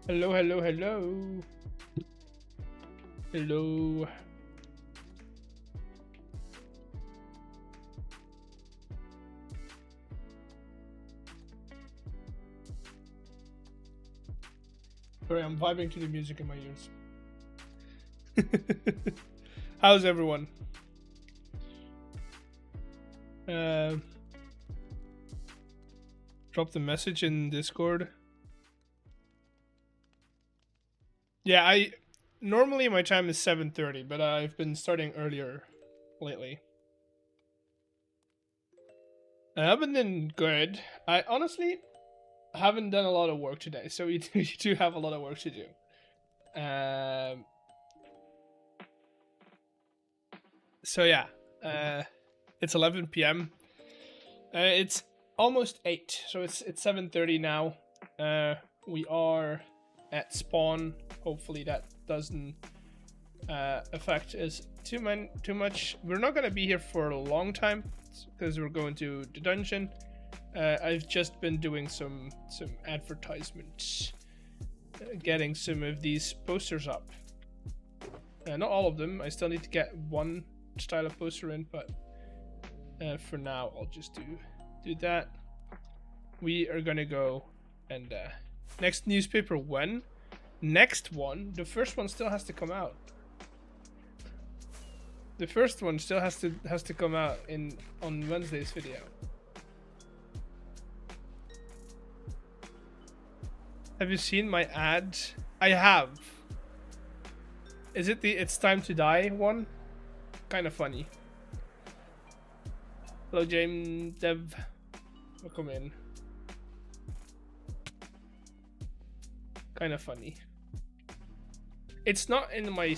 Hello, hello, hello. Hello. Sorry, I'm vibing to the music in my ears. How's everyone? Drop the message in Discord. Yeah, normally my time is 7:30, but I've been starting earlier lately. I've been doing good. I honestly haven't done a lot of work today, so you do have a lot of work to do. So yeah, it's 11 p.m. It's almost 8, so it's 7:30 now. We are at spawn. Hopefully that doesn't affect us too much. We're not gonna be here for a long time because we're going to the dungeon. I've just been doing some advertisements, getting some of these posters up. Not all of them. I still need to get one style of poster in, but for now I'll just do that. We are gonna go and next newspaper when? Next one. The first one still has to come out. The first one still has to come out on Wednesday's video. Have you seen my ad? I have. Is it the It's Time to Die one? Kind of funny. Hello, James Dev. Welcome in. Kind of funny. It's not in my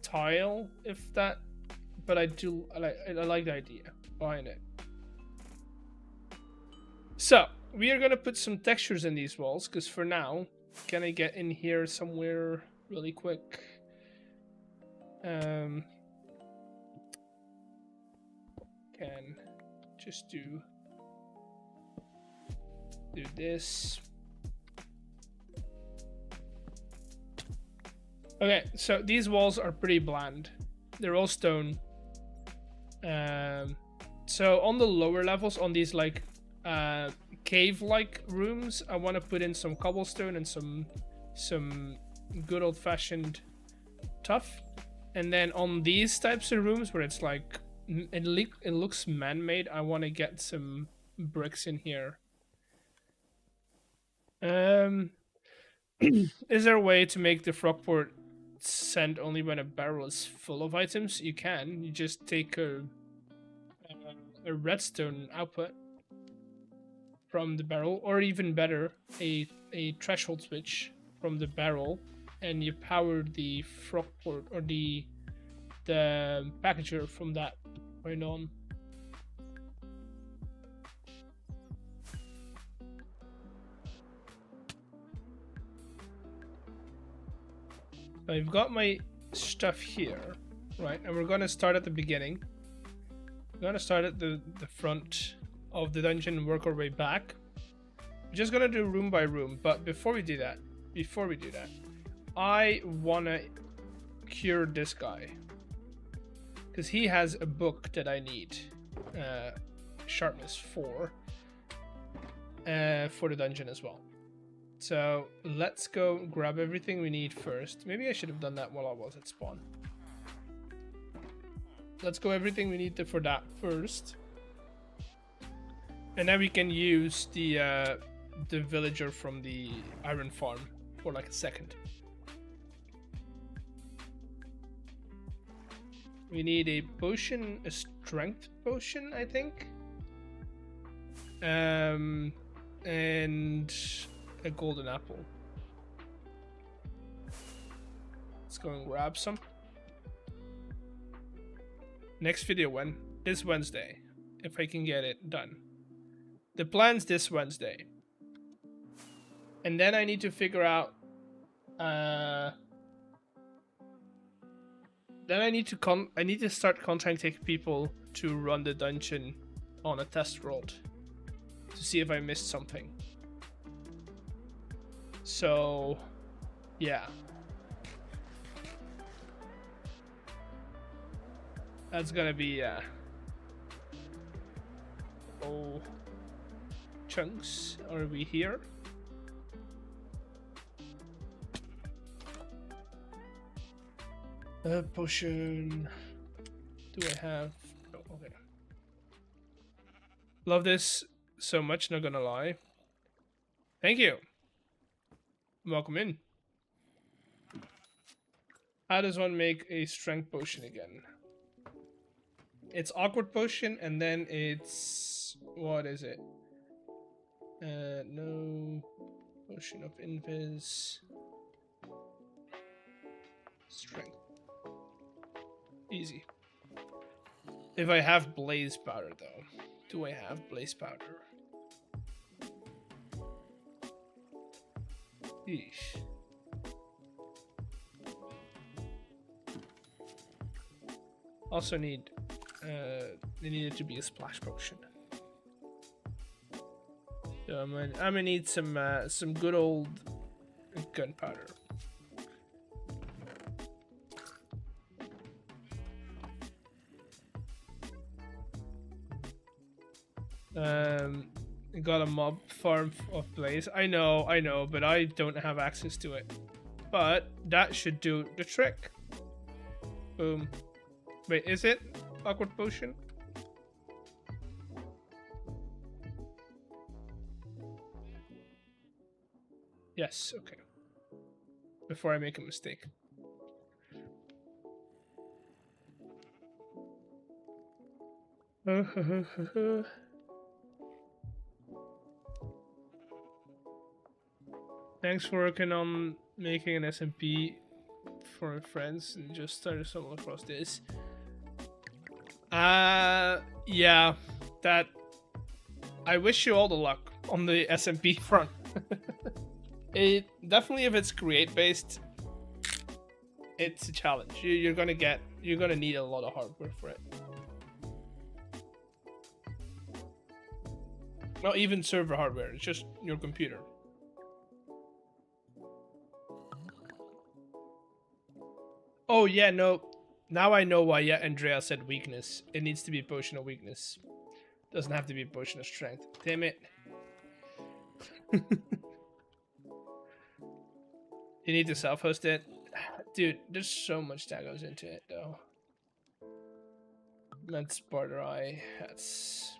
style, if that, but I like the idea behind it. So we are gonna put some textures in these walls, because for now, can I get in here somewhere really quick? Can just do this. Okay, so these walls are pretty bland. They're all stone. So on the lower levels, on these like cave-like rooms, I want to put in some cobblestone and some good old-fashioned tuff. And then on these types of rooms where it's like it looks man-made, I want to get some bricks in here. Is there a way to make the frogport send only when a barrel is full of items? You can. You just take a redstone output from the barrel, or even better, a threshold switch from the barrel, and you power the frogport or the packager from that point on. I've got my stuff here, right? And we're gonna start at the beginning. We're gonna start at the front of the dungeon and work our way back. We're just gonna do room by room, but before we do that, I wanna cure this guy. Because he has a book that I need. Sharpness 4. For the dungeon as well. So let's go grab everything we need first. Maybe I should have done that while I was at spawn. Let's go everything we need for that first. And then we can use the villager from the iron farm for like a second. We need a potion, a strength potion, I think. And a golden apple. Let's go and grab some. Next video when? This Wednesday. If I can get it done. The plan's this Wednesday. And then I need to figure out then I need to start contacting people to run the dungeon on a test world to see if I missed something. So, yeah. That's gonna be, oh, chunks. Are we here? Potion. Do I have? Oh, okay. Love this so much, not gonna lie. Thank you. Welcome in. How does one make a strength potion again? It's awkward potion, and then it's... what is it? No... potion of invis... strength. Easy. If I have blaze powder, though. Do I have blaze powder? Eesh. Also need... they need it to be a splash potion. So I'm gonna need some good old gunpowder. Got a mob farm of blaze. I know, but I don't have access to it. But that should do the trick. Boom. Wait, is it awkward potion? Yes, okay. Before I make a mistake. Thanks for working on making an SMP for friends and just started stumble across this. Yeah, that... I wish you all the luck on the SMP front. It definitely, if it's create based, it's a challenge. You're gonna need a lot of hardware for it. Not even server hardware, it's just your computer. Oh yeah, no. Now I know why Andrea said weakness. It needs to be a potion of weakness. Doesn't have to be a potion of strength. Damn it. You need to self-host it? Dude, there's so much that goes into it though. That's Barter Eye. That's...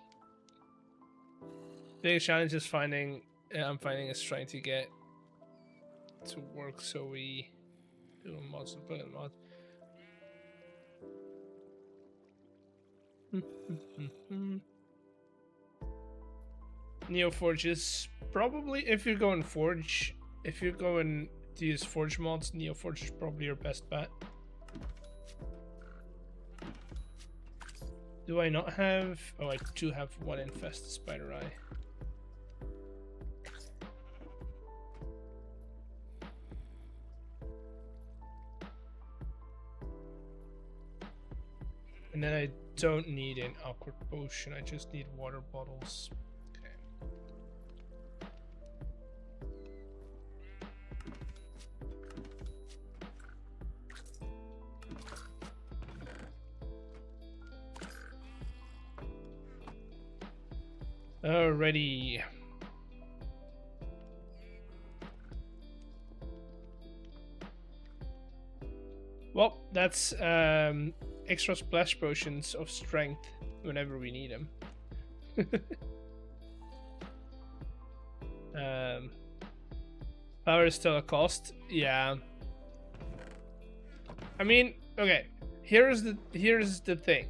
biggest challenge is finding... I'm finding is trying to get to work so we do mods and put in mods. Neoforge is probably, if you're going Forge, if you're going to use Forge mods, Neoforge is probably your best bet. Do I not have... oh, I do have one infested spider eye. And then I don't need an awkward potion, I just need water bottles. Alrighty. Well, that's extra splash potions of strength whenever we need them. Power is still a cost. Yeah. I mean, okay. Here's the thing.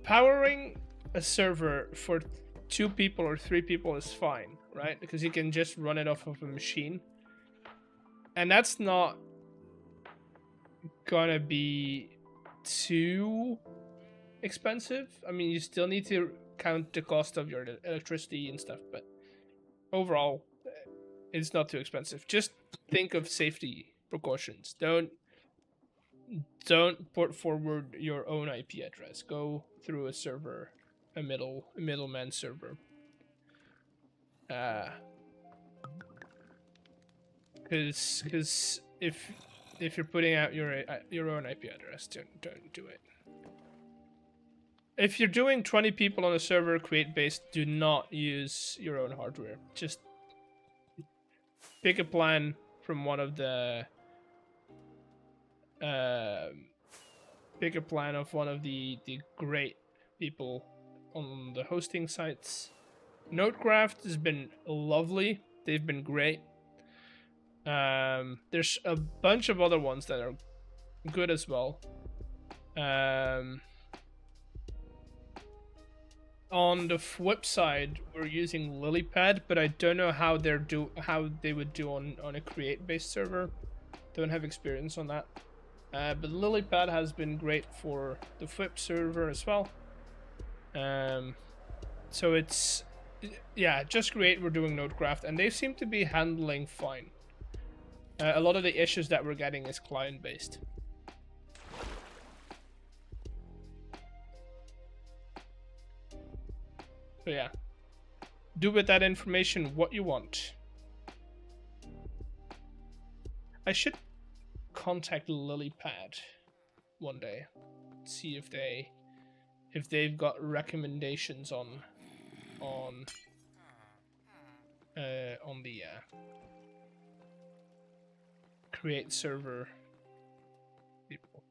Powering a server for 2 people or 3 people is fine, right? Because you can just run it off of a machine. And that's not gonna be too expensive. I mean, you still need to count the cost of your electricity and stuff, but overall, it's not too expensive. Just think of safety precautions. Don't port forward your own IP address. Go through a server, a middleman server. Because if you're putting out your own IP address, don't do it. If you're doing 20 people on a server, create based, do not use your own hardware. Just pick a plan from one of the pick a plan of one of the great people on the hosting sites. Notecraft has been lovely. They've been great. There's a bunch of other ones that are good as well. On the flip side, we're using Lilypad, but I don't know how they would do on a create based server. Don't have experience on that. But Lilypad has been great for the Flip server as well. So it's, yeah, just Create, we're doing Notecraft, and they seem to be handling fine. A lot of the issues that we're getting is client based. So yeah, do with that information what you want. I should contact Lilypad one day, see if they've got recommendations on the create server people.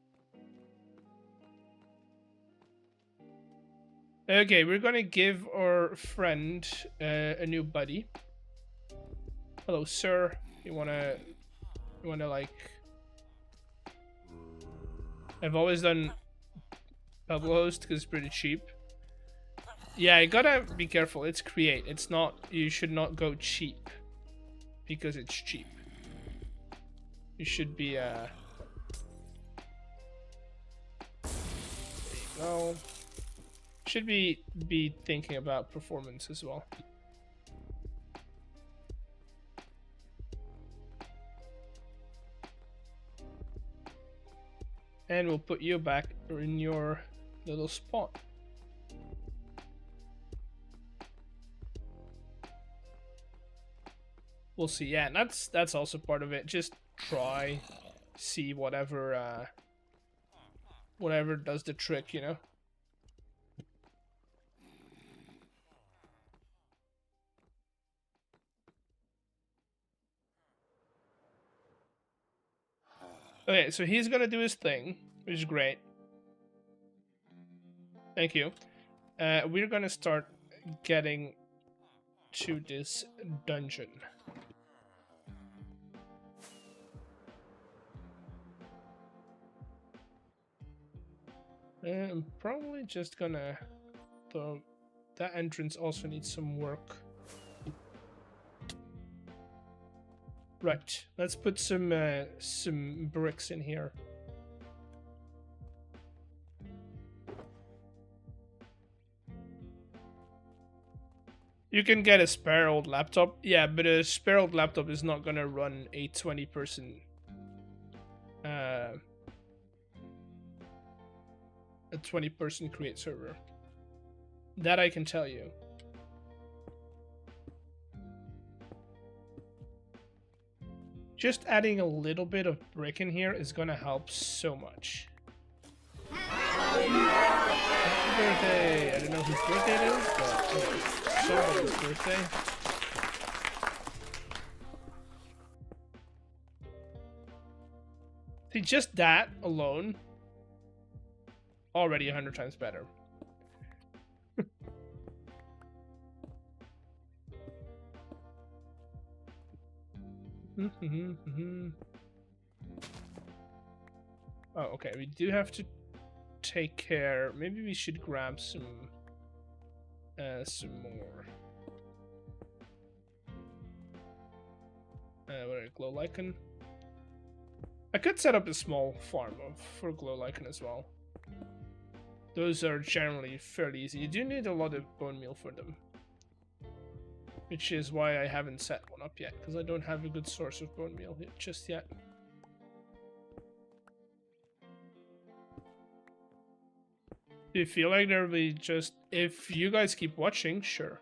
Okay, we're gonna give our friend a new buddy. Hello, sir. You wanna like? I've always done Bubblehost because it's pretty cheap. Yeah, you gotta be careful. It's create. It's not. You should not go cheap because it's cheap. You should be there you go. Should be thinking about performance as well. And we'll put you back in your little spot. We'll see. Yeah, and that's also part of it. Just try, see whatever does the trick, you know. Okay, so he's gonna do his thing, which is great. Thank you. We're gonna start getting to this dungeon. I'm probably just gonna... Though that entrance also needs some work. Right, let's put some bricks in here. You can get a spare old laptop. Yeah, but a spare old laptop is not gonna run a 20-person... a 20-person create server. That I can tell you. Just adding a little bit of brick in here is gonna help so much. Happy birthday! I don't know whose birthday it is, but somebody's birthday. See, just that alone, already 100 times better. Oh, okay. We do have to take care. Maybe we should grab some more. What are glow lichen? I could set up a small farm for glow lichen as well. Those are generally fairly easy. You do need a lot of bone meal for them. Which is why I haven't set one up yet, because I don't have a good source of bone meal just yet. Do you feel like there'll be just... If you guys keep watching, sure.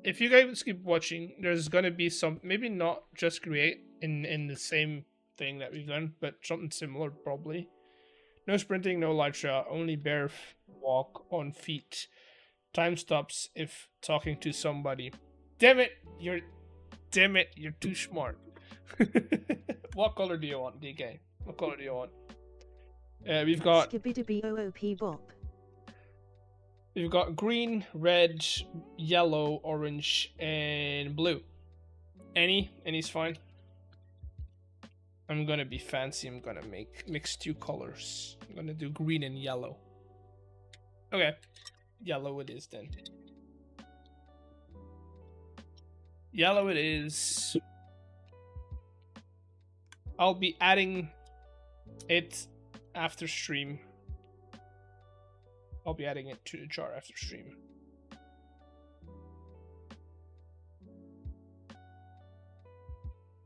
if you guys keep watching, there's gonna be some, maybe not just create in the same thing that we've done, but something similar probably. No sprinting, no light shot, only bare walk on feet. Time stops if talking to somebody. Damn it, you're too smart. What color do you want, DK? What color do you want? We've got We've got green, red, yellow, orange, and blue. Any's fine. I'm gonna be fancy. I'm gonna mix 2 colors. I'm gonna do green and yellow. Okay, yellow it is then. Yellow it is. I'll be adding it after stream. I'll be adding it to the jar after stream.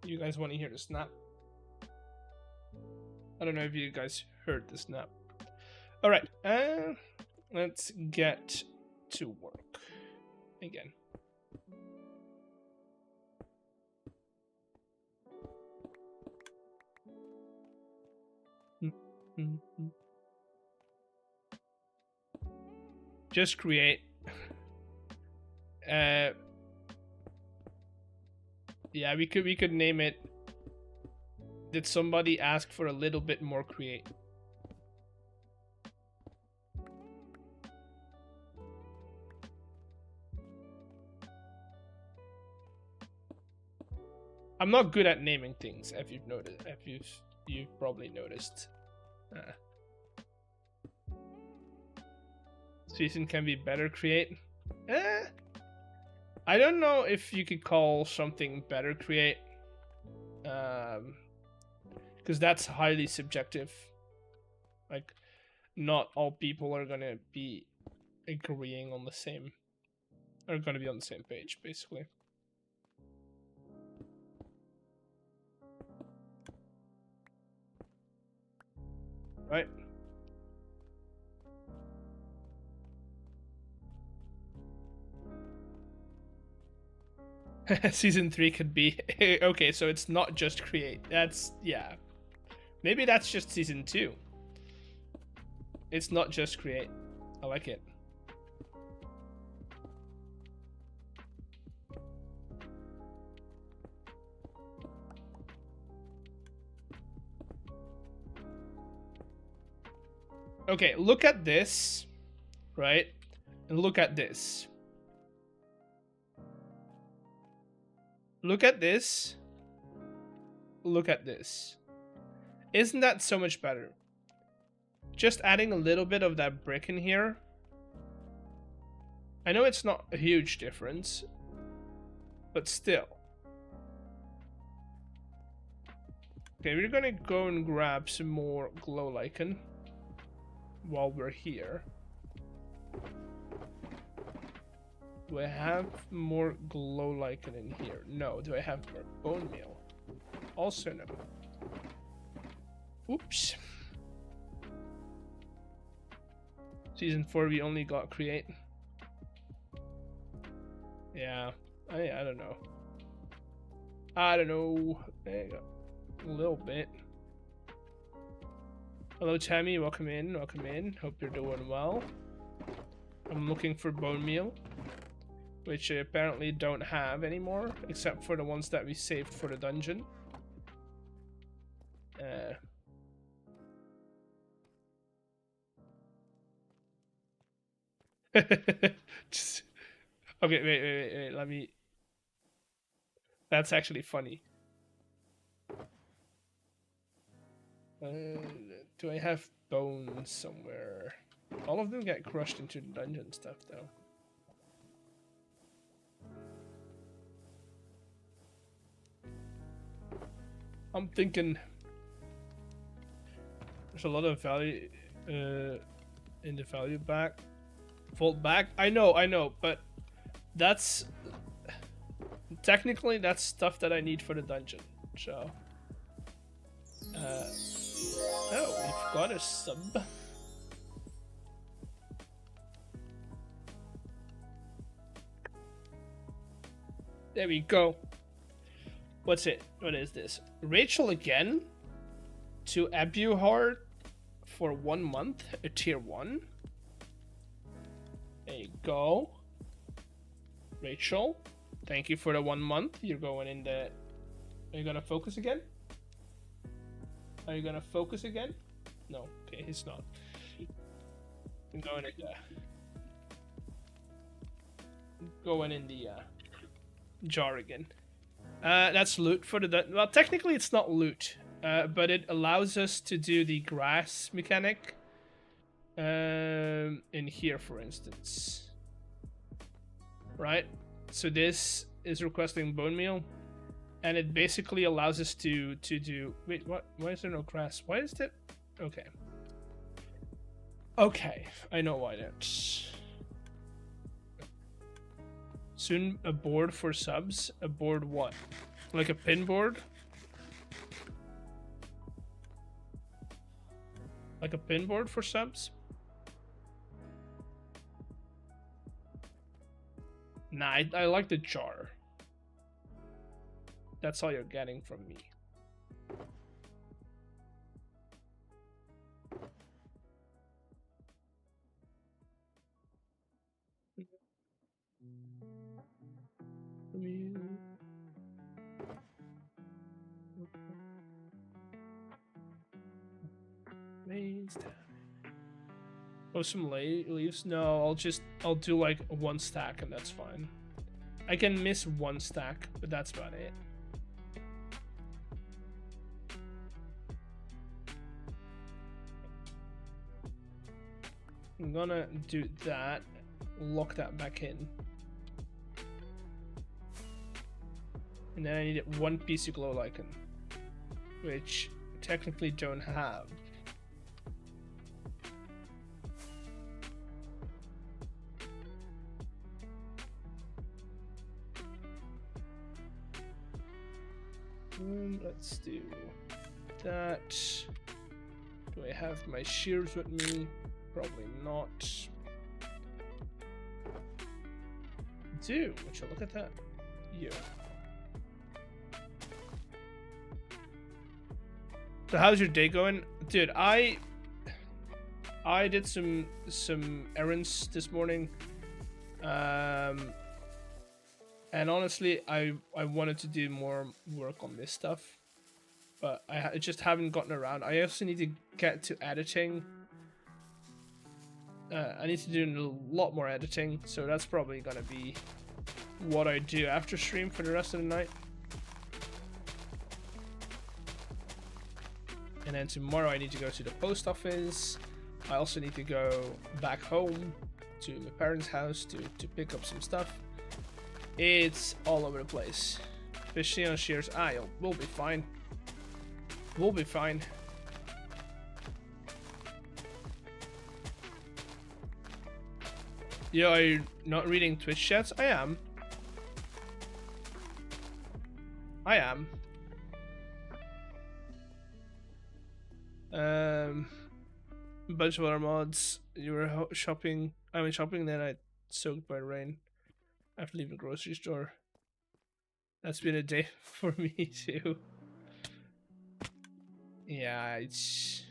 You guys want to hear the snap? I don't know if you guys heard the snap. Alright, let's get to work again. Just create. Yeah, we could name it. Did somebody ask for a little bit more create? I'm not good at naming things, if you've noticed. If you've probably noticed. Season can be better create. I don't know if you could call something better create. Because that's highly subjective. Like, not all people are gonna be agreeing on the same, are gonna be on the same page, basically. Right? Season 3 could be okay, so it's not just create. That's, yeah. Maybe that's just season 2. It's not just create. I like it. Okay, look at this, right? And look at this. Look at this. Look at this. Isn't that so much better? Just adding a little bit of that brick in here. I know it's not a huge difference, but still. Okay, we're gonna go and grab some more glow lichen while we're here. Do I have more glow lichen in here? No. Do I have more bone meal? Also no. Oops. Season 4 we only got create. Yeah. I don't know. I don't know. There you go. A little bit. Hello Tammy, welcome in, welcome in. Hope you're doing well. I'm looking for bone meal, which I apparently don't have anymore, except for the ones that we saved for the dungeon. Just, okay, wait, let me... That's actually funny. Do I have bones somewhere? All of them get crushed into the dungeon stuff, though. I'm thinking there's a lot of value in the value back. Vault back? I know, but that's technically that's stuff that I need for the dungeon. So oh, we've got a sub. There we go. What's it? What is this? Rachel again? To Abuhard for 1 month, a tier 1. There you go. Rachel, thank you for the 1 month. You're going in the... Are you gonna focus again? Are you gonna focus again? No, okay, he's not. I'm going in the... Going in the jar again. That's loot for the... Well, technically it's not loot. But it allows us to do the grass mechanic in here, for instance. Right? So this is requesting bone meal, and it basically allows us to do... Wait, what? Why is there no grass? Why is that? Okay. Okay, I know why that's... Soon a board for subs. A board what? Like a pin board? Like a pin board for subs? Nah, I like the jar. That's all you're getting from me. Oh, some leaves? No, I'll do like 1 stack and that's fine. I can miss 1 stack, but that's about it. I'm gonna do that, lock that back in. And then I need 1 piece of glow lichen, which I technically don't have. Let's do that. Do I have my shears with me? Probably not. Do, would you look at that? Yeah. So how's your day going? Dude, I did some errands this morning. And honestly, I wanted to do more work on this stuff, but I just haven't gotten around. I also need to get to editing. I need to do a lot more editing, so that's probably gonna be what I do after stream for the rest of the night. And then tomorrow I need to go to the post office. I also need to go back home to my parents' house to pick up some stuff. It's all over the place. Especially on shears. We'll be fine. We'll be fine. Yo, are you not reading Twitch chats? I am. I am. A bunch of other mods. You were shopping. I went shopping, then I soaked by rain after leaving the grocery store. That's been a day for me too. Yeah, it's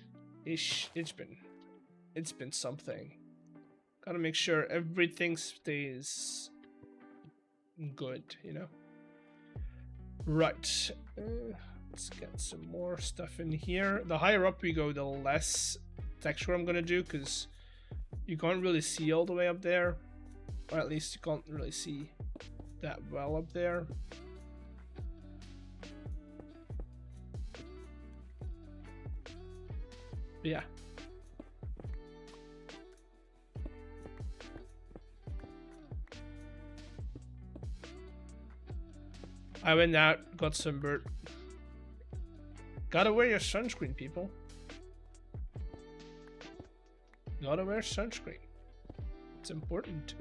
been something. Gotta make sure everything stays good, you know. Right. Let's get some more stuff in here. The higher up we go, the less texture I'm gonna do, because you can't really see all the way up there. Or at least you can't really see that well up there. But yeah. I went out, got sunburned. Gotta wear your sunscreen, people. Gotta wear sunscreen. It's important.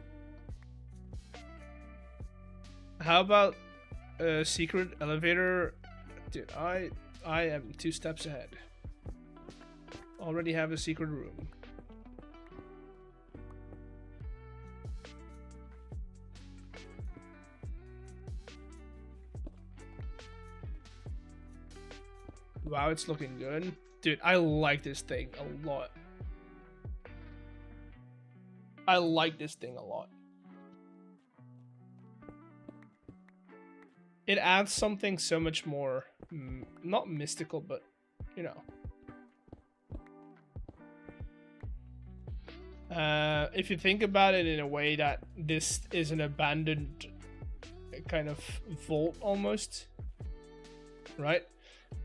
How about a secret elevator? Dude, I am 2 steps ahead. Already have a secret room. Wow, it's looking good. Dude, I like this thing a lot. I like this thing a lot. It adds something so much more, not mystical, but, you know. If you think about it in a way that this is an abandoned kind of vault almost, right?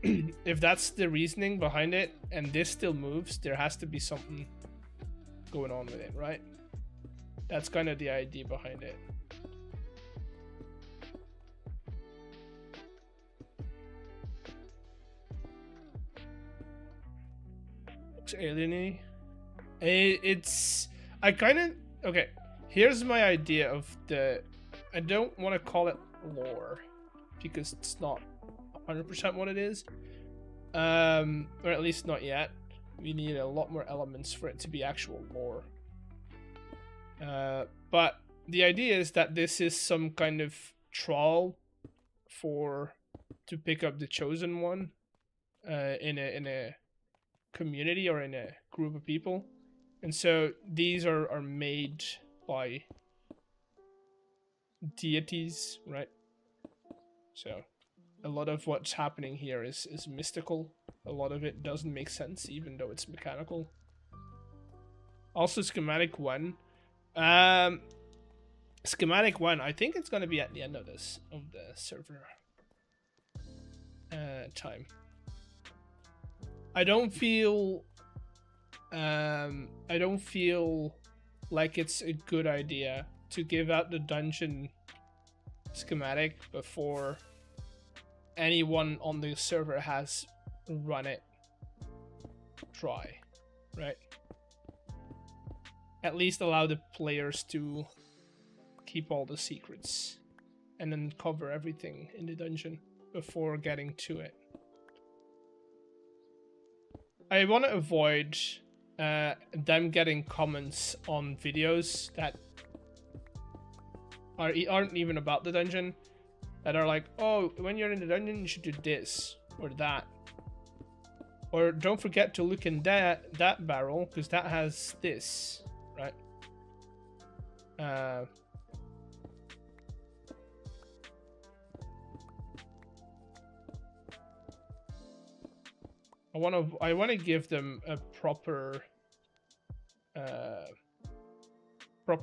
If that's the reasoning behind it and this still moves, there has to be something going on with it, right? That's kind of the idea behind it. Looks alien-y. It's... I kind of... Okay, here's my idea of the... I don't want to call it lore, because it's not 100% what it is. Or at least not yet. We need a lot more elements for it to be actual lore. But the idea is that this is some kind of trial to pick up the chosen one in a community or in a group of people. And so these are made by deities, right? So a lot of what's happening here is mystical. A lot of it doesn't make sense, even though it's mechanical. Also, schematic 1. Schematic 1, I think it's going to be at the end of the server time. I don't feel like it's a good idea to give out the dungeon schematic before anyone on the server has run it dry, right? At least allow the players to keep all the secrets and then cover everything in the dungeon before getting to it. I want to avoid them getting comments on videos that aren't even about the dungeon, that are like, oh, when you're in the dungeon you should do this or that, or don't forget to look in that barrel because that has this, right? I want to give them a proper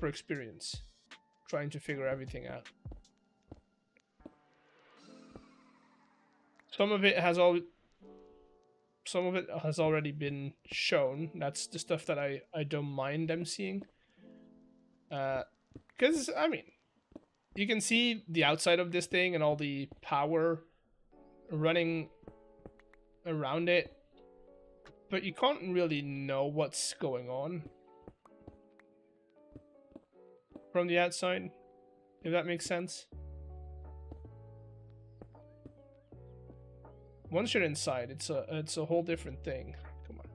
experience, trying to figure everything out. Some of it has already been shown. That's the stuff that I don't mind them seeing. Because I mean, you can see the outside of this thing and all the power running around it, but you can't really know what's going on from the outside, if that makes sense. Once you're inside, it's a whole different thing. Come on.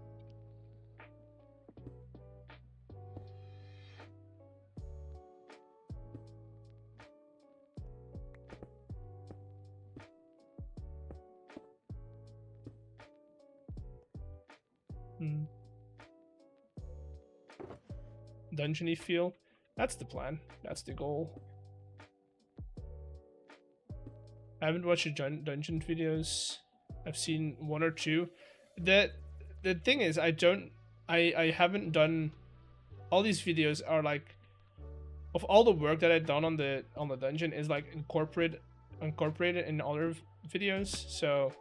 Dungeon-y feel. That's the plan. That's the goal. I haven't watched the dungeon videos. I've seen one or two. The thing is, I haven't done. All these videos are like, of all the work that I've done on the dungeon is like incorporated in other videos. So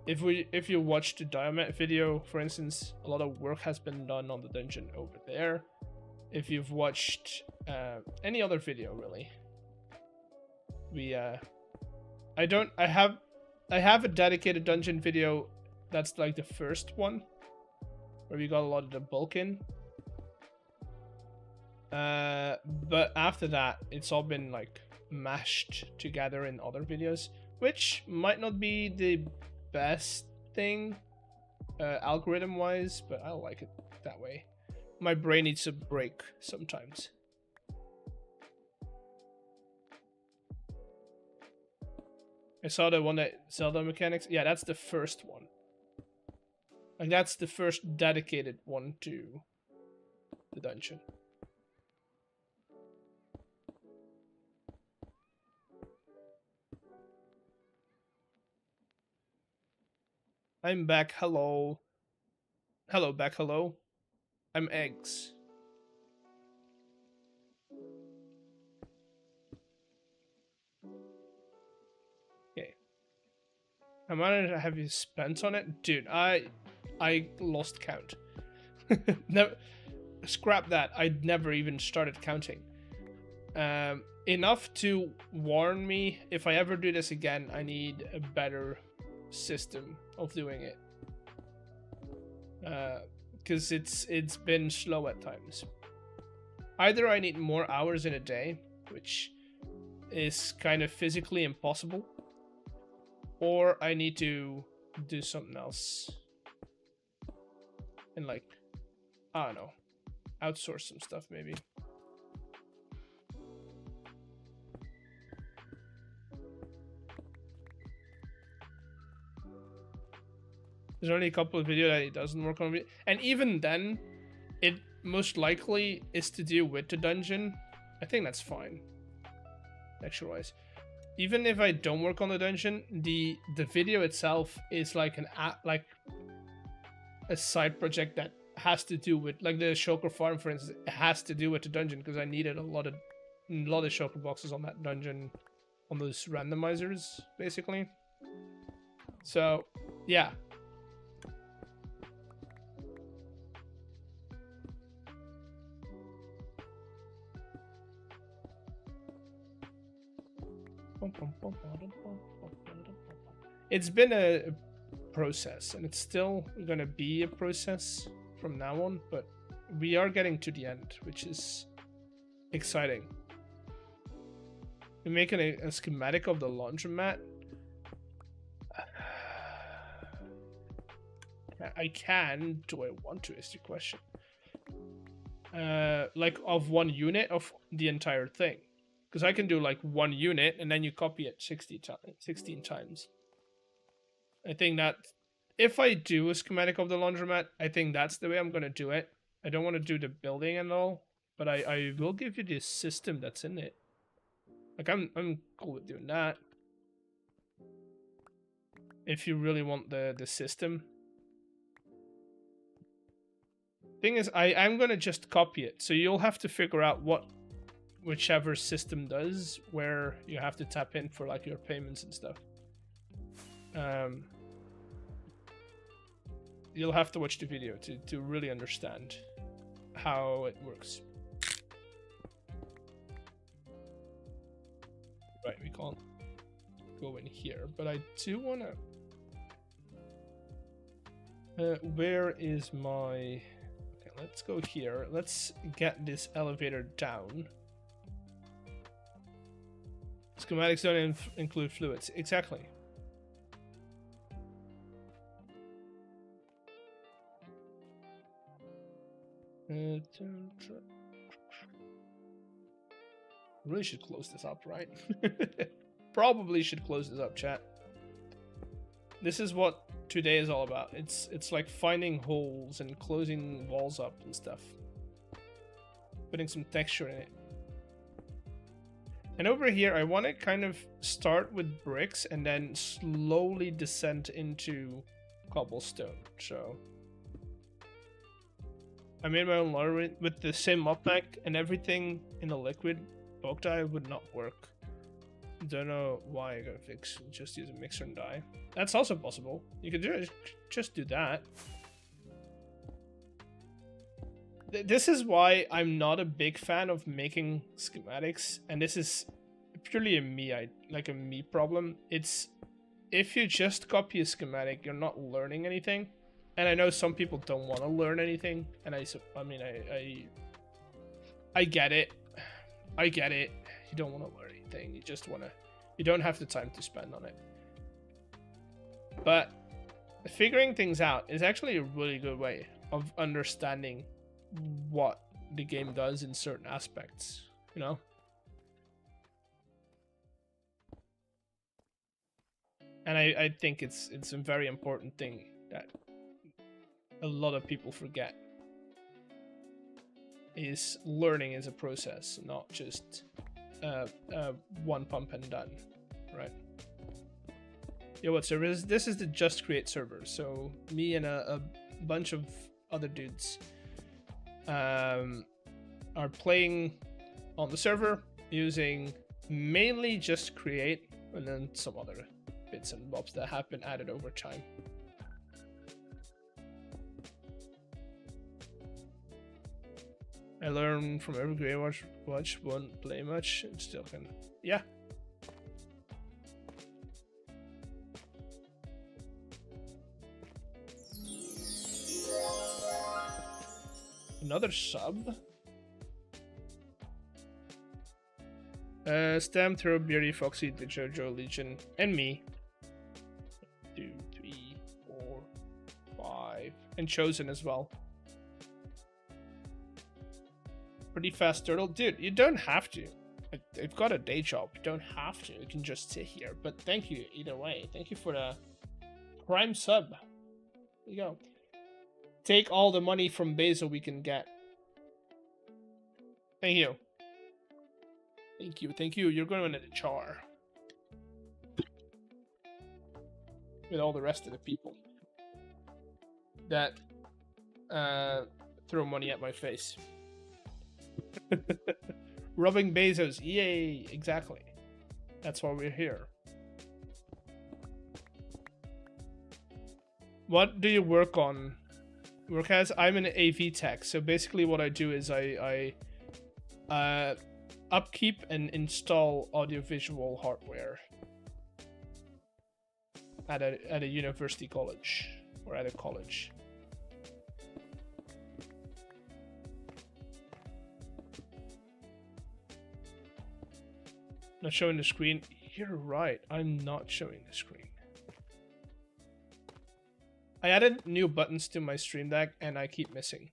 if you watch the Diomet video, for instance, a lot of work has been done on the dungeon over there. If you've watched any other video, really, I have a dedicated dungeon video that's like the first one, where we got a lot of the bulk in. But after that, it's all been like mashed together in other videos, which might not be the best thing algorithm-wise, but I like it that way. My brain needs a break sometimes. I saw the one that Zelda mechanics. Yeah, that's the first one. Like, that's the first dedicated one to the dungeon. I'm back, hello. Hello, back, hello. I'm eggs. Okay. How much have you spent on it? Dude, I lost count. Never, scrap that. I never even started counting. Enough to warn me if I ever do this again, I need a better system of doing it. Because it's been slow at times. Either I need more hours in a day, which is kind of physically impossible, or I need to do something else. And like, I don't know, outsource some stuff maybe. There's only a couple of videos that it doesn't work on, and even then, it most likely is to do with the dungeon. I think that's fine, texture-wise. Even if I don't work on the dungeon, the video itself is like a side project that has to do with, like, the shulker farm, for instance. It has to do with the dungeon because I needed a lot of shulker boxes on that dungeon, on those randomizers, basically. So yeah. It's been a process, and it's still gonna be a process from now on, but we are getting to the end, which is exciting. We're making a schematic of the laundromat. I can. Do I want to, is the question. Like, of one unit of the entire thing. Because I can do like one unit and then you copy it 16 times. I think that if I do a schematic of the laundromat, I think that's the way I'm going to do it. I don't want to do the building and all, but I will give you the system that's in it. Like, I'm cool with doing that. If you really want the system. Thing is, I'm going to just copy it. So you'll have to figure out what whichever system does, where you have to tap in for like your payments and stuff. You'll have to watch the video to really understand how it works. Right, we can't go in here, but I do want to... where is my... Okay, let's go here. Let's get this elevator down. Schematics don't include fluids. Exactly. Really should close this up, right? Probably should close this up, chat. This is what today is all about. It's like finding holes and closing walls up and stuff. Putting some texture in it. And over here, I want to kind of start with bricks and then slowly descend into cobblestone. So I made my own lottery with the same mod pack, and everything in the liquid bulk dye would not work. Don't know why I gotta fix. Just use a mixer and dye. That's also possible. You could just do that. This is why I'm not a big fan of making schematics, and this is purely a me problem. It's if you just copy a schematic, you're not learning anything. And I know some people don't want to learn anything, and I get it. I get it. You don't want to learn anything. You just want to. You don't have the time to spend on it. But figuring things out is actually a really good way of understanding what the game does in certain aspects, you know? And I think it's a very important thing that a lot of people forget is learning is a process, not just one pump and done, right? Yo, what server is this? Is the Just Create server. So me and a bunch of other dudes are playing on the server using mainly Just Create, and then some other bits and bobs that have been added over time. I learn from every great watch won't play much and still can. Yeah. Another sub. Stam, Throw, Beardy, Foxy, the Jojo, Legion, and me. 2, 3, 4, 5, and Chosen as well. Pretty fast turtle, dude. You don't have to. I've got a day job. You don't have to. You can just sit here. But thank you either way. Thank you for the Prime sub. There you go. Take all the money from Basil we can get. Thank you. Thank you. Thank you. You're going into the char with all the rest of the people that throw money at my face. Rubbing Bezos, yay! Exactly. That's why we're here. What do you work on? Work as? I'm an AV tech, so basically what I do is I upkeep and install audiovisual hardware at a university college or at a college. Not showing the screen. You're right. I'm not showing the screen. I added new buttons to my stream deck and I keep missing.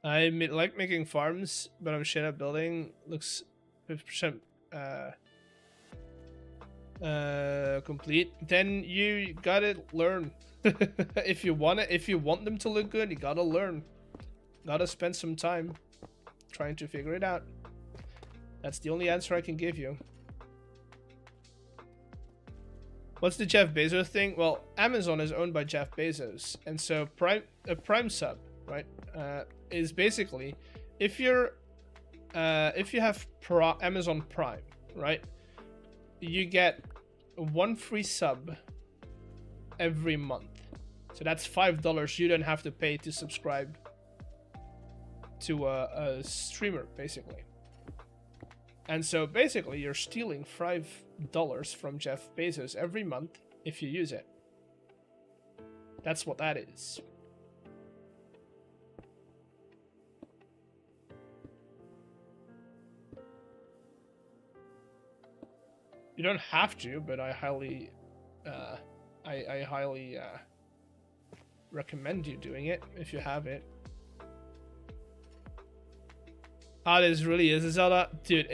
I like making farms, but I'm shit at building. Looks 50% complete. Then you gotta learn. If you want them to look good, you gotta learn. Gotta spend some time trying to figure it out. That's the only answer I can give you. What's the Jeff Bezos thing? Well, Amazon is owned by Jeff Bezos, and so a Prime sub, right, is basically if you have Amazon Prime, right, you get 1 free sub every month. So that's $5 you don't have to pay to subscribe to a streamer, basically. And so basically you're stealing $5 from Jeff Bezos every month if you use it. That's what that is. You don't have to, but I highly recommend you doing it if you have it. Ah, this really is a Zelda. Dude,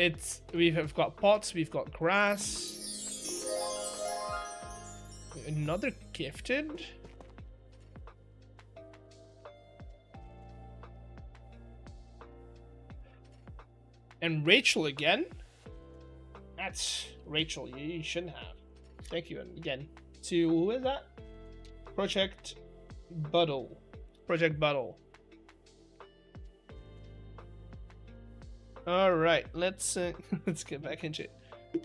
we've got pots, we've got grass. Another gifted? And Rachel again? That's Rachel, you shouldn't have. Thank you again. To, who is that? Project Buddle. Project Buddle. Alright, let's get back into it.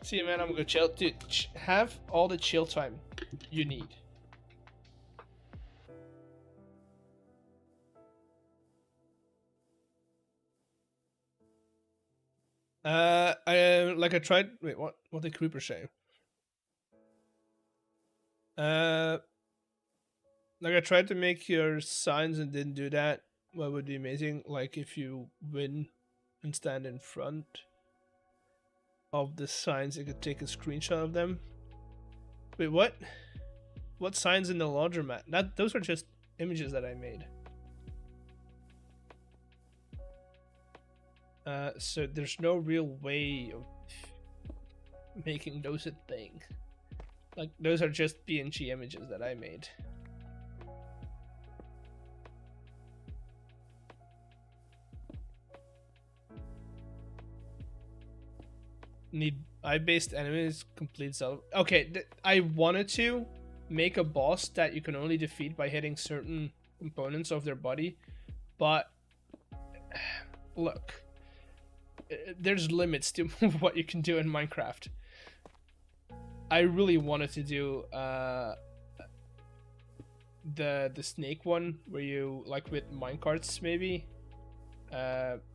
See you, man, I'm gonna chill. Dude, have all the chill time you need. I tried. Wait, what did Creeper say? Like I tried to make your signs and didn't do that. What would be amazing? Like if you win and stand in front of the signs, you could take a screenshot of them. Wait, what? What signs in the laundromat? Those are just images that I made. So there's no real way of making those a thing. Like, those are just PNG images that I made. Need eye-based enemies complete self. Okay, I wanted to make a boss that you can only defeat by hitting certain components of their body, but look, there's limits to what you can do in Minecraft. I really wanted to do the snake one where you, like with minecarts maybe,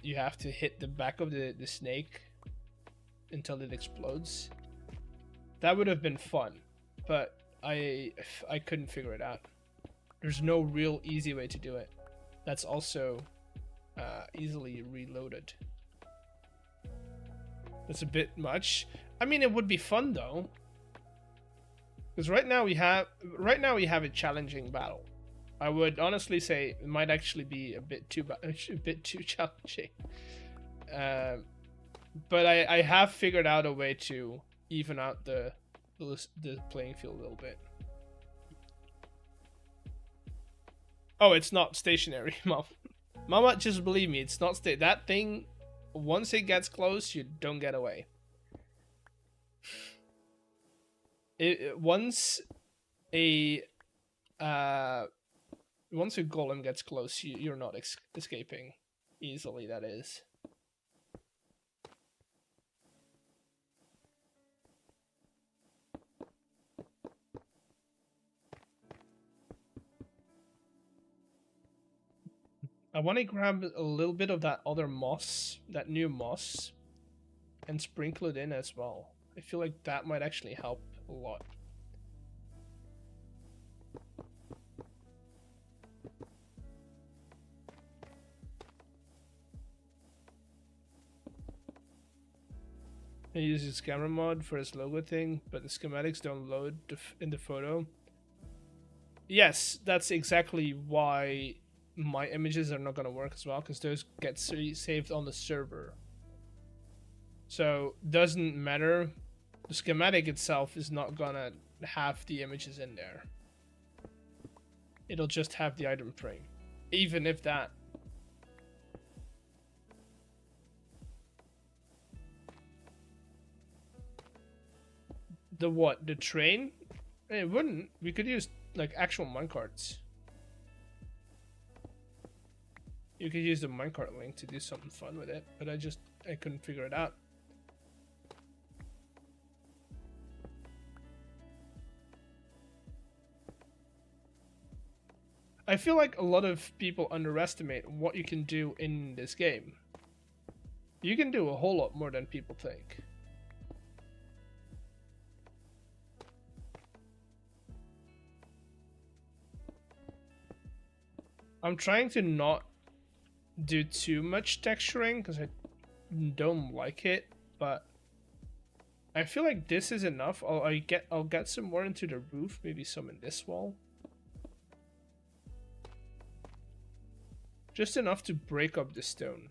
you have to hit the back of the snake until it explodes. That would have been fun, but I couldn't figure it out. There's no real easy way to do it. That's also easily reloaded. That's a bit much. I mean, it would be fun though, because right now we have a challenging battle. I would honestly say it might actually be a bit too challenging. But I have figured out a way to even out the playing field a little bit. Oh, it's not stationary, Mom. Mama, just believe me, it's not that thing. Once it gets close, you don't get away. Once a golem gets close, you're not escaping easily. That is. I want to grab a little bit of that other moss, that new moss, and sprinkle it in as well. I feel like that might actually help a lot. He uses camera mod for his logo thing, but the schematics don't load in the photo. Yes, that's exactly why my images are not going to work as well, because those get saved on the server. So doesn't matter. The schematic itself is not gonna have the images in there. It'll just have the item frame, even if that. The what? The train? It wouldn't. We could use like actual minecarts. You could use the minecart link to do something fun with it, but I couldn't figure it out. I feel like a lot of people underestimate what you can do in this game. You can do a whole lot more than people think. I'm trying to not do too much texturing because I don't like it, but I feel like this is enough. I'll get some more into the roof, maybe some in this wall. Just enough to break up the stone.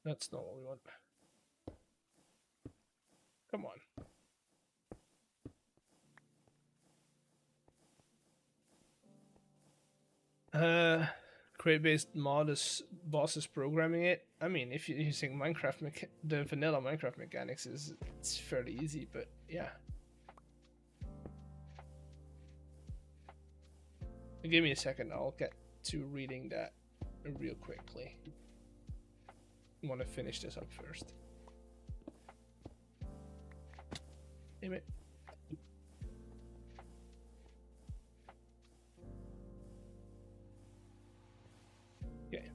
That's not what we want. Come on. Create based mod is boss is programming it. I mean, if you're using Minecraft, the vanilla Minecraft mechanics it's fairly easy, but yeah. Give me a second, I'll get to reading that real quickly. I want to finish this up first. Damn it. Okay.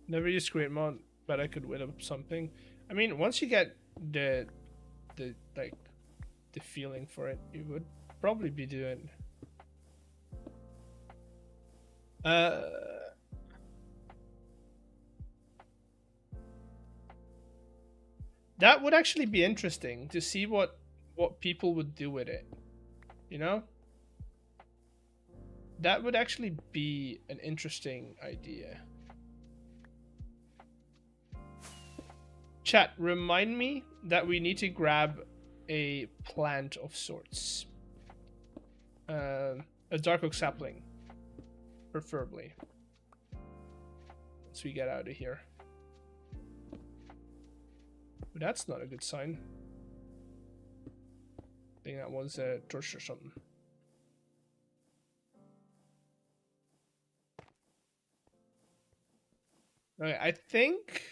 Never used create mod, but I could whip up something. I mean, once you get the feeling for it, you would probably be doing. Uh, that would actually be interesting to see what people would do with it. You know? That would actually be an interesting idea. Chat, remind me that we need to grab a plant of sorts. A dark oak sapling, preferably. Once we get out of here. But that's not a good sign. I think that was a torch or something. Okay, I think...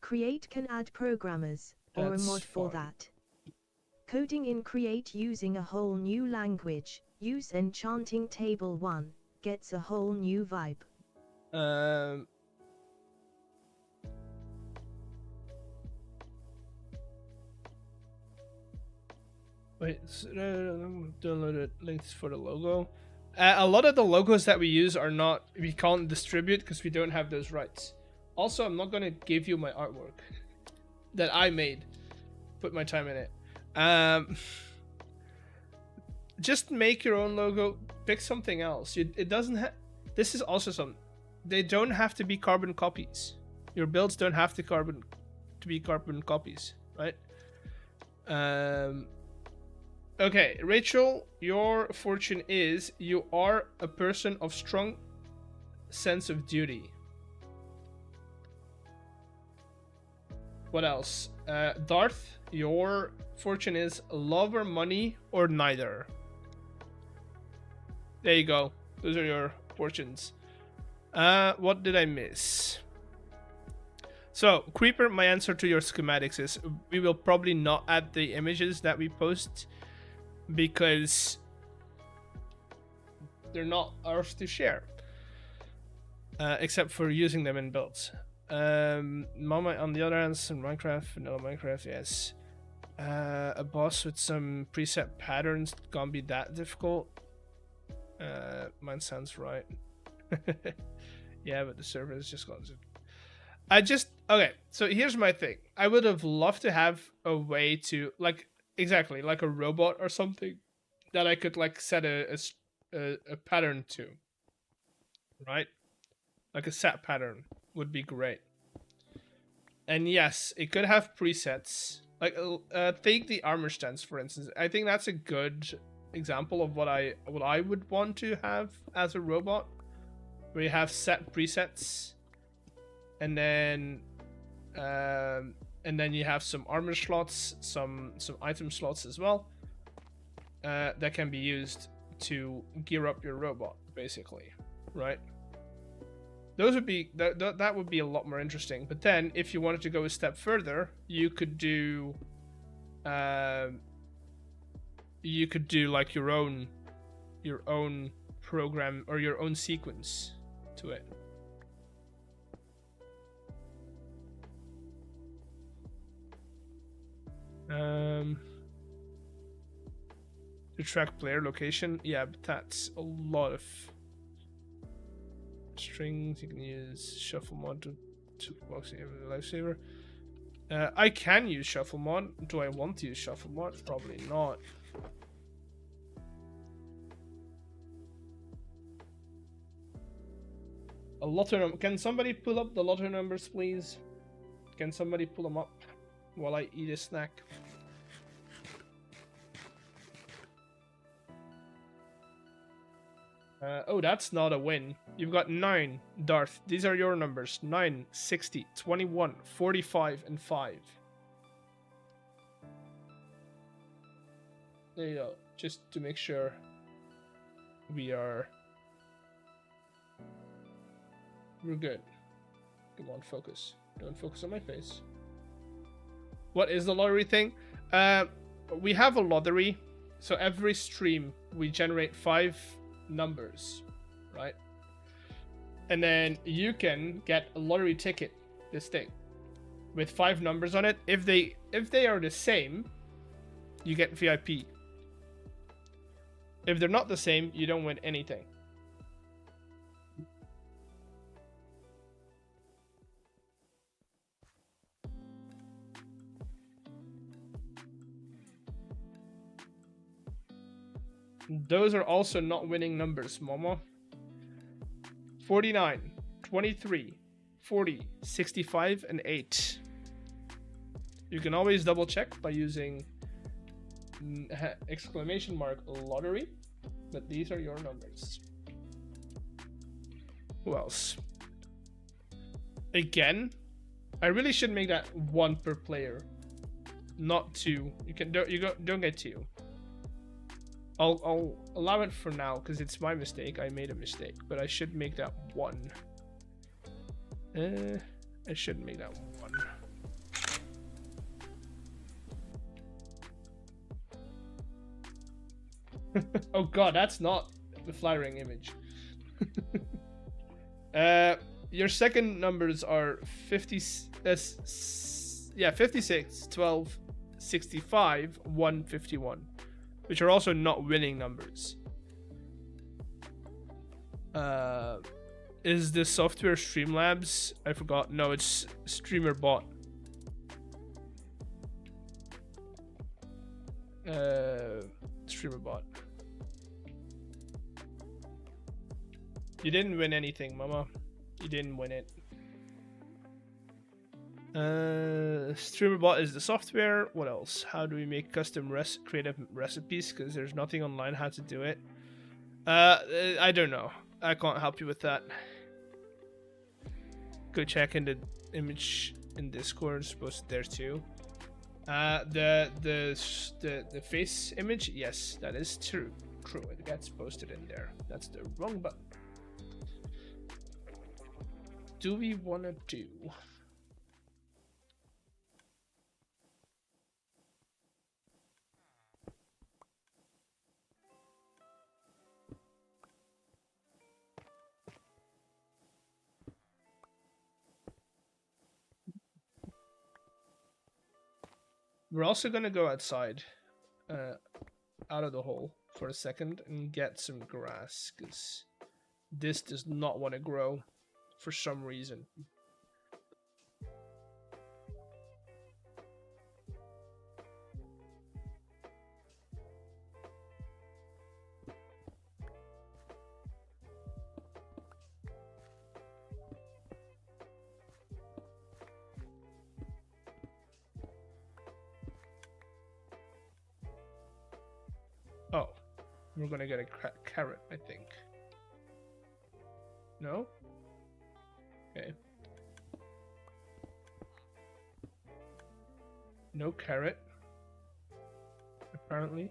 Create can add programmers, or a mod for that. Coding in Create using a whole new language. Use enchanting table 1. Gets a whole new vibe. Wait, downloaded links for the logo. A lot of the logos that we use are not, we can't distribute because we don't have those rights. Also, I'm not going to give you my artwork that I made. Put my time in it. Just make your own logo. Pick something else. It doesn't have... This is also something. They don't have to be carbon copies. Your builds don't have to be carbon copies, right? Okay, Rachel, your fortune is you are a person of strong sense of duty. What else? Darth, your fortune is love or money or neither. There you go. Those are your fortunes. What did I miss? So, Creeper, my answer to your schematics is we will probably not add the images that we post because they're not ours to share. Except for using them in builds. Mama, on the other hand, some Minecraft, vanilla Minecraft, yes. A boss with some preset patterns can't be that difficult. Mine sounds right. Yeah, but the server is just gone. Okay, so here's my thing. I would have loved to have a way to, like, exactly, like a robot or something that I could, like, set a pattern to. Right? Like a set pattern would be great. And yes, it could have presets. Like, take the armor stance, for instance. I think that's a good example of what I would want to have as a robot. Where you have set presets. And then you have some armor slots, some item slots as well, that can be used to gear up your robot, basically, right? Those would be that would be a lot more interesting. But then, if you wanted to go a step further, you could do like your own program or your own sequence to it. To track player location, yeah, but that's a lot of strings. You can use shuffle mod to box the lifesaver. I can use shuffle mod. Do I want to use shuffle mod? Probably not. A lottery. Can somebody pull up the lottery numbers, please? Can somebody pull them up while I eat a snack? Oh, that's not a win. You've got 9, Darth. These are your numbers. 9, 60, 21, 45, and 5. There you go. Just to make sure we're good. Come on, focus. Don't focus on my face. What is the lottery thing? We have a lottery. So every stream, we generate 5 numbers, right? And then you can get a lottery ticket, this thing, with 5 numbers on it. If they are the same, you get VIP. If they're not the same, you don't win anything. Those are also not winning numbers, Momo. 49, 23, 40, 65, and 8. You can always double check by using exclamation mark lottery, but these are your numbers. Who else? Again, I really should make that 1 per player, not 2. Don't get 2. I'll allow it for now because it's my mistake. I made a mistake, but I should make that 1. I shouldn't make that 1. Oh god, that's not the flattering image. Your second numbers are 56, 12, 65, 151, which are also not winning numbers. Is the software Streamlabs? I forgot. No, it's StreamerBot. StreamerBot. You didn't win anything, Mama. You didn't win it. StreamerBot is the software. What else? How do we make custom creative recipes? Because there's nothing online how to do it. I don't know. I can't help you with that. Go check in the image in Discord. It's posted there too. The face image, yes, that is true. It gets posted in there. That's the wrong button. Do we want to do? We're also gonna go outside, out of the hole for a second and get some grass, because this does not want to grow for some reason. Oh, we're gonna get a carrot, I think. No? Okay. No carrot, apparently.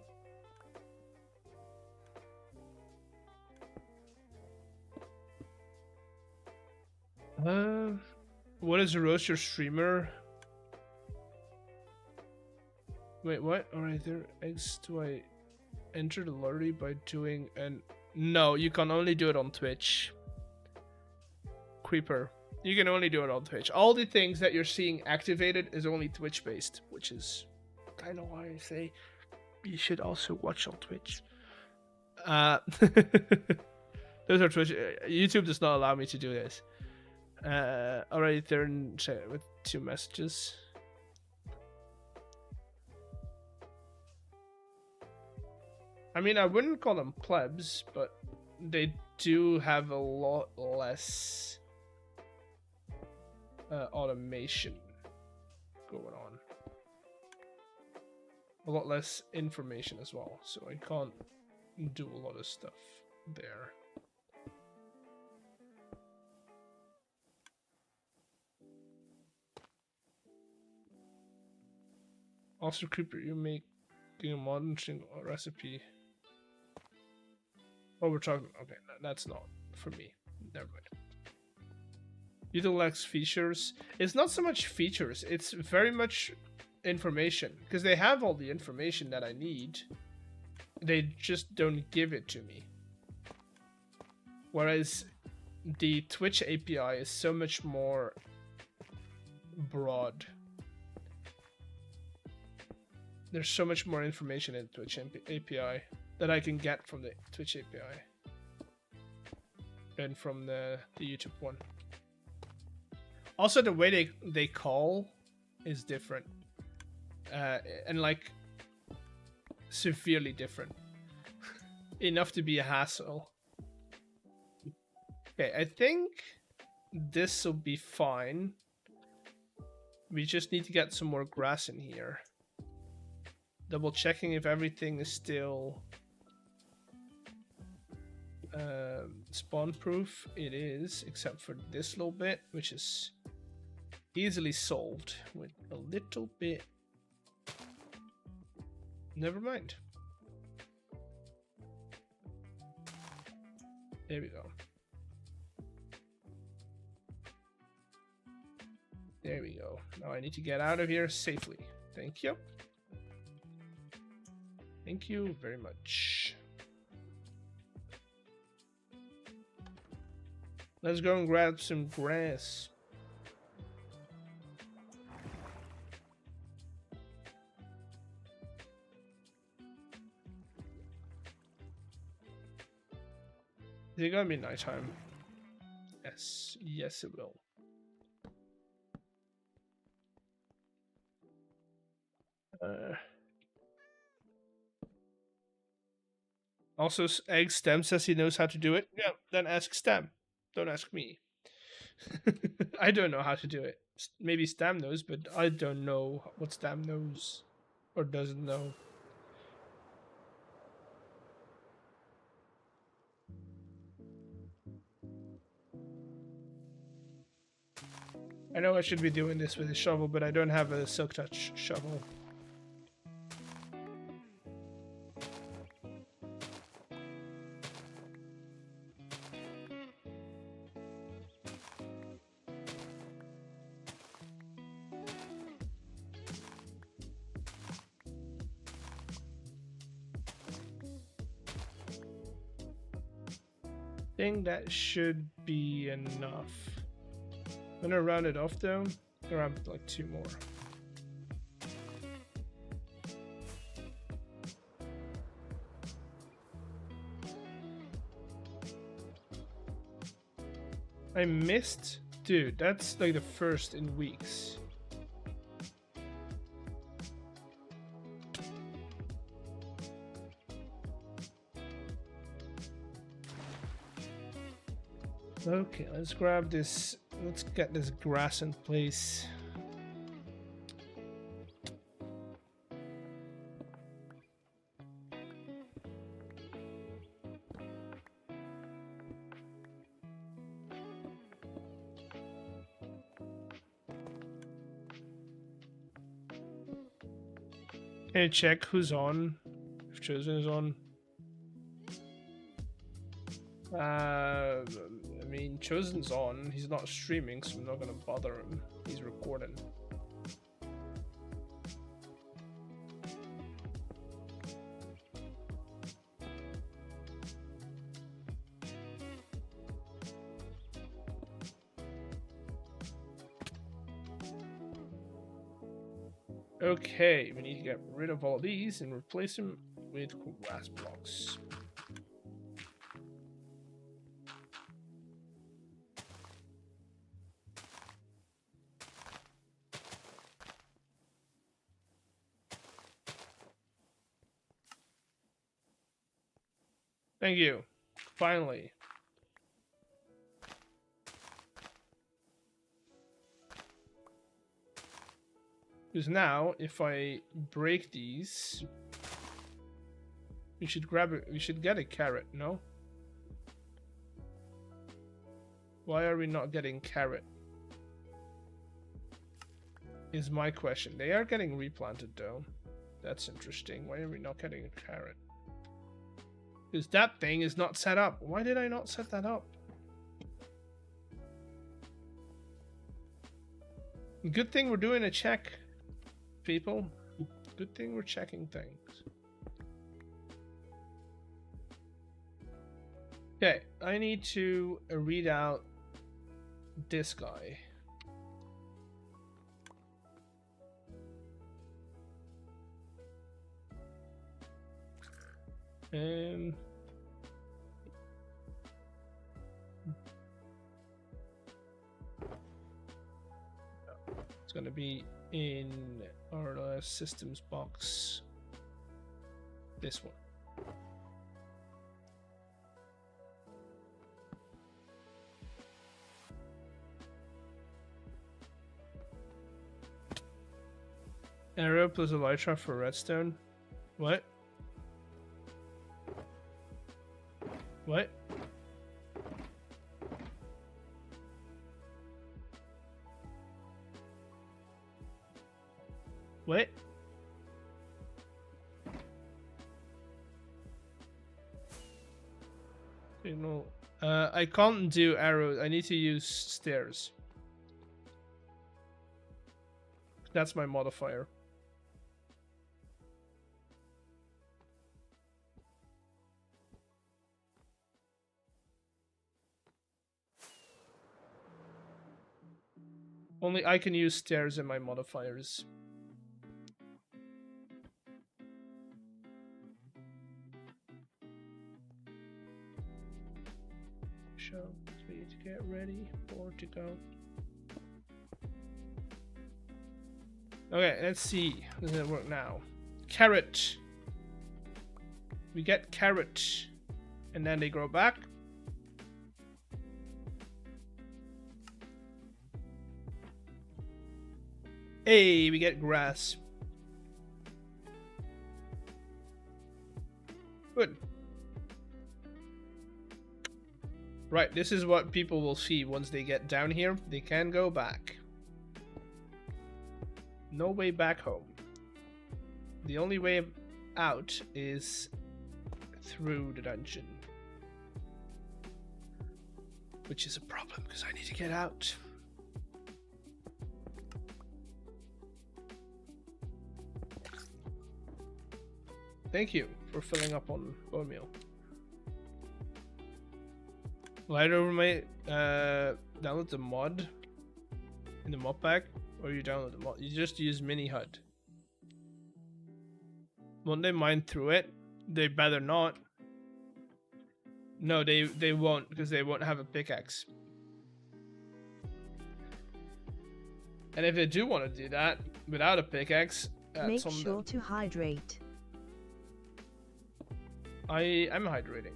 What is a roast your streamer? Wait, what? Alright, there eggs. Do I enter the lottery by doing an... No, you can only do it on Twitch. Creeper. You can only do it on Twitch. All the things that you're seeing activated is only Twitch based, which is kind of why I say you should also watch on Twitch. Those are Twitch. YouTube does not allow me to do this. Already there with 2 messages. I mean, I wouldn't call them plebs, but they do have a lot less automation going on. A lot less information as well, so I can't do a lot of stuff there. Also, Creeper, you're making a modern recipe. Oh, we're talking. Okay, that's not for me. Never mind. Utilize features. It's not so much features. It's very much information, because they have all the information that I need. They just don't give it to me. Whereas the Twitch API is so much more broad. There's so much more information in Twitch API that I can get from the Twitch API than from the YouTube one. Also, the way they call is different, and like severely different. enough to be a hassle. Okay, I think this will be fine. We just need to get some more grass in here. Double checking if everything is still spawn proof. It is, except for this little bit, which is easily solved with a little bit. Never mind. There we go. There we go. Now I need to get out of here safely. Thank you. Thank you very much. Let's go and grab some grass. Is it gonna be nighttime? Yes, yes it will. Also, Egg Stem says he knows how to do it. Yeah, then ask Stem. Don't ask me. I don't know how to do it. Maybe Stem knows, but I don't know what Stem knows or doesn't know. I know I should be doing this with a shovel, but I don't have a Silk Touch shovel. I think that should be enough. I'm gonna round it off though. Grab like 2 more. I missed, dude. That's like the first in weeks. Okay, let's grab this. Let's get this grass in place. Can you check who's on? If Chosen is on. I mean, Chosen's on. He's not streaming, so I'm not gonna bother him. He's recording. Okay, we need to get rid of all these and replace them with grass blocks. Thank you. Finally. Because now, if I break these, we should grab it. We should get a carrot, no? Why are we not getting carrot? Is my question. They are getting replanted though. That's interesting. Why are we not getting a carrot? Because that thing is not set up. Why did I not set that up? Good thing we're doing a check, people. Good thing we're checking things. Okay, I need to read out this guy. It's gonna be in our systems box. This one. Arrow plus elytra for redstone. What? What? What? Signal. I can't do arrows. I need to use stairs. That's my modifier. Only I can use stairs in my modifiers. Show me to get ready or to go. Okay, let's see. Does it work now? Carrot. We get carrot. And then they grow back. Hey, we get grass. Good. Right, this is what people will see once they get down here. They can go back. No way back home. The only way out is through the dungeon. Which is a problem, because I need to get out. Thank you for filling up on bone meal. Light over my download the mod in the mod pack, or you download the mod. You just use mini HUD. Won't they mine through it? They better not. No, they won't, because they won't have a pickaxe. And if they do want to do that without a pickaxe, make sure to hydrate. I'm hydrating.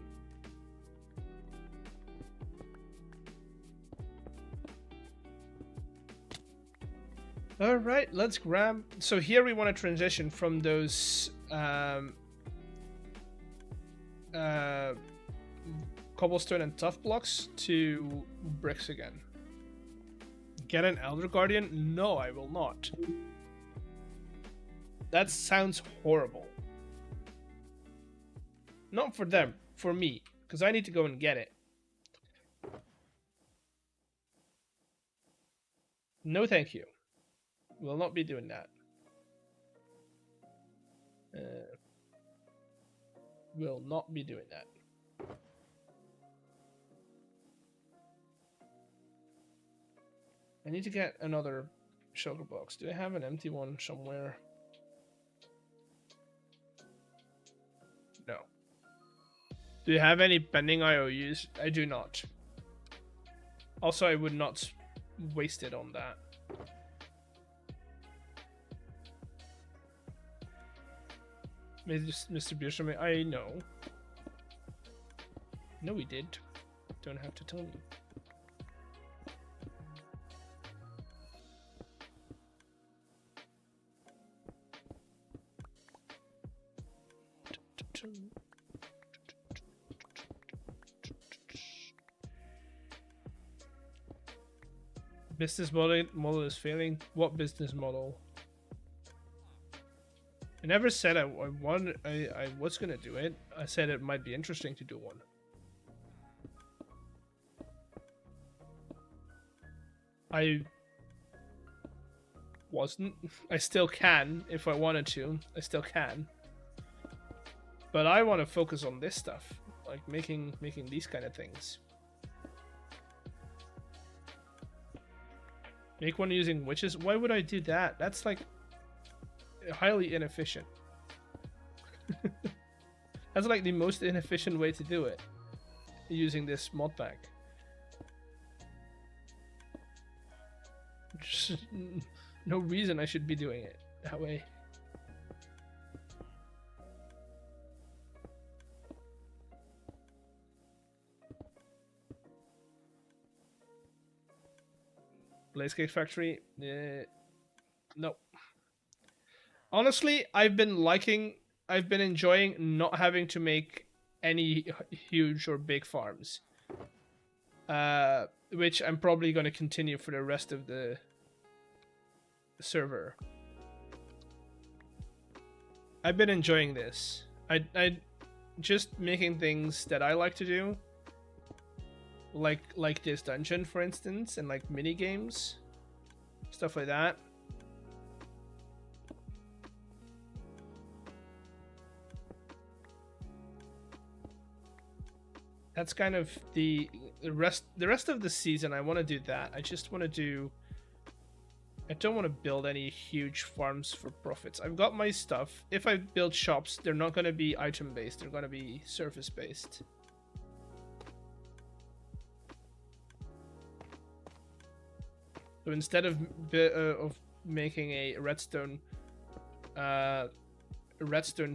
All right, let's grab. So here we want to transition from those cobblestone and tough blocks to bricks again. Get an Elder Guardian? No, I will not. That sounds horrible. Not for them, for me, because I need to go and get it. No, thank you. Will not be doing that. Will not be doing that. I need to get another shulker box. Do I have an empty one somewhere? No. Do you have any pending IOUs? I do not. Also, I would not waste it on that. Mr. Bierstrom, I know. No, we did. Don't have to tell me. Business model is failing. What business model? I never said I was gonna do it. I said it might be interesting to do one. I wasn't. I still can if I wanted to. I still can. But I want to focus on this stuff, like making these kind of things. Make one using witches? Why would I do that? That's like highly inefficient. That's like the most inefficient way to do it, using this mod pack. Just no reason I should be doing it that way. Blaze Cake Factory? No. Honestly, I've been enjoying not having to make any huge or big farms. Which I'm probably going to continue for the rest of the server. I've been enjoying this. I just making things that I like to do. Like this dungeon, for instance, and like mini games. Stuff like that. That's kind of the rest of the season. I want to do that. I just want to do. I don't want to build any huge farms for profits. I've got my stuff. If I build shops, they're not going to be item based. They're going to be surface based. So instead of making a redstone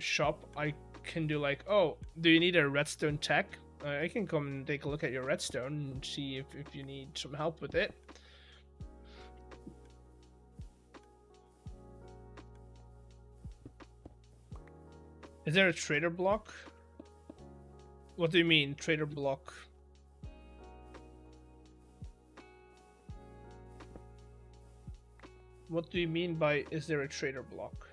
shop, I can do like, oh, do you need a redstone tech? I can come and take a look at your redstone and see if you need some help with it. Is there a trader block? What do you mean, trader block? What do you mean by, is there a trader block?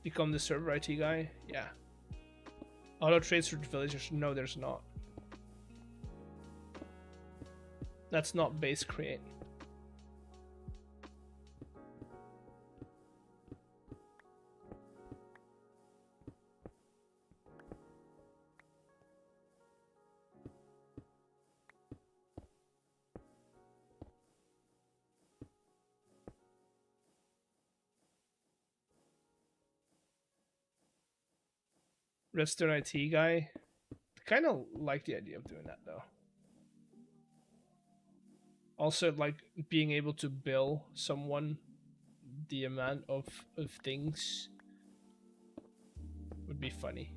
Become the server IT guy? Yeah. Auto trades for villagers? No, there's not. That's not base create. Redstone IT guy. Kind of like the idea of doing that though. Also, like being able to bill someone the amount of things would be funny.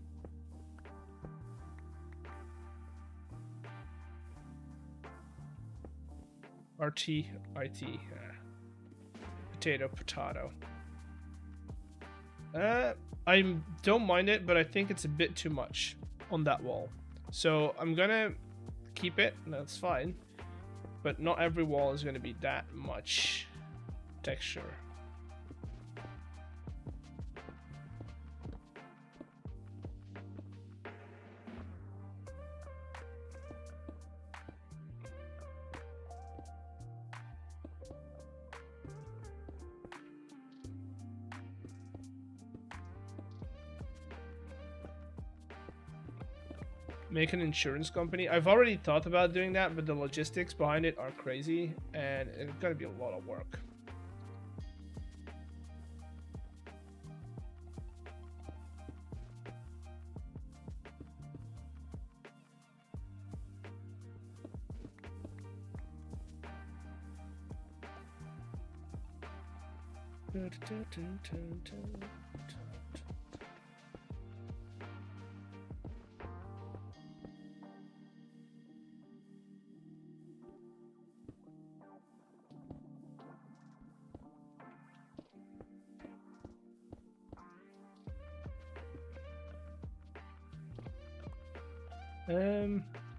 RT, IT, potato, potato. I don't mind it, but I think it's a bit too much on that wall. So I'm gonna keep it, that's fine. But not every wall is gonna be that much texture. Make an insurance company. I've already thought about doing that, but the logistics behind it are crazy and it's gonna be a lot of work.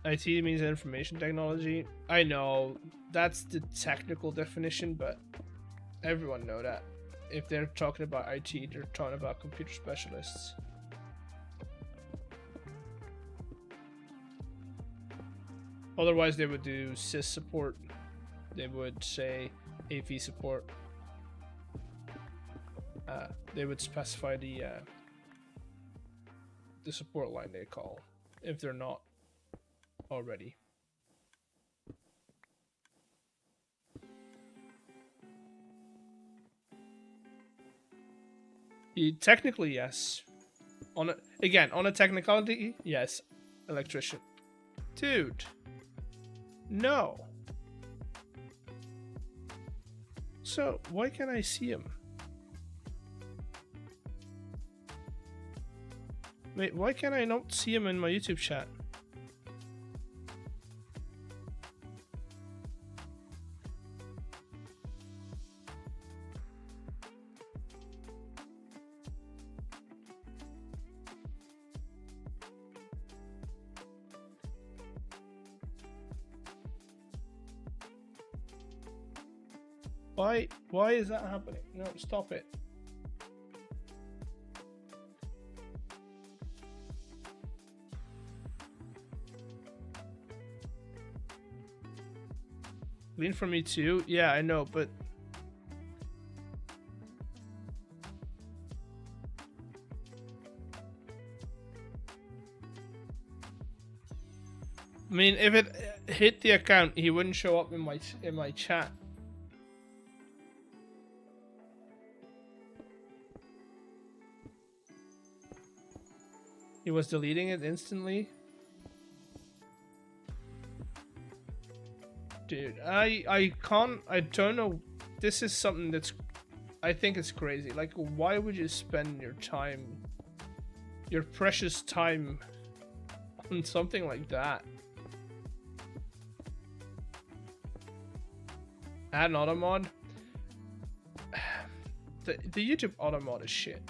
IT means information technology. I know that's the technical definition, but everyone know that if they're talking about IT, they're talking about computer specialists. Otherwise, they would do sys support. They would say AV support. They would specify the support line they call if they're not already. Technically, yes. On a technicality, yes. Electrician. Dude. No. So, why can't I see him? Wait, why can't I not see him in my YouTube chat? Why is that happening? No, stop it. Lean for me too? Yeah, I know, but I mean, if it hit the account, he wouldn't show up in my chat. He was deleting it instantly. Dude, I don't know. This is something that's, I think it's crazy. Like, why would you spend your time, your precious time, on something like that? Add an auto mod. The YouTube auto mod is shit.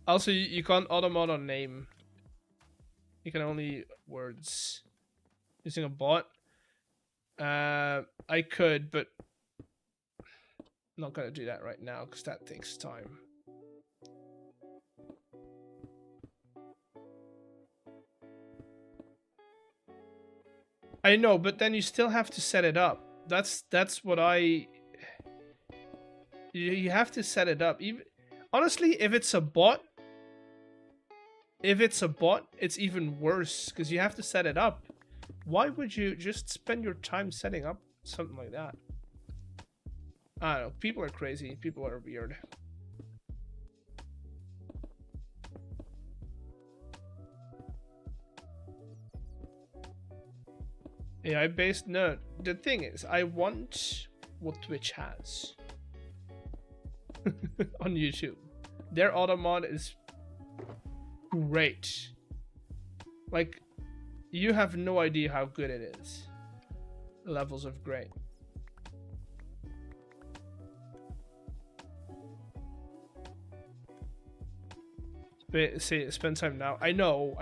Also, you can't auto mod on name. You can only words. Using a bot. I could, but I'm not gonna do that right now because that takes time. I know, but then you still have to set it up. That's what I. You have to set it up. Even honestly, if it's a bot, it's even worse because you have to set it up. Why would you just spend your time setting up something like that? I don't know. People are crazy. People are weird. AI based? No. The thing is, I want what Twitch has on YouTube. Their auto mod is great. Like, you have no idea how good it is. Levels of great. Say spend time now. I know,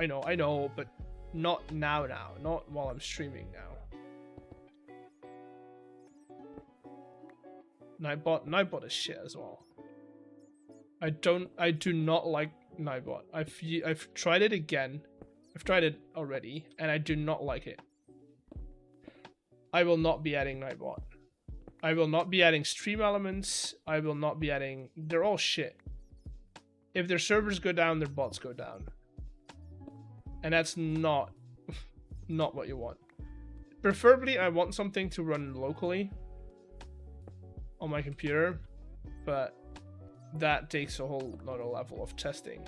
but not now. Not while I'm streaming now. Nightbot is shit as well. I do not like Nightbot. I've tried it again. I've tried it already, and I do not like it. I will not be adding Nightbot. I will not be adding stream elements. I will not be adding. They're all shit. If their servers go down, their bots go down, and that's not what you want. Preferably, I want something to run locally on my computer, but that takes a whole nother level of testing.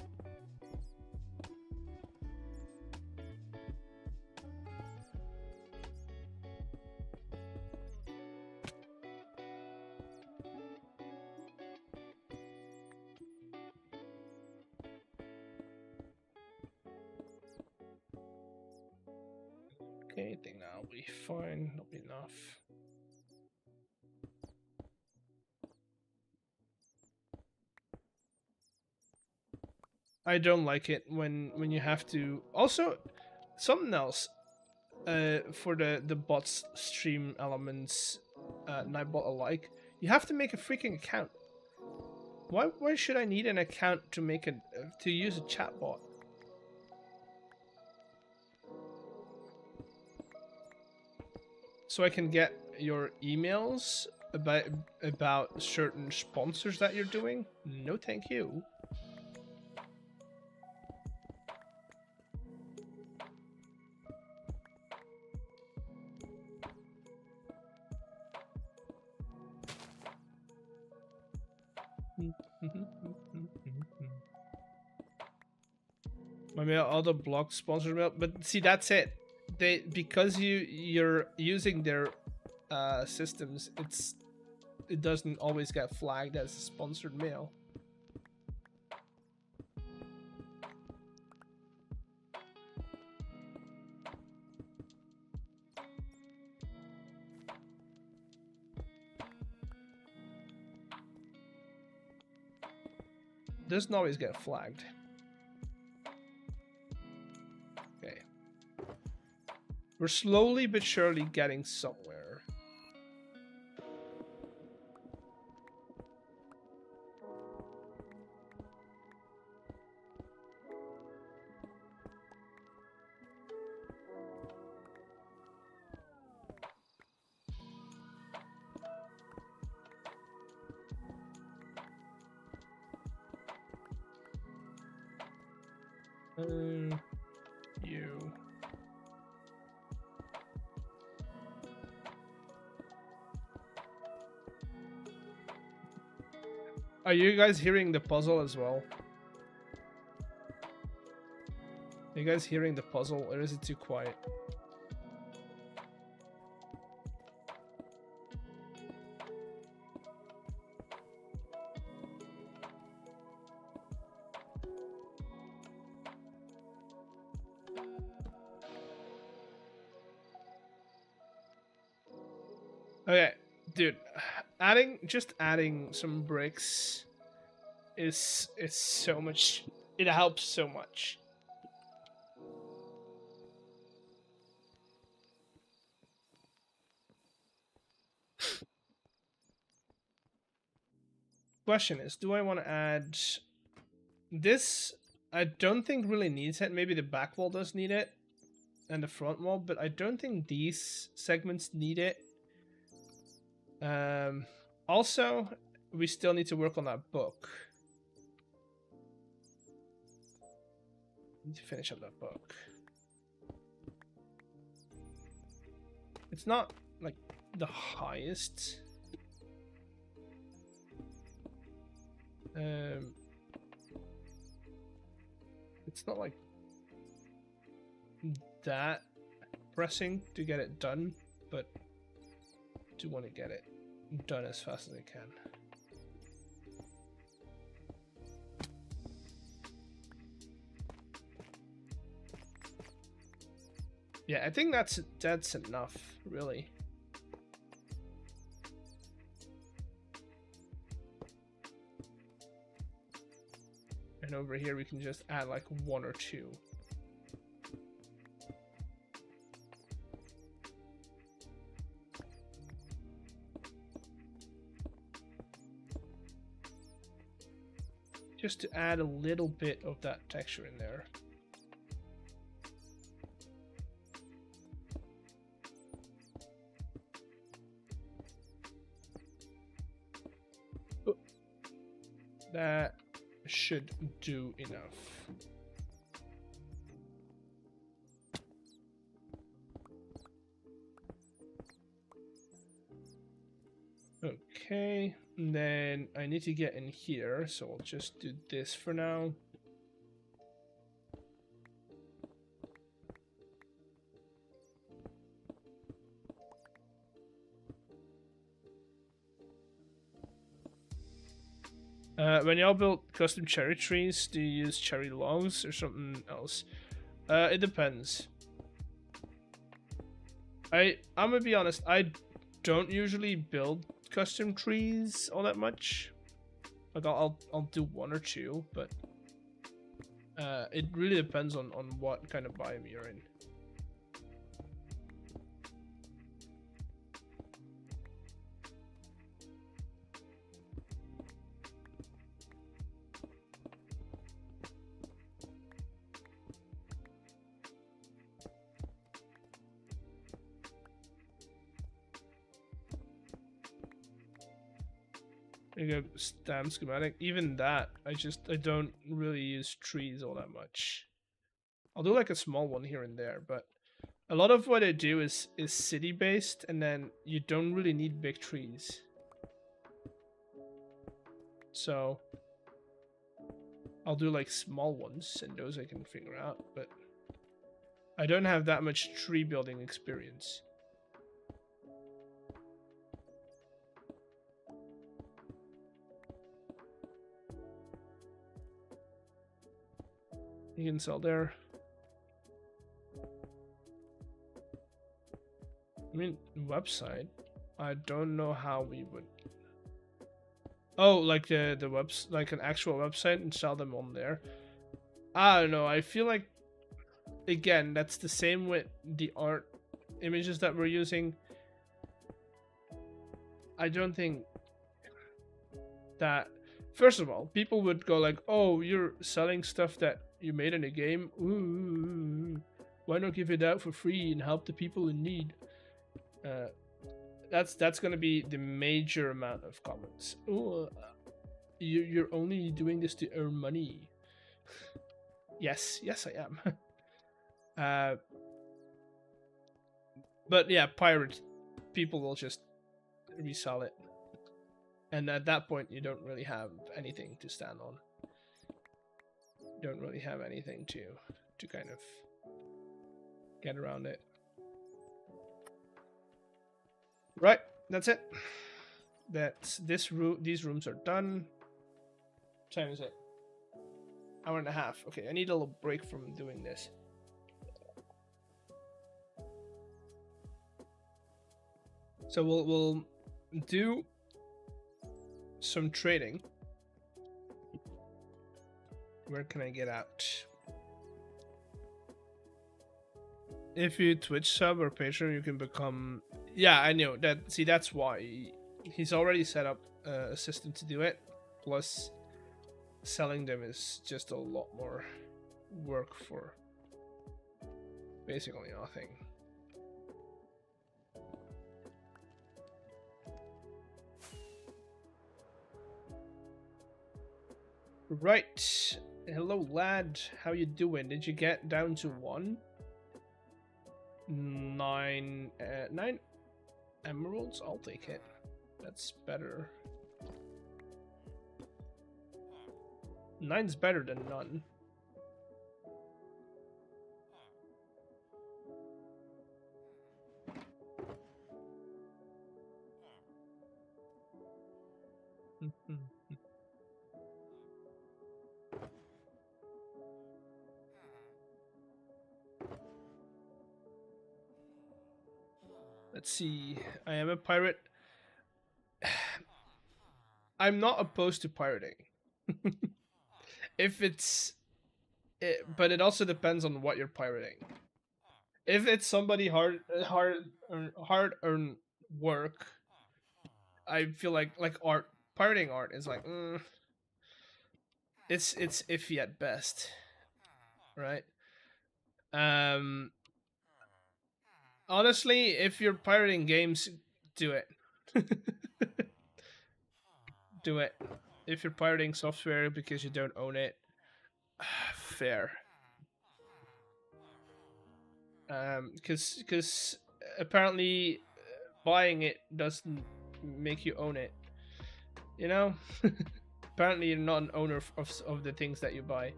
Okay, I think that'll be fine. That'll be enough. I don't like it when you have to. Also, something else. For the bots stream elements, Nightbot alike, you have to make a freaking account. Why should I need an account to make to use a chatbot? So I can get your emails about certain sponsors that you're doing? No, thank you. My mail, all the blocked sponsored mail, but see, that's it. Because you're using their systems, it doesn't always get flagged as sponsored mail. Doesn't always get flagged. Okay. We're slowly but surely getting somewhere. You. Are you guys hearing the puzzle as well? Are you guys hearing the puzzle, or is it too quiet? Okay, dude, just adding some bricks is so much. It helps so much. Question is, do I want to add this? I don't think really needs it. Maybe the back wall does need it, and the front wall, but I don't think these segments need it. Also, we still need to work on that book. Need to finish up that book. It's not like the highest. It's not like that pressing to get it done, but I do want to get it done as fast as I can. Yeah, I think that's enough, really. And over here we can just add like 1 or 2. Just to add a little bit of that texture in there. That should do enough. Okay, and then I need to get in here, so I'll just do this for now. When y'all build custom cherry trees, do you use cherry logs or something else? It depends. I'm gonna be honest, I don't usually build custom trees all that much. Like I'll do 1 or 2, but it really depends on what kind of biome you're in. You go stamp schematic. Even that, I don't really use trees all that much. I'll do like a small one here and there, but a lot of what I do is city based, and then you don't really need big trees. So I'll do like small ones, and those I can figure out, but I don't have that much tree building experience. You can sell there. I mean, website. I don't know how we would. Oh, like the webs, like an actual website, and sell them on there. I don't know. I feel like, again, that's the same with the art images that we're using, I don't think that, first of all, people would go like, oh, you're selling stuff that you made in a game, ooh, why not give it out for free and help the people in need? That's gonna be the major amount of comments. Ooh, you're only doing this to earn money. Yes, I am. But yeah, pirate people will just resell it, and at that point, you don't really have anything to stand on. You don't really have anything to kind of get around it. Right, that's it. That's this room. These rooms are done. What time is it? Hour and a half. Okay, I need a little break from doing this. So we'll do some trading. Where can I get out? If you Twitch sub or Patreon, you can become... Yeah, I know that. See, that's why he's already set up a system to do it. Plus, selling them is just a lot more work for basically nothing. Right. Hello, lad. How you doing? Did you get down to 1? 9 emeralds? I'll take it. That's better. 9's better than none. Let's see. I am a pirate. I'm not opposed to pirating. If it's... but it also depends on what you're pirating. If it's somebody hard-earned work, I feel like art, pirating art is like, it's iffy at best, right? Honestly, if you're pirating games, do it. Do it. If you're pirating software because you don't own it, fair. Because apparently buying it doesn't make you own it. You know? Apparently you're not an owner of the things that you buy.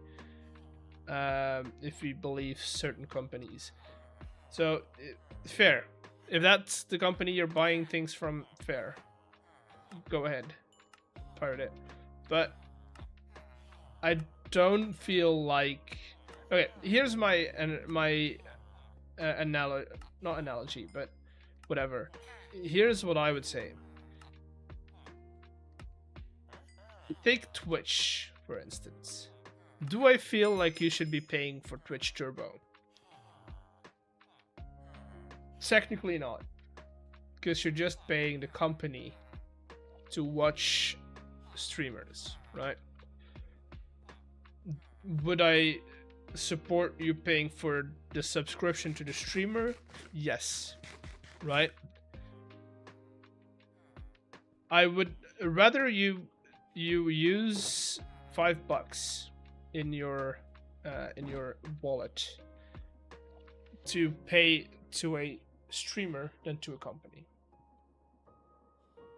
If we believe certain companies. So, fair. If that's the company you're buying things from, fair. Go ahead. Pirate it. But I don't feel like... Okay, here's my not analogy, but whatever. Here's what I would say. Take Twitch, for instance. Do I feel like you should be paying for Twitch Turbo? Technically not. Because you're just paying the company to watch streamers, right? Would I support you paying for the subscription to the streamer? Yes. Right? I would rather you use $5 in your wallet to pay to a streamer than to a company,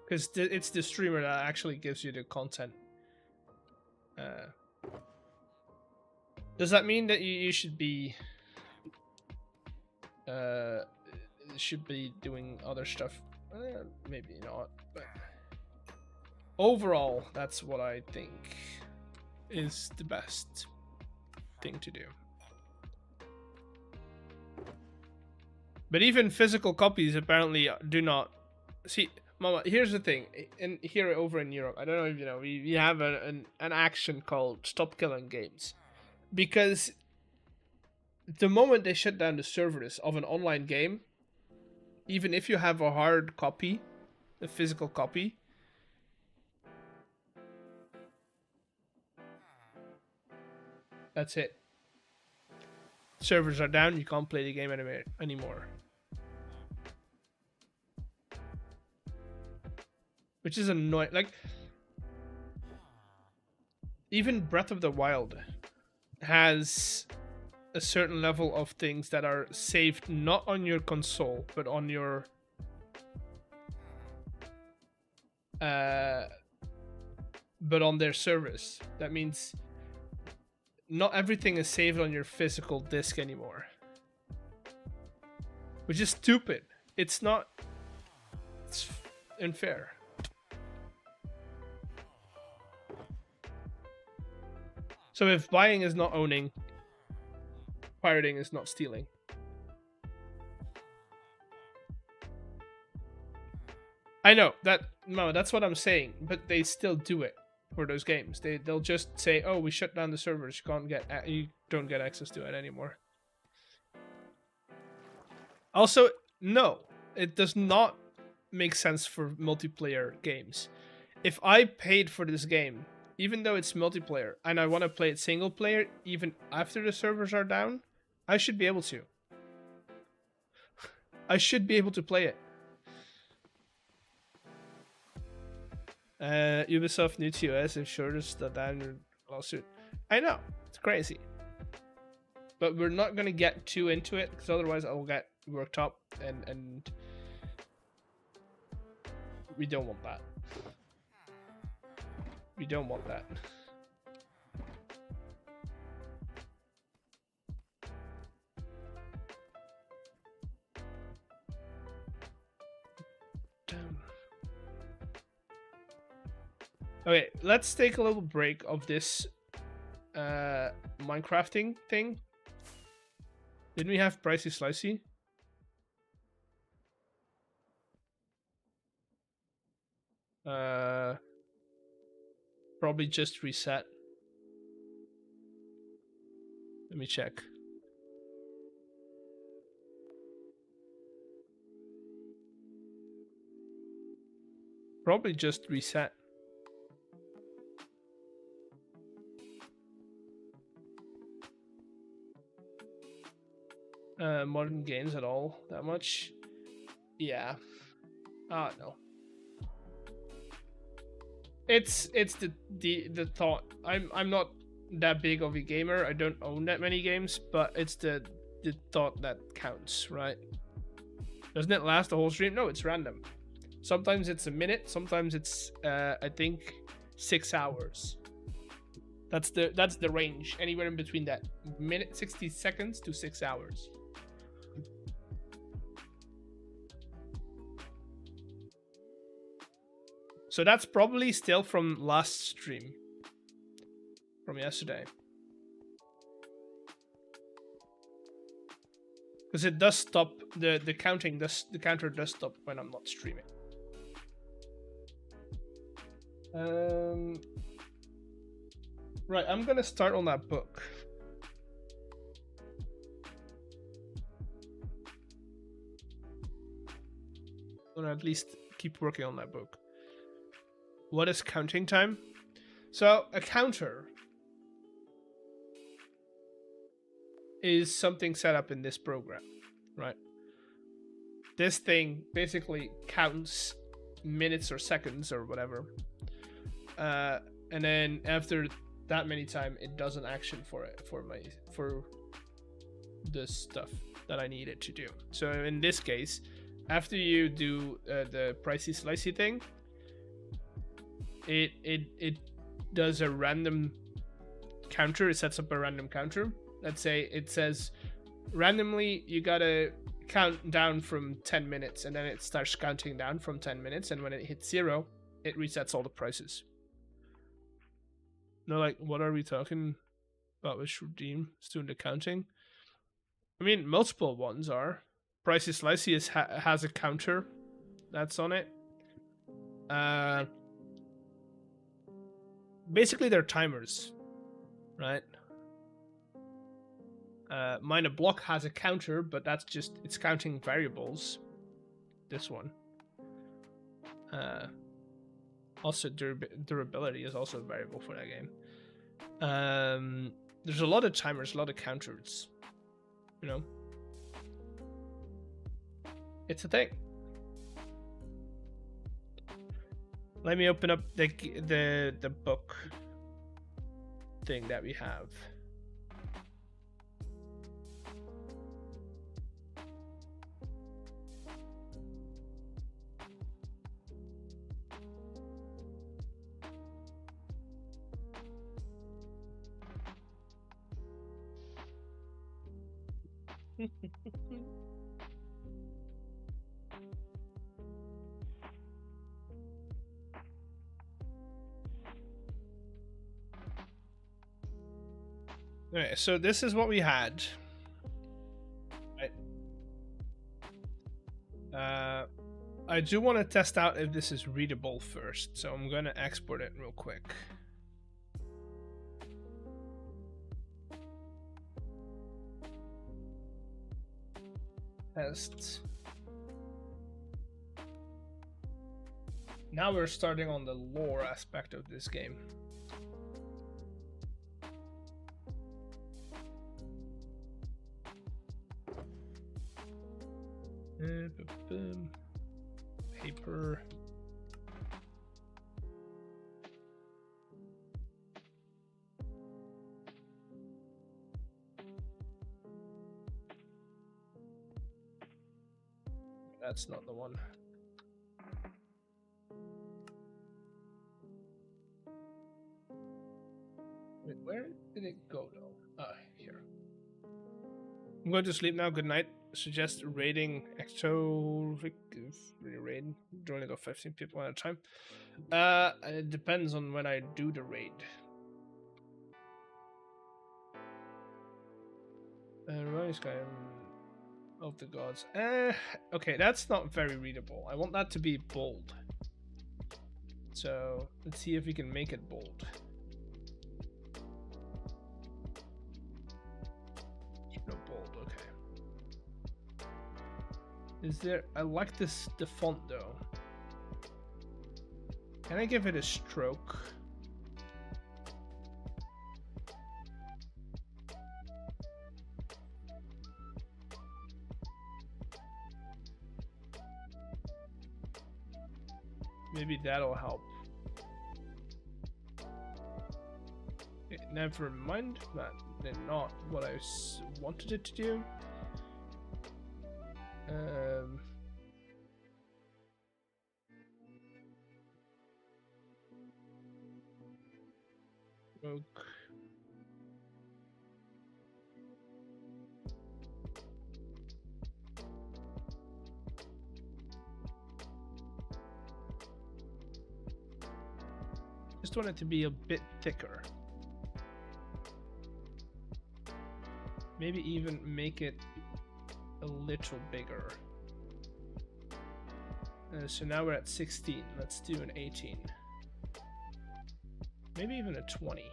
because it's the streamer that actually gives you the content. Does that mean that you should be doing other stuff? Maybe not, but overall, that's what I think is the best thing to do. But even physical copies apparently do not... See, Mama, here's the thing. Here over in Europe, I don't know if you know, we have an action called Stop Killing Games. Because the moment they shut down the servers of an online game, even if you have a hard copy, a physical copy, that's it. Servers are down, you can't play the game anymore. Which is annoying. Like, even Breath of the Wild has a certain level of things that are saved not on your console, but on your but on their service. That means not everything is saved on your physical disc anymore, which is stupid. It's not. It's unfair. So if buying is not owning, pirating is not stealing. I know that, no, that's what I'm saying, but they still do it for those games. They'll just say, "Oh, we shut down the servers. You don't get access to it anymore." Also, no, it does not make sense for multiplayer games. If I paid for this game, even though it's multiplayer, and I want to play it single player, even after the servers are down, I should be able to. I should be able to play it. Ubisoft new to US if shortest the down lawsuit. I know, it's crazy. But we're not gonna get too into it, because otherwise I will get worked up, and we don't want that. We don't want that. Damn. Okay, let's take a little break of this Minecrafting thing. Didn't we have Pricey Slicey? Probably just reset. Let me check. Probably just reset. Modern games at all that much? Yeah. No. It's the thought. I'm not that big of a gamer. I don't own that many games, but it's the thought that counts, right? Doesn't it last the whole stream? No, it's random. Sometimes it's a minute, sometimes it's I think 6 hours. That's the range, anywhere in between that. Minute 60 seconds to 6 hours. So that's probably still from last stream. From yesterday. Because it does stop, the counter does stop when I'm not streaming. Right, I'm gonna start on that book. Or at least keep working on that book. What is counting time? So a counter is something set up in this program, right? This thing basically counts minutes or seconds or whatever, and then after that many time, it does an action for the stuff that I need it to do. So in this case, after you do the Pricey Slicey thing, it does a random counter. It sets up a random counter. Let's say it says randomly you gotta count down from 10 minutes, and then it starts counting down from 10 minutes, and when it hits 0, it resets all the prices. No, like, what are we talking about with Redeem? It's doing the counting. I mean, multiple ones are. Pricey Slicey has a counter that's on it. Basically, they're timers, right? Mine a block has a counter, but that's just, it's counting variables. this one. Also, durability is also a variable for that game. There's a lot of timers, a lot of counters. You know, it's a thing. Let me open up the book thing that we have. Okay, so this is what we had. Right. I do want to test out if this is readable first, so I'm going to export it real quick. Test. Now we're starting on the lore aspect of this game. Paper. That's not the one. Wait, where did it go though? Ah, here. I'm going to sleep now. Good night. Suggest raiding Exo raid. You only got 15 people at a time. It depends on when I do the raid. Rise guy of the gods. Okay, that's not very readable. I want that to be bold. So let's see if we can make it bold. No bold. Okay. Is there? I like this the font though. Can I give it a stroke? Maybe that'll help. Okay, never mind. That did not what I wanted it to do. Okay. Just want it to be a bit thicker. Maybe even make it a little bigger. So now we're at 16. Let's do an 18. Maybe even a 20.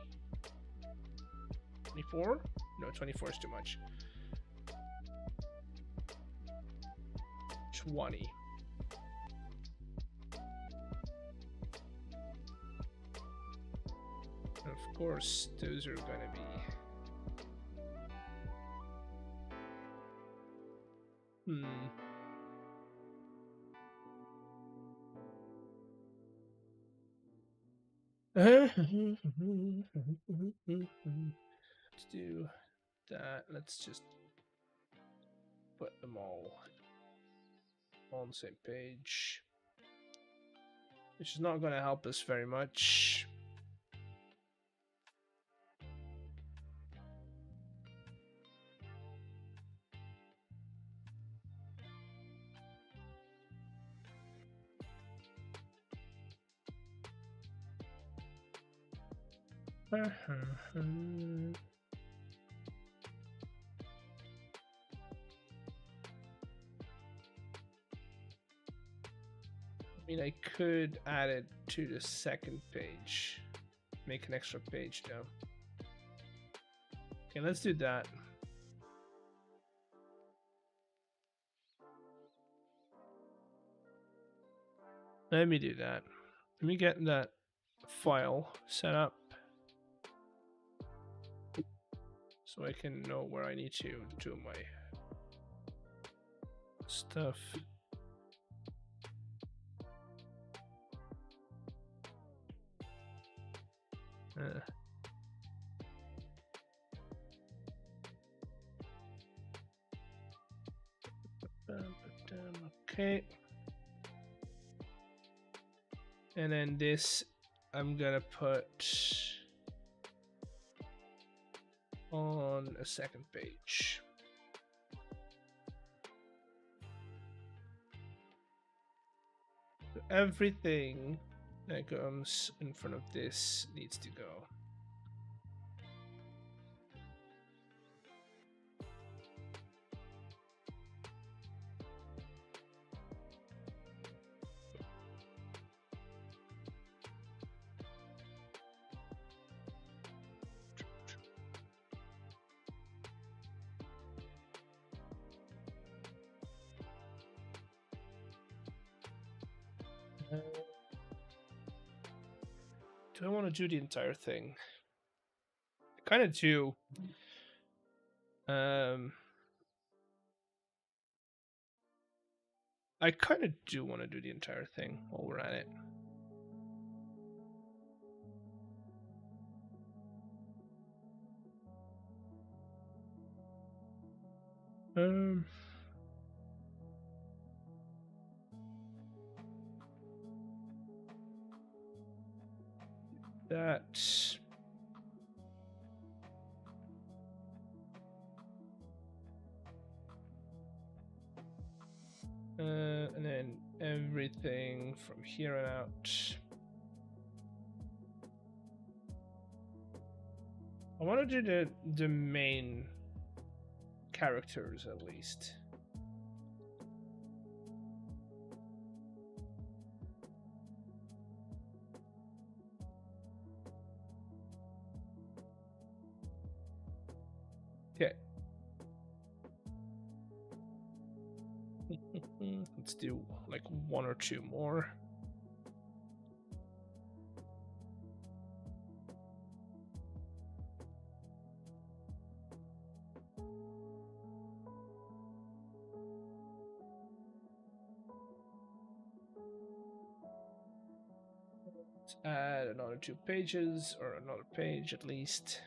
24? No, 24 is too much. 20. And of course, those are gonna be... Let's do that. Let's just put them all on the same page, which is not going to help us very much. I mean, I could add it to the second page. Make an extra page though. Okay, let's do that. Let me do that. Let me get that file set up so I can know where I need to do my stuff. Okay. And then this I'm gonna put on a second page. Everything that comes in front of this needs to go. Do I want to do the entire thing? I kind of do. I kind of do want to do the entire thing while we're at it. That. And then everything from here on out. I want to do the main characters at least. Okay. Let's do like one or two more. Let's add another 2 pages, or another page at least.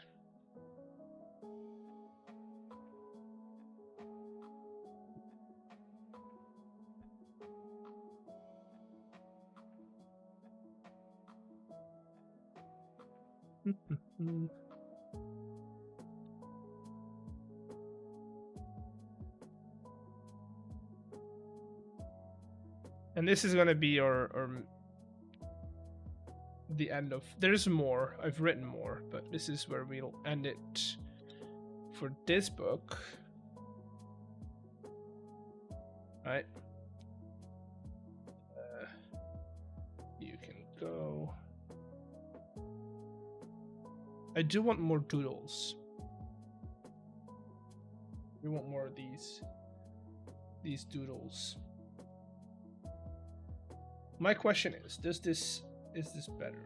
And this is going to be our the end of. There's more. I've written more, but this is where we'll end it for this book. Right. You can go. I do want more doodles. We want more of these doodles. My question is this better?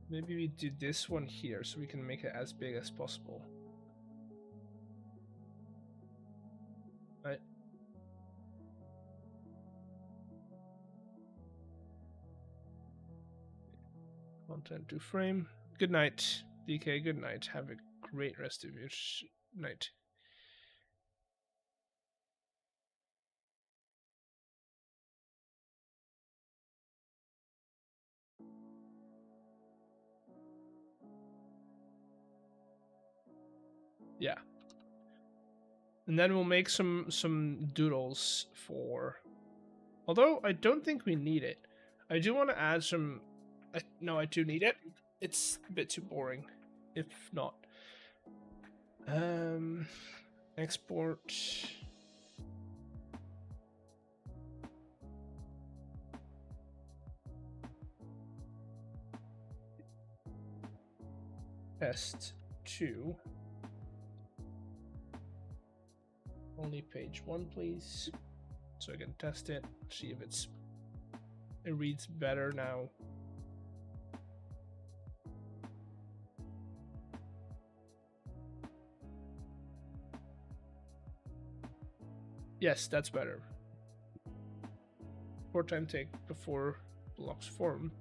Maybe we do this one here so we can make it as big as possible. Right. Content to frame. Good night, DK. Good night. Have a great rest of your night. Yeah. And then we'll make some doodles for. Although I don't think we need it. I do want to add some. No, I do need it. It's a bit too boring. if not. Export. Test 2. Only page 1, please. So I can test it, see if it reads better now. Yes, that's better. For time take before blocks form,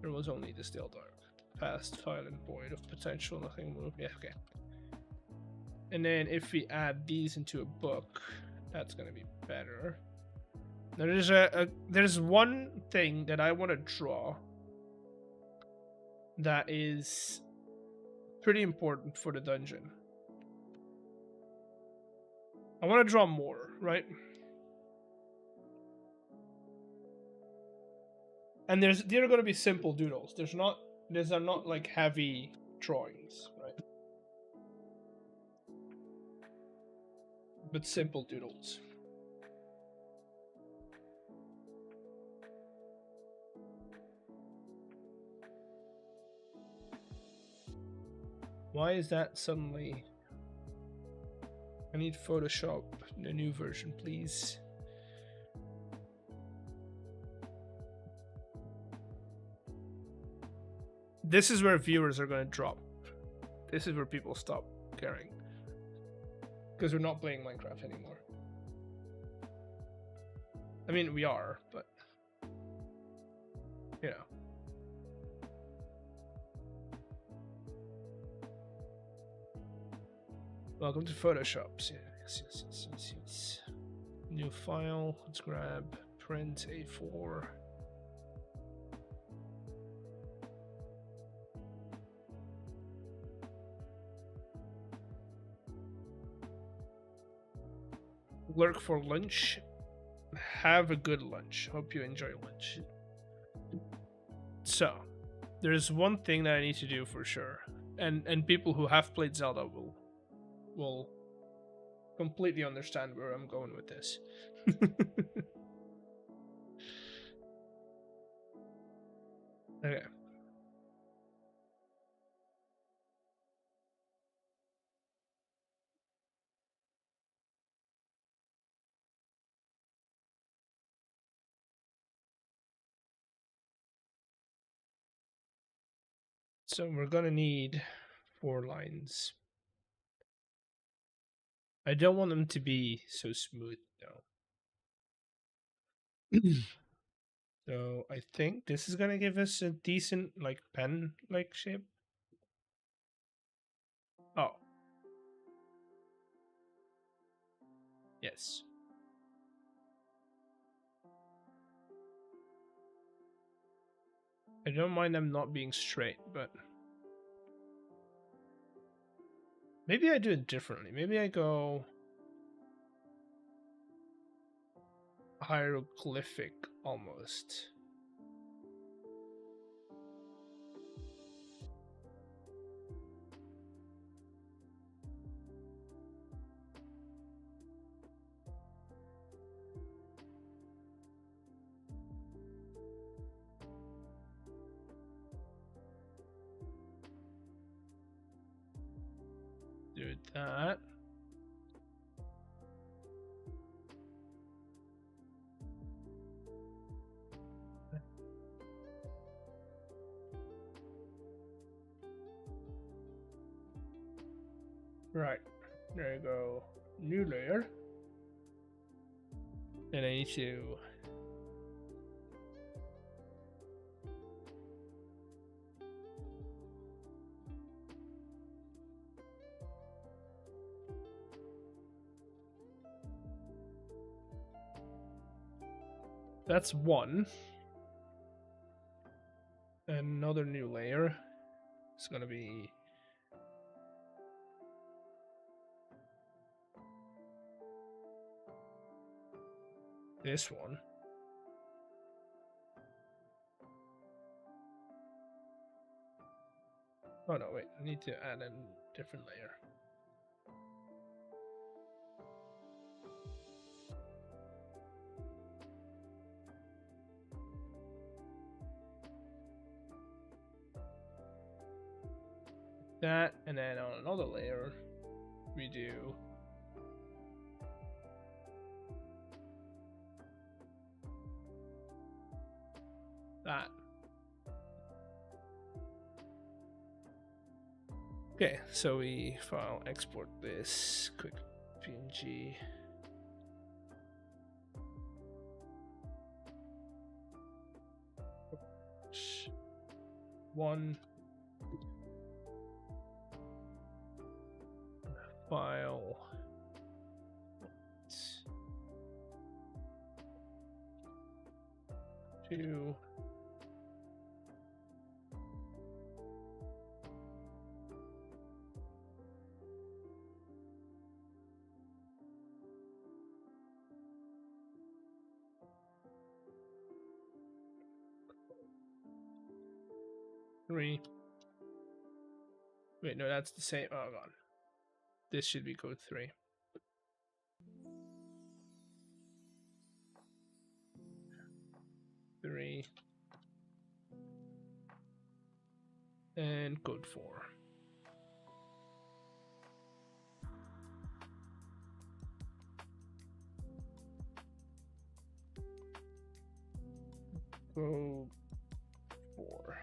there was only the still dark. Past, file, and void of potential, nothing moved. Yeah, okay. And then if we add these into a book, that's gonna be better. There's one thing that I want to draw that is pretty important for the dungeon. I want to draw more, right? And they're going to be simple doodles. These are not like heavy drawings, right? But simple doodles. Why is that suddenly? I need Photoshop, the new version, please. This is where viewers are going to drop. This is where people stop caring. Because we're not playing Minecraft anymore. I mean, we are, but... you know. Welcome to Photoshop. Yes. New file. Let's grab print A4. Lurk for lunch. Have a good lunch. Hope you enjoy lunch. So, there's one thing that I need to do for sure, and people who have played Zelda will completely understand where I'm going with this. Okay. So we're gonna need 4 lines. I don't want them to be so smooth though. So I think this is gonna give us a decent like pen like shape. Oh. Yes. I don't mind them not being straight, but maybe I do it differently. Maybe I go hieroglyphic almost. Do that. Right, there you go. New layer. And I need to that's one. Another new layer. It's gonna be this one. Oh no, wait, I need to add a different layer. That, and then on another layer, we do that. Okay, so we file export this quick PNG. One file. Two. Three. Wait, no, that's the same. Oh god. This should be code 3. Three. And code 4. Code 4.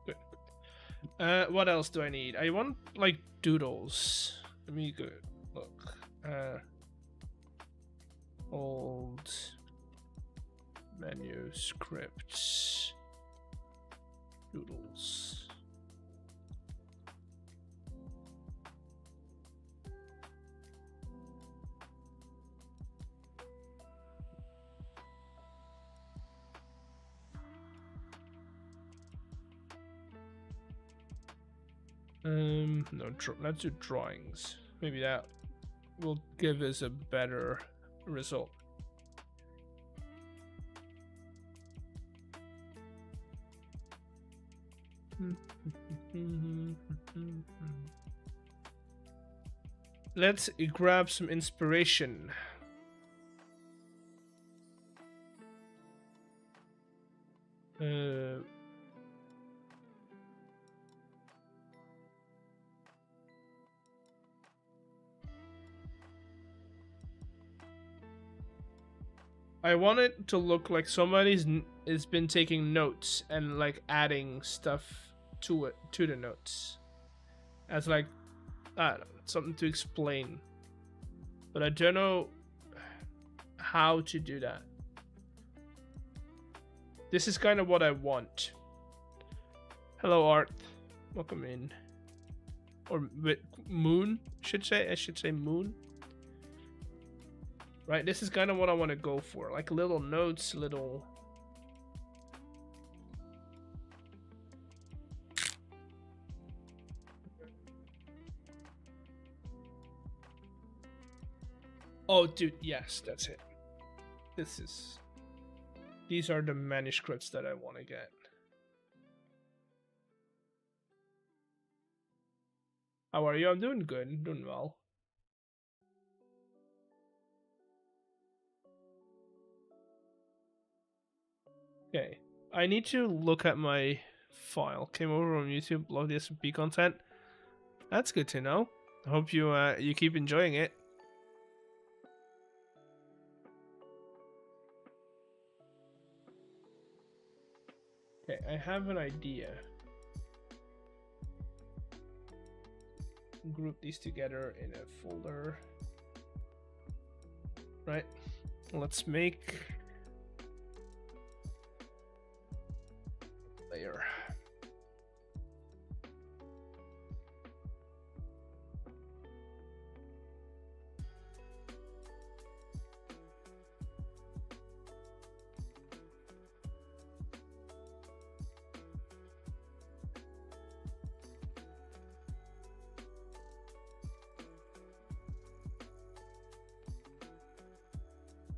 Good. What else do I need? I want like doodles. Let me go look. Old manuscripts. Doodles. No, let's do drawings. Maybe that will give us a better result. Let's grab some inspiration. I want it to look like somebody's has been taking notes and like adding stuff to it, to the notes, as like I don't know, something to explain. But I don't know how to do that. This is kind of what I want. Hello, Art. Welcome in. Or Moon, I should say Moon. Right, this is kind of what I want to go for. Like little notes, little... Oh, dude, yes, that's it. These are the manuscripts that I want to get. How are you? I'm doing good, doing well. Okay, I need to look at my file. Came over on YouTube, love the SMP content. That's good to know. I hope you you keep enjoying it. Okay, I have an idea. Group these together in a folder. Right, let's make layer.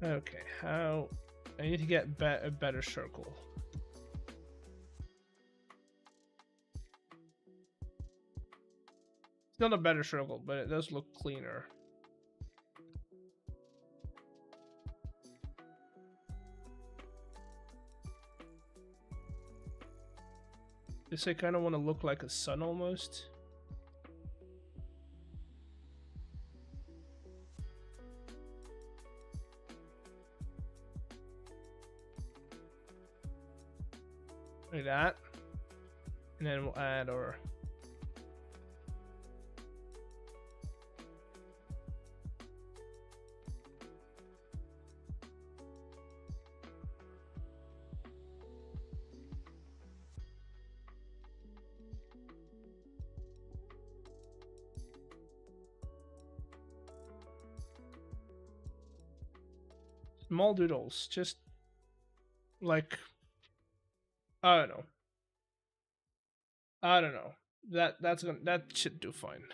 Okay, how I need to get a better circle. It's not a better circle, but it does look cleaner. This I kind of want to look like a sun almost. Like that. And then we'll add our small doodles, just like I don't know. I don't know. That should do fine.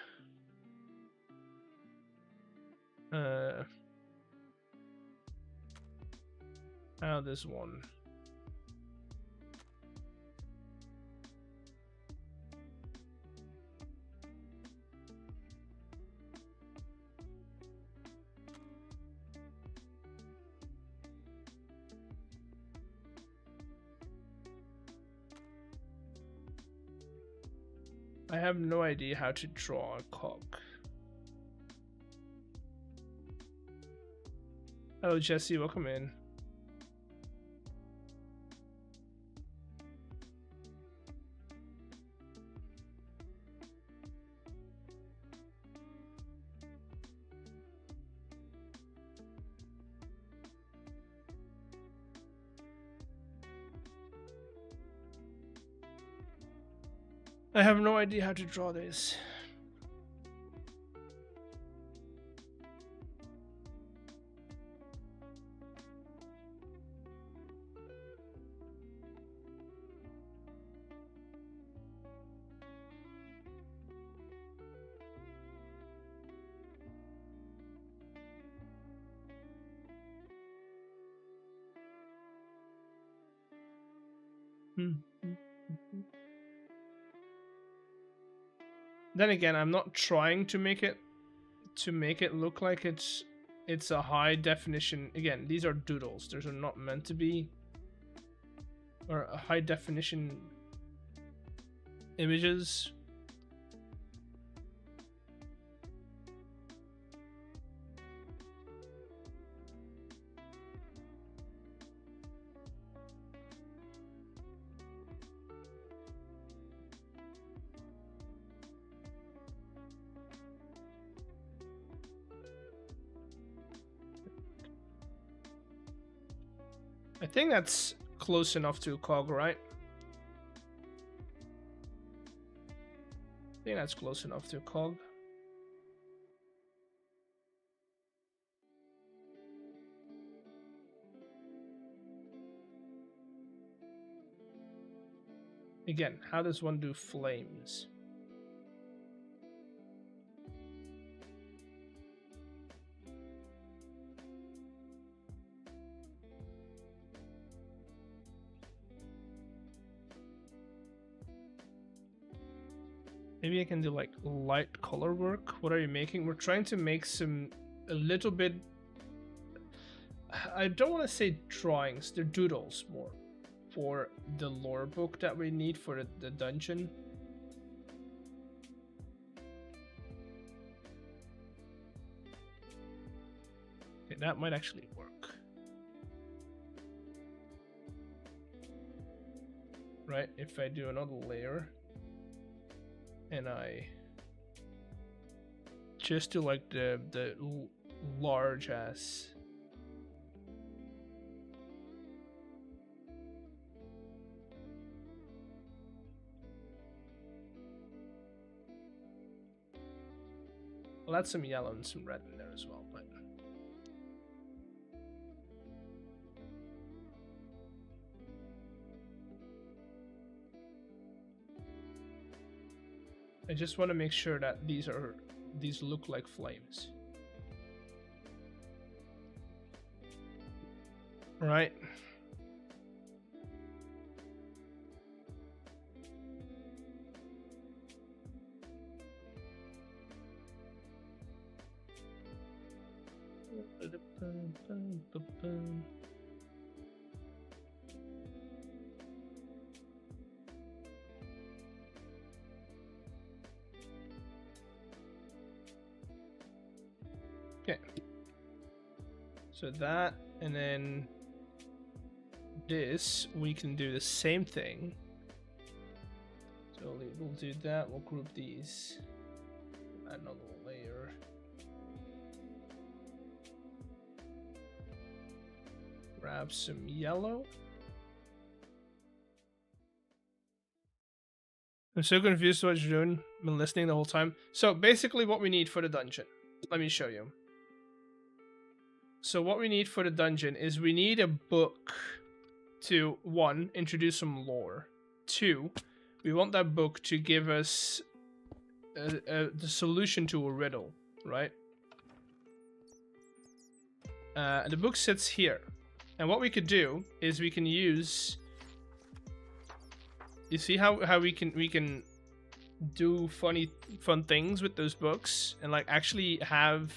Now this one. I have no idea how to draw a cog. Hello Jesse, welcome in. I have no idea how to draw this. Then again, I'm not trying to make it look like it's a high definition. Again, these are doodles. Those are not meant to be or a high definition images. I think that's close enough to a cog, right? I think that's close enough to a cog. Again, how does one do flames? Maybe I can do like light color work. What are you making? We're trying to make a little bit. I don't want to say drawings, they're doodles more for the lore book that we need for the dungeon. Okay, that might actually work. Right, if I do another layer. And I just do like the large ass. I'll add some yellow and some red in there as well, but I just want to make sure that these look like flames. Right. Okay. So that, and then this, we can do the same thing. So we'll do that. We'll group these. Add another layer. Grab some yellow. I'm so confused what you're doing. I've been listening the whole time. So basically what we need for the dungeon. Let me show you. So what we need for the dungeon is we need a book to, 1, introduce some lore. 2, we want that book to give us the solution to a riddle, right? And the book sits here. And what we could do is we can use... You see how we can do fun things with those books and like actually have...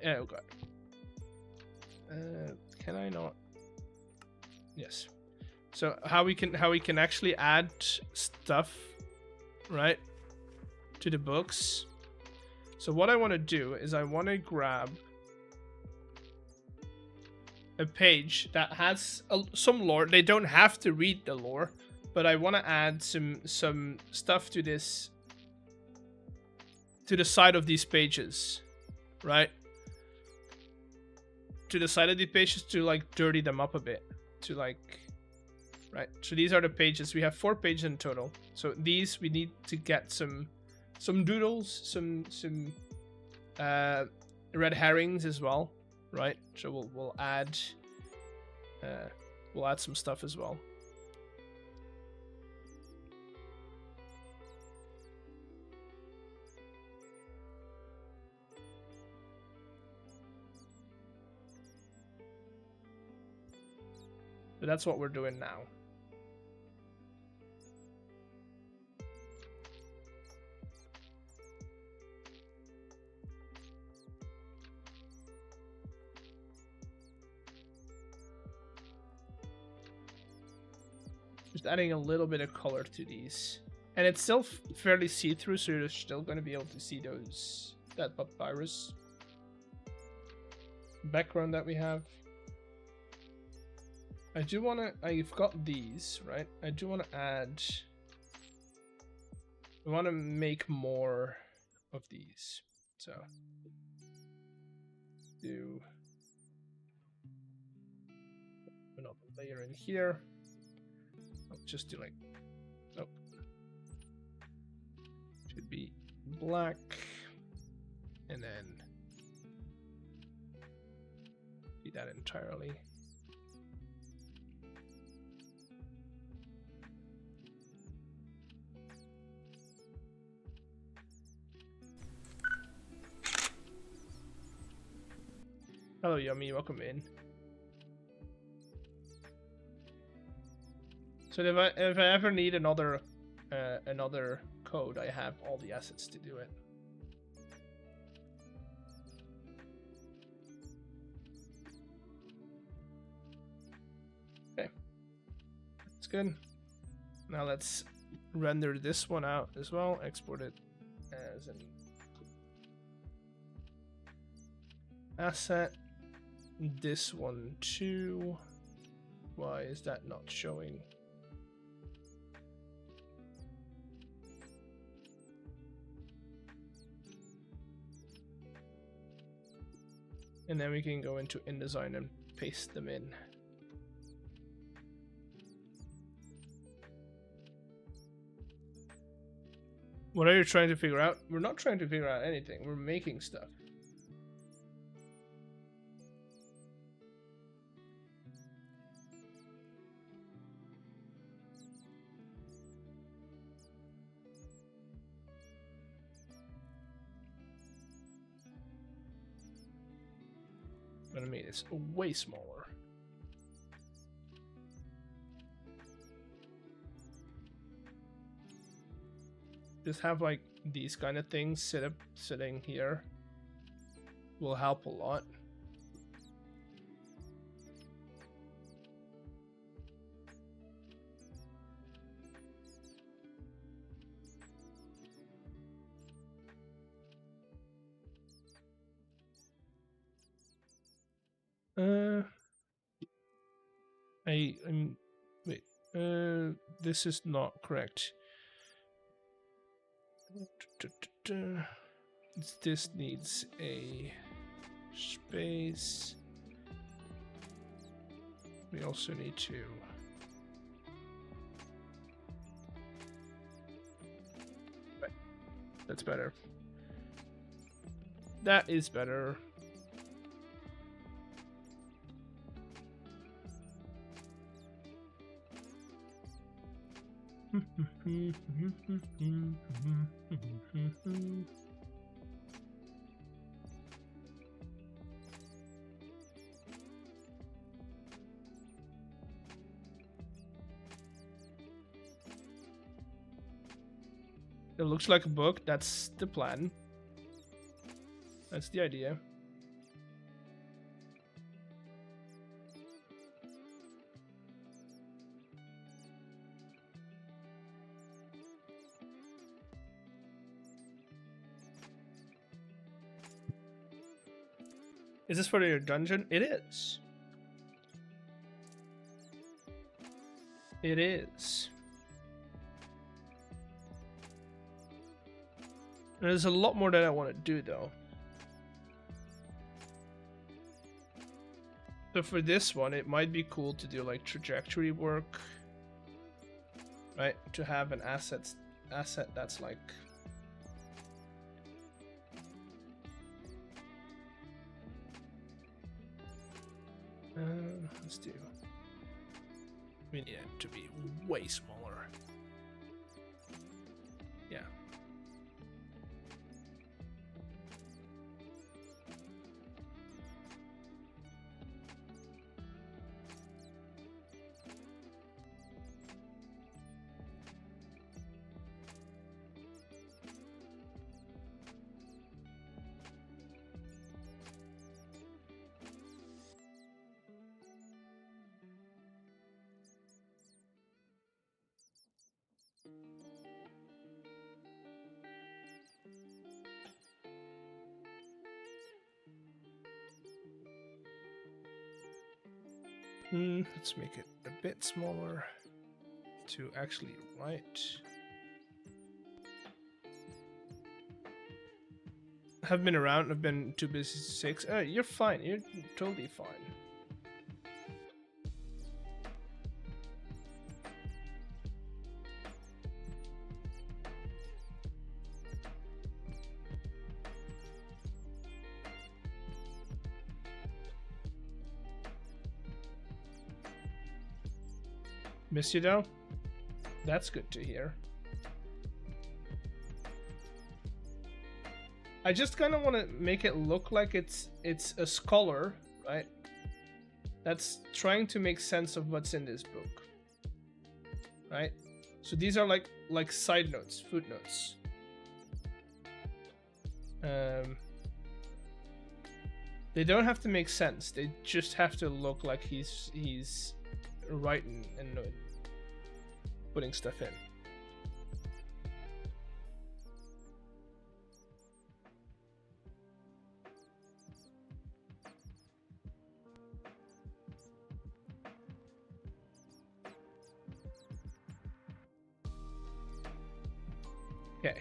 Oh god. Can I not? Yes. So how we can actually add stuff, right, to the books. So what I want to do is I want to grab a page that has some lore. They don't have to read the lore, but I want to add some stuff to this, to the side of these pages, right? To the side of the pages to like dirty them up a bit, to like, right? So these are the pages. We have 4 pages in total. So these we need to get some doodles, some red herrings as well, right? So we'll add some stuff as well. So that's what we're doing now. Just adding a little bit of color to these. And it's still fairly see-through, so you're still going to be able to see that papyrus background that we have. I do want to, I've got these, right? I do want to add, I want to make more of these. So, do another layer in here. I'll just do like, oh, should be black, and then do that entirely. Hello, Yummy, welcome in. So if I ever need another code, I have all the assets to do it. Okay, that's good. Now let's render this one out as well. Export it as an asset. This one too. Why is that not showing? And then we can go into InDesign and paste them in. What are you trying to figure out? We're not trying to figure out anything. We're making stuff. But I mean, it's way smaller. Just have like these kind of things sitting here will help a lot. I'm wait. This is not correct. This needs a space. We also need to. Right. That's better. That is better. It looks like a book. That's the plan. That's the idea. Is this for your dungeon? It is. It is. There's a lot more that I want to do though. So for this one, it might be cool to do like trajectory work, right? To have an asset that's like let's do. We need it to be way smaller. Yeah. Let's make it a bit smaller to actually write. Have been around. I've been too busy to 6. You're fine. You're totally fine. Miss you though? That's good to hear. I just kind of want to make it look like it's a scholar, right? That's trying to make sense of what's in this book, right? So these are like side notes, footnotes. They don't have to make sense. They just have to look like he's writing and putting stuff in. Okay.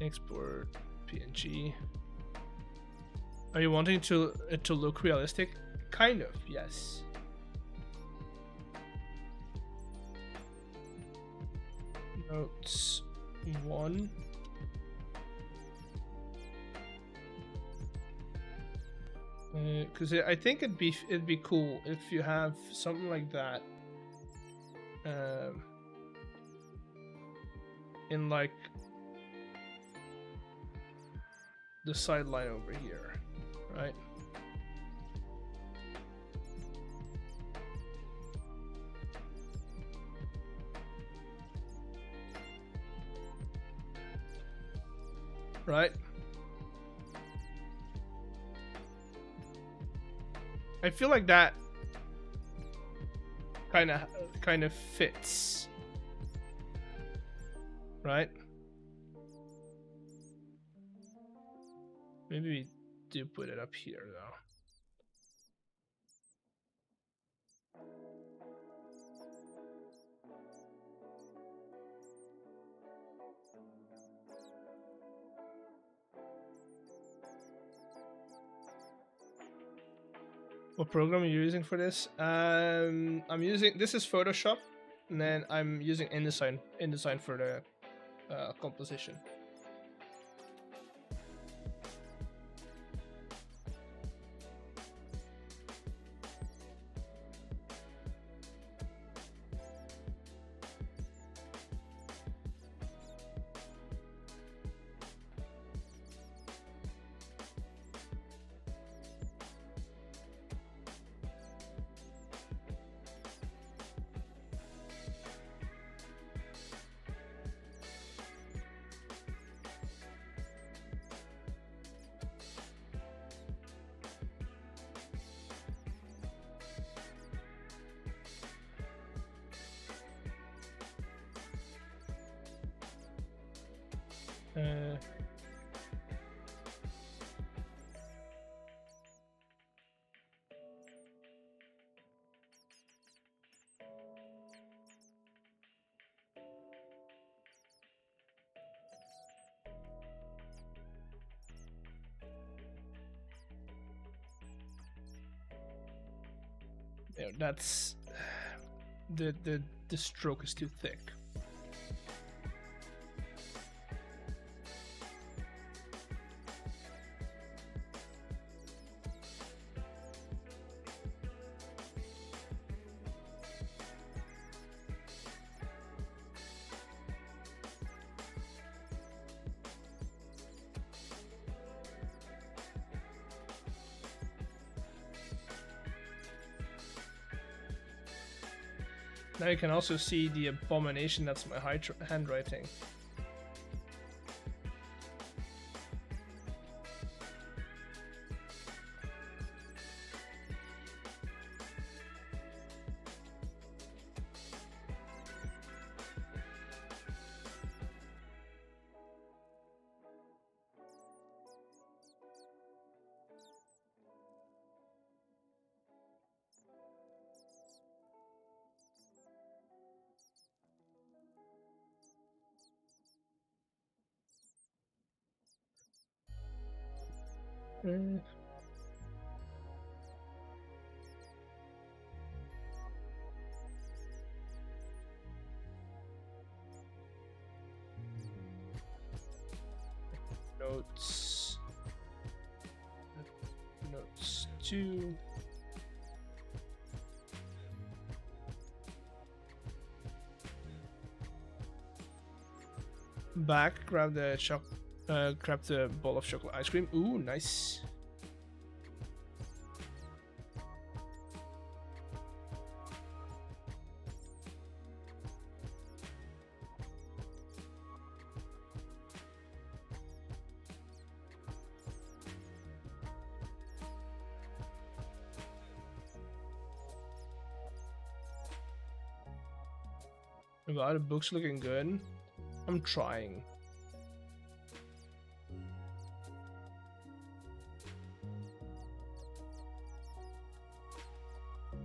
Export PNG. Are you wanting it to look realistic? Kind of, yes. Notes 1. Because I think it'd be cool if you have something like that. In like the sideline over here, right? Right? I feel like that kind of fits, right? Maybe we do put it up here though. What program are you using for this? I'm using, this is Photoshop, and then I'm using InDesign for the composition. Yeah, that's the stroke is too thick. Now you can also see the abomination that's my handwriting. Notes 2. Back, grab the bowl of chocolate ice cream. Ooh, nice. Wow, the book's looking good. I'm trying.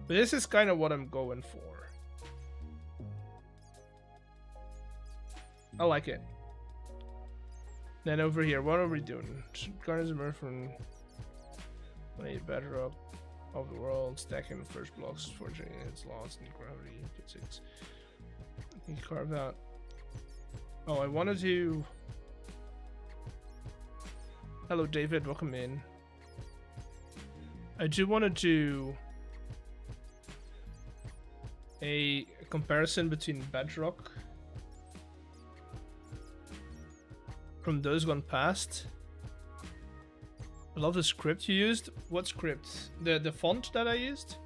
But this is kind of what I'm going for. I like it. Then over here, what are we doing? Garners emerge from a bedrock of the world, stacking the first blocks, forging its laws and gravity physics. You carve out. Oh, I wanted to. Hello, David. Welcome in. I do want to do a comparison between bedrock from those gone past. I love the script you used. What script? The font that I used?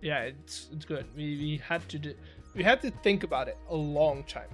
Yeah, it's good. We had to think about it a long time.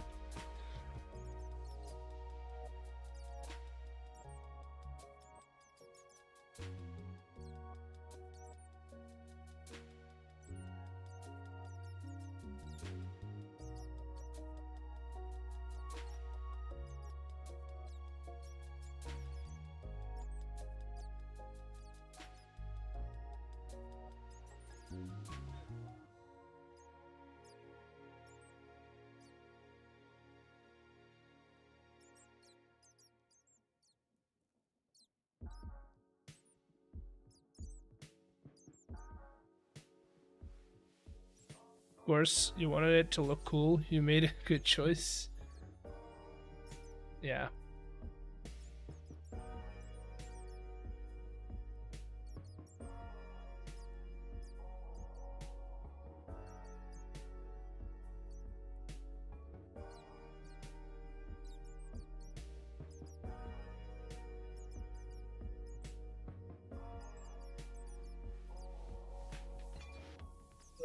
course, you wanted it to look cool. You made a good choice. Yeah.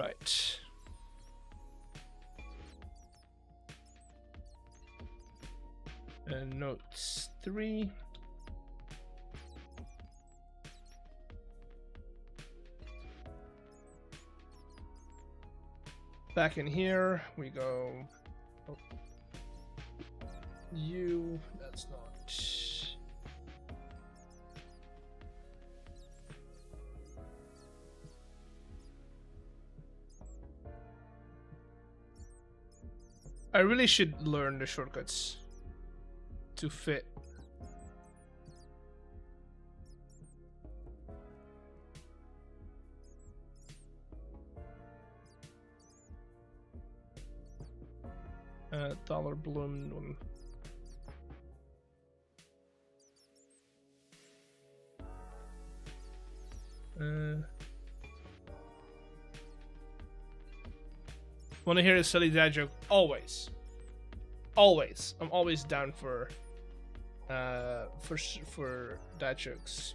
Right. And notes 3. Back in here, we go. Oh. You. That's not. I really should learn the shortcuts to fit. Dollar balloon. Want to hear a silly dad joke? Always. Always. I'm always down for dad jokes.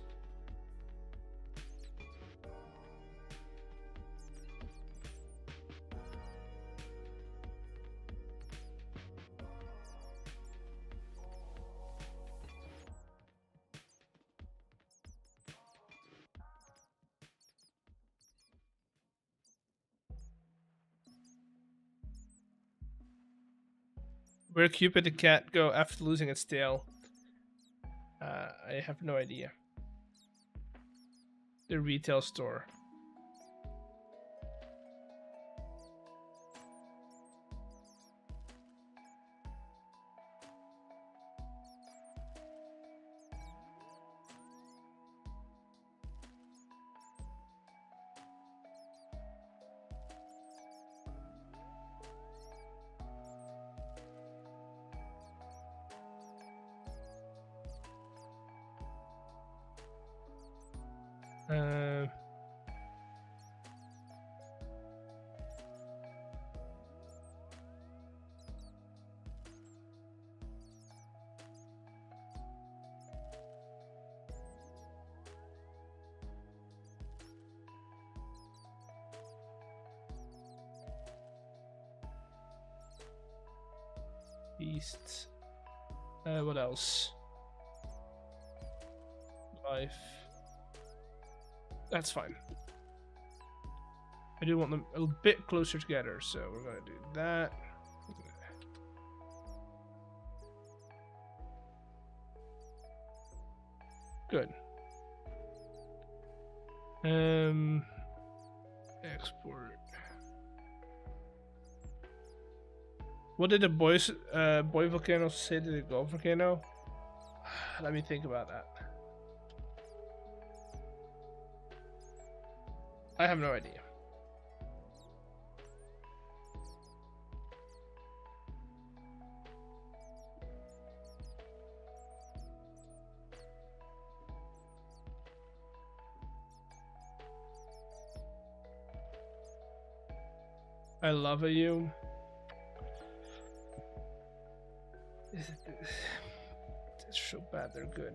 Where Cupid the cat go after losing its tail? I have no idea. The retail store. Beasts. What else? Life. That's fine. I do want them a bit closer together, so we're gonna do that. Good. Export. What did the boy volcano say to the Gulf volcano? Let me think about that. I have no idea. I love you. It's so bad they're good.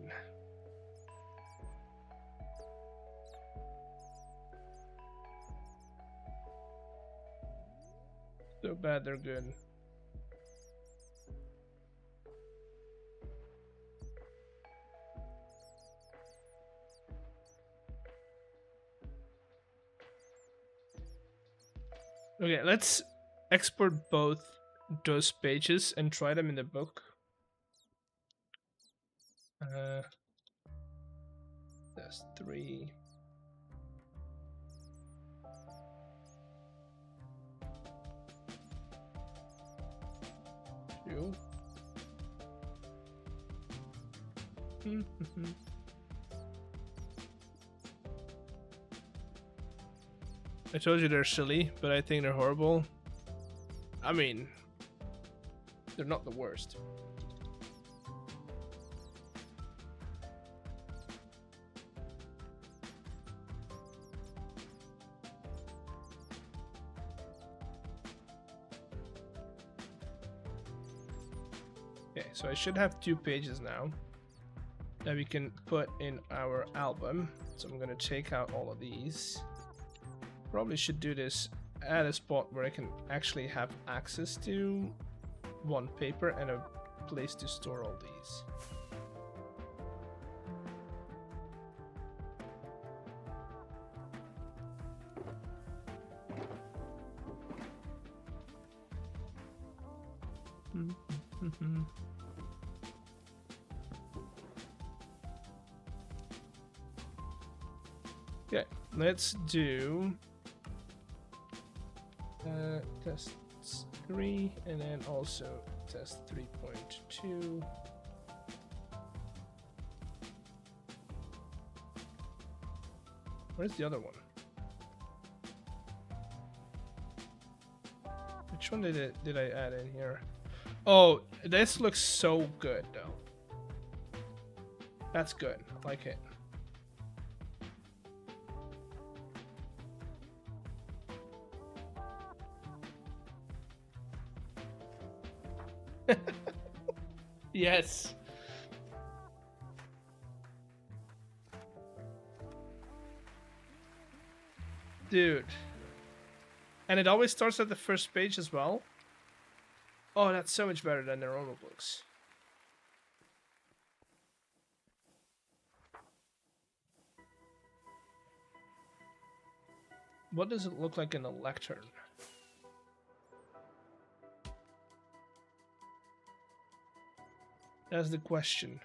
So bad they're good. Okay, let's export both those pages and try them in the book. That's 3. Two. I told you they're silly, but I think they're horrible. I mean, they're not the worst. Okay, so I should have 2 pages now that we can put in our album. So I'm gonna take out all of these. Probably should do this at a spot where I can actually have access to one paper and a place to store all these. Okay, let's do test 3 and then also test 3.2. Where's the other one? Which one did I add in here? Oh, this looks so good though. That's good. I like it. Yes. Dude. And it always starts at the first page as well. Oh, that's so much better than their normal books. What does it look like in a lectern? That's the question.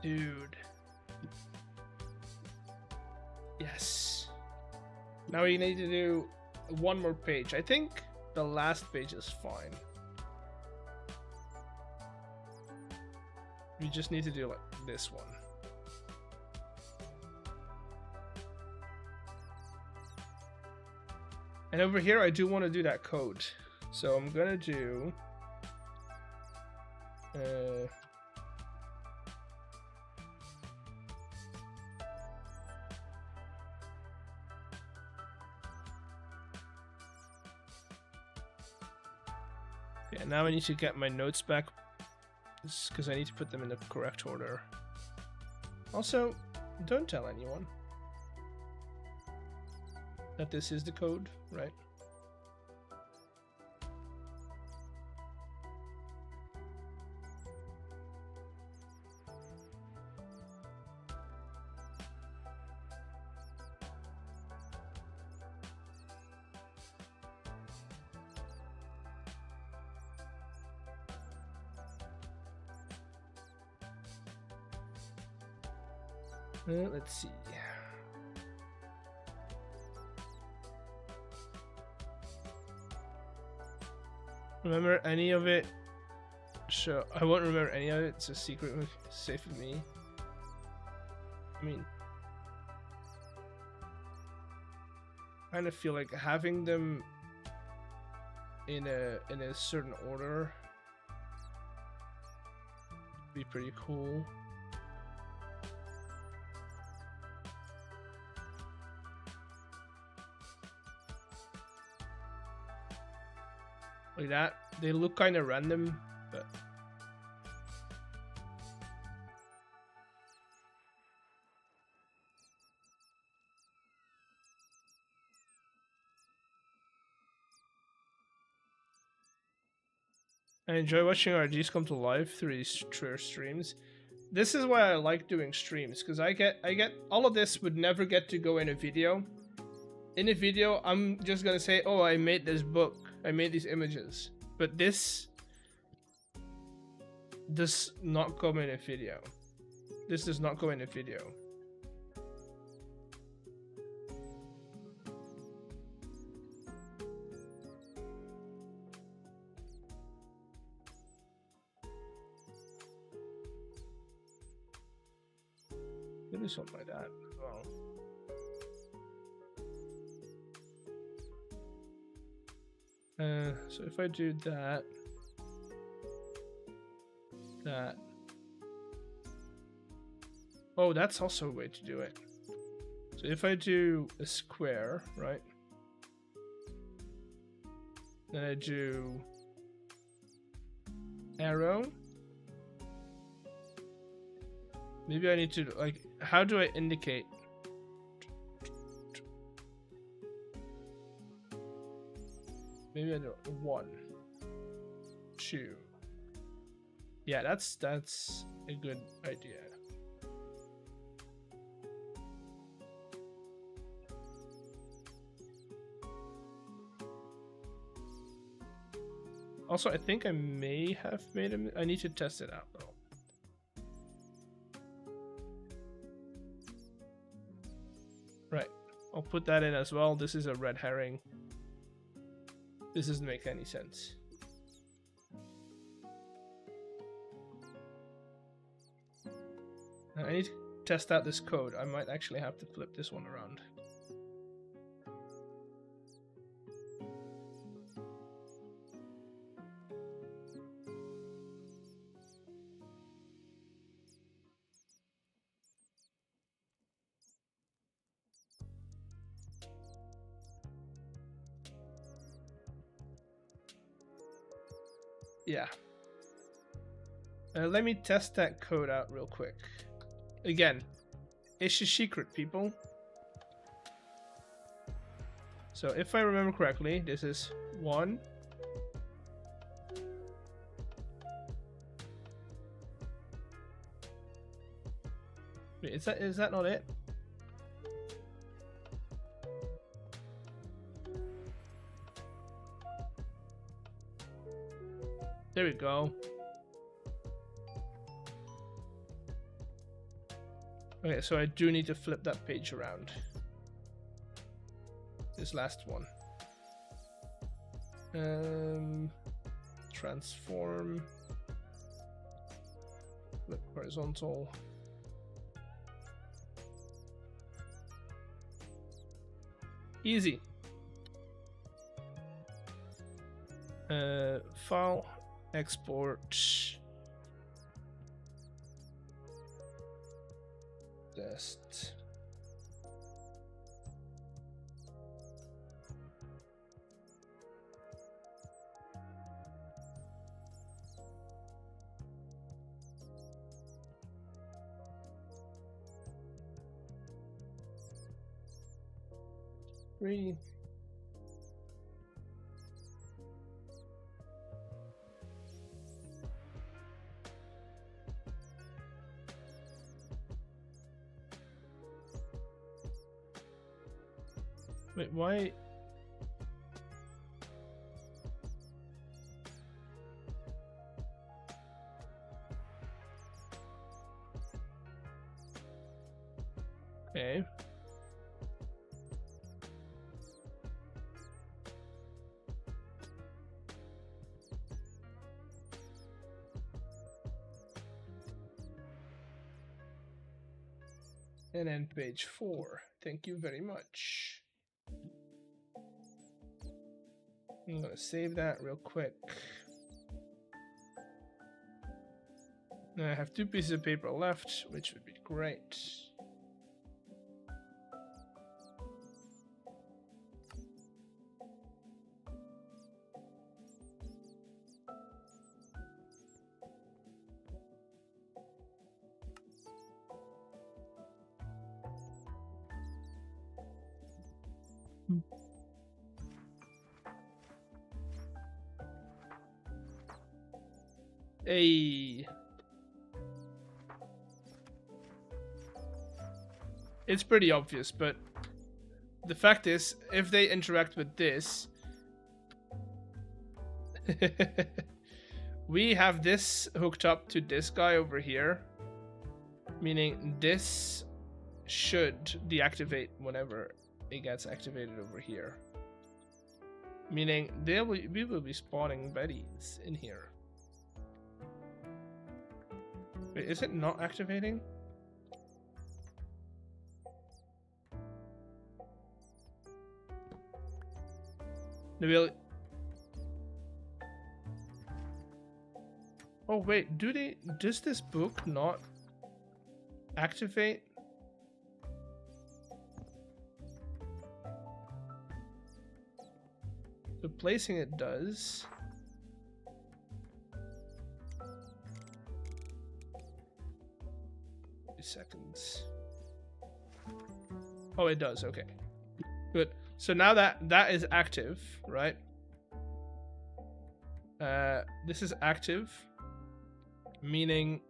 Dude. Yes. Now we need to do one more page. I think the last page is fine. We just need to do like this one. And over here, I do want to do that code. So I'm gonna do yeah, now I need to get my notes back because I need to put them in the correct order. Also, don't tell anyone that this is the code, right? Let's see. Remember any of it? Sure, I won't remember any of it. It's a secret, safe with me. I mean, I kind of feel like having them in a certain order would be pretty cool. Like that. They look kind of random, but I enjoy watching RGs come to life through these streams. This is why I like doing streams, because I get all of this would never get to go in a video. In a video, I'm just gonna say, oh, I made this book, I made these images. But this does not come in a video. This does not go in a video. could do something like that as well. So if I do that, oh, that's also a way to do it. So if I do a square, right? Then I do arrow. Maybe I need to, like, how do I indicate? Maybe I do 1, 2. Yeah, that's a good idea. Also, I think I may have made him. I need to test it out though. Right, I'll put that in as well. This is a red herring. This doesn't make any sense. Now I need to test out this code. I might actually have to flip this one around. Yeah. Let me test that code out real quick. Again, it's a secret, people. So if I remember correctly, this is 1. Wait, is that not it? There we go. Okay, so I do need to flip that page around. This last one. Transform. Flip horizontal. Easy. File. Export. Test. Three. Wait, why? Okay. And then page 4. Thank you very much. I'm gonna save that real quick. Now I have 2 pieces of paper left, which would be great. Hey. It's pretty obvious, but the fact is, if they interact with this, we have this hooked up to this guy over here, meaning this should deactivate whenever it gets activated over here. Meaning we will be spawning Bettys in here. Wait, is it not activating? Oh wait, does this book not activate? So placing it does. Seconds. Oh, it does. Okay, good. So now that is active, right? This is active, meaning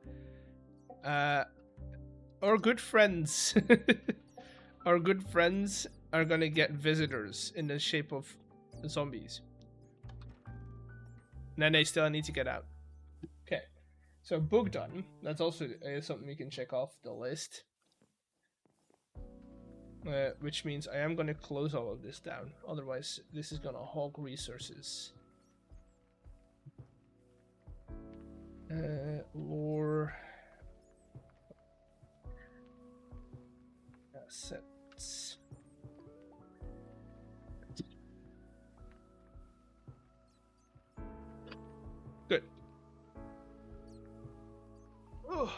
our good friends, our good friends are gonna get visitors in the shape of zombies. And then they still need to get out. Okay. So book done. That's also something we can check off the list. Which means I am going to close all of this down. Otherwise, this is going to hog resources. Lore. Assets. Good. Oh.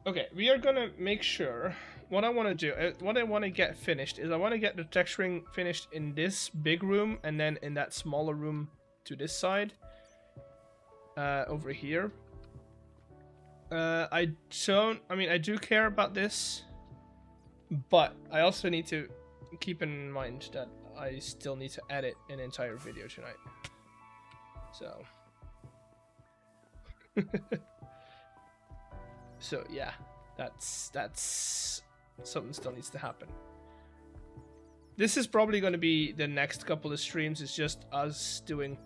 Okay, we are gonna make sure. What I want to do, what I want to get finished is I want to get the texturing finished in this big room and then in that smaller room to this side. Over here. I do care about this, but I also need to keep in mind that I still need to edit an entire video tonight. So. So yeah, that's something still needs to happen. This is probably going to be the next couple of streams. It's just us doing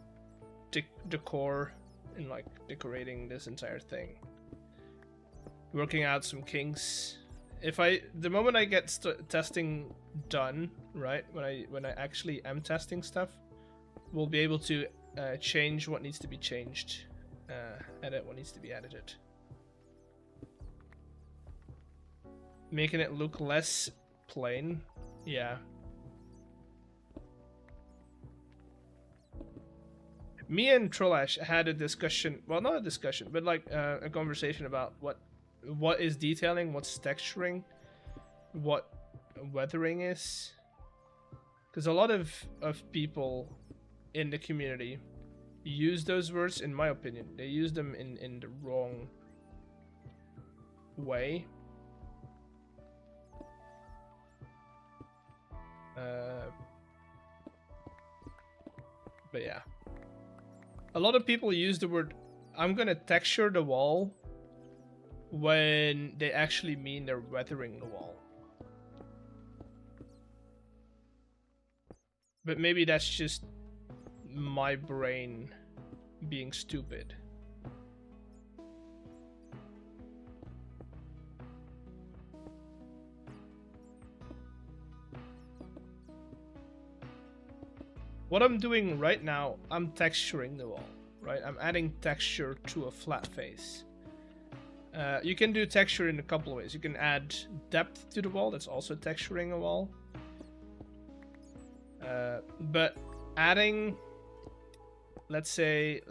decor and like decorating this entire thing, working out some kinks. The moment I get testing done, right, when I actually am testing stuff, we'll be able to change what needs to be changed, edit what needs to be edited. Making it look less plain, yeah. Me and Trollash had a discussion, well, not a discussion, but like a conversation about what is detailing, what's texturing, what weathering is. Because a lot of people in the community use those words, in my opinion. They use them in the wrong way. But yeah, a lot of people use the word "I'm gonna texture the wall" when they actually mean they're weathering the wall. But maybe that's just my brain being stupid. What I'm doing right now, I'm texturing the wall, right? I'm adding texture to a flat face. You can do texture in a couple of ways. You can add depth to the wall, that's also texturing a wall. But adding, let's say,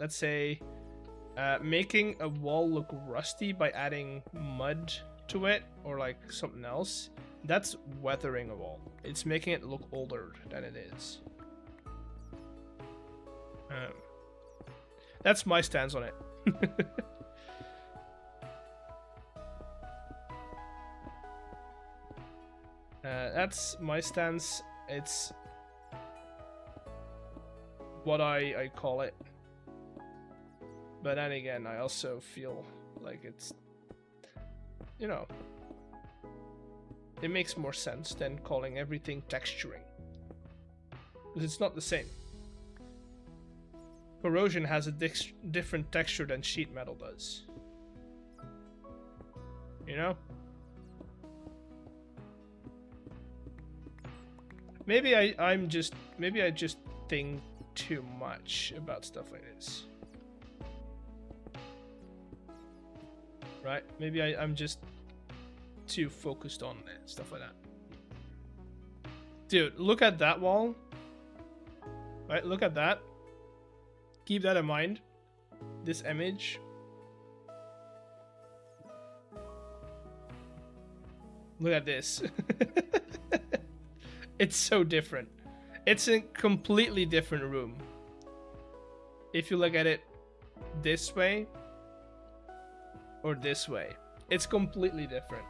making a wall look rusty by adding mud to it or like something else, that's weathering a wall. It's making it look older than it is. That's my stance on it. That's my stance. It's what I call it. But then again, I also feel like it's, you know, it makes more sense than calling everything texturing. Because it's not the same. Corrosion has a different texture than sheet metal does. You know? Maybe I just think too much about stuff like this. Right? Maybe I'm just too focused on it, stuff like that. Dude, look at that wall. Right, look at that. Keep that in mind. This image. Look at this. It's so different. It's a completely different room. If you look at it this way or this way, it's completely different.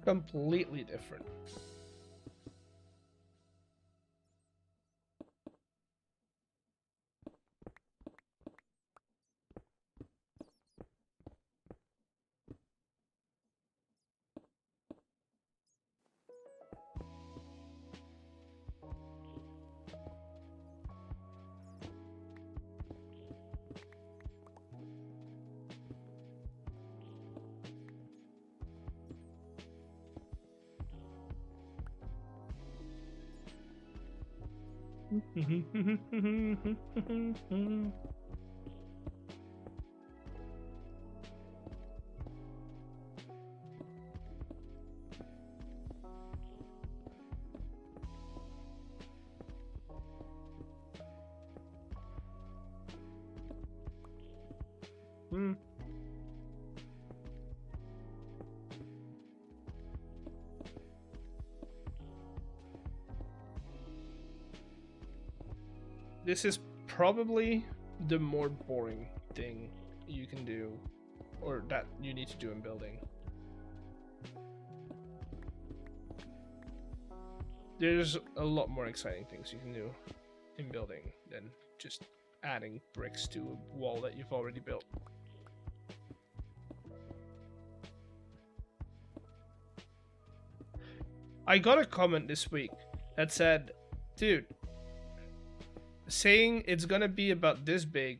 Completely different. This is probably the more boring thing you can do, or that you need to do in building. There's a lot more exciting things you can do in building than just adding bricks to a wall that you've already built. I got a comment this week that said, dude, saying it's gonna be about this big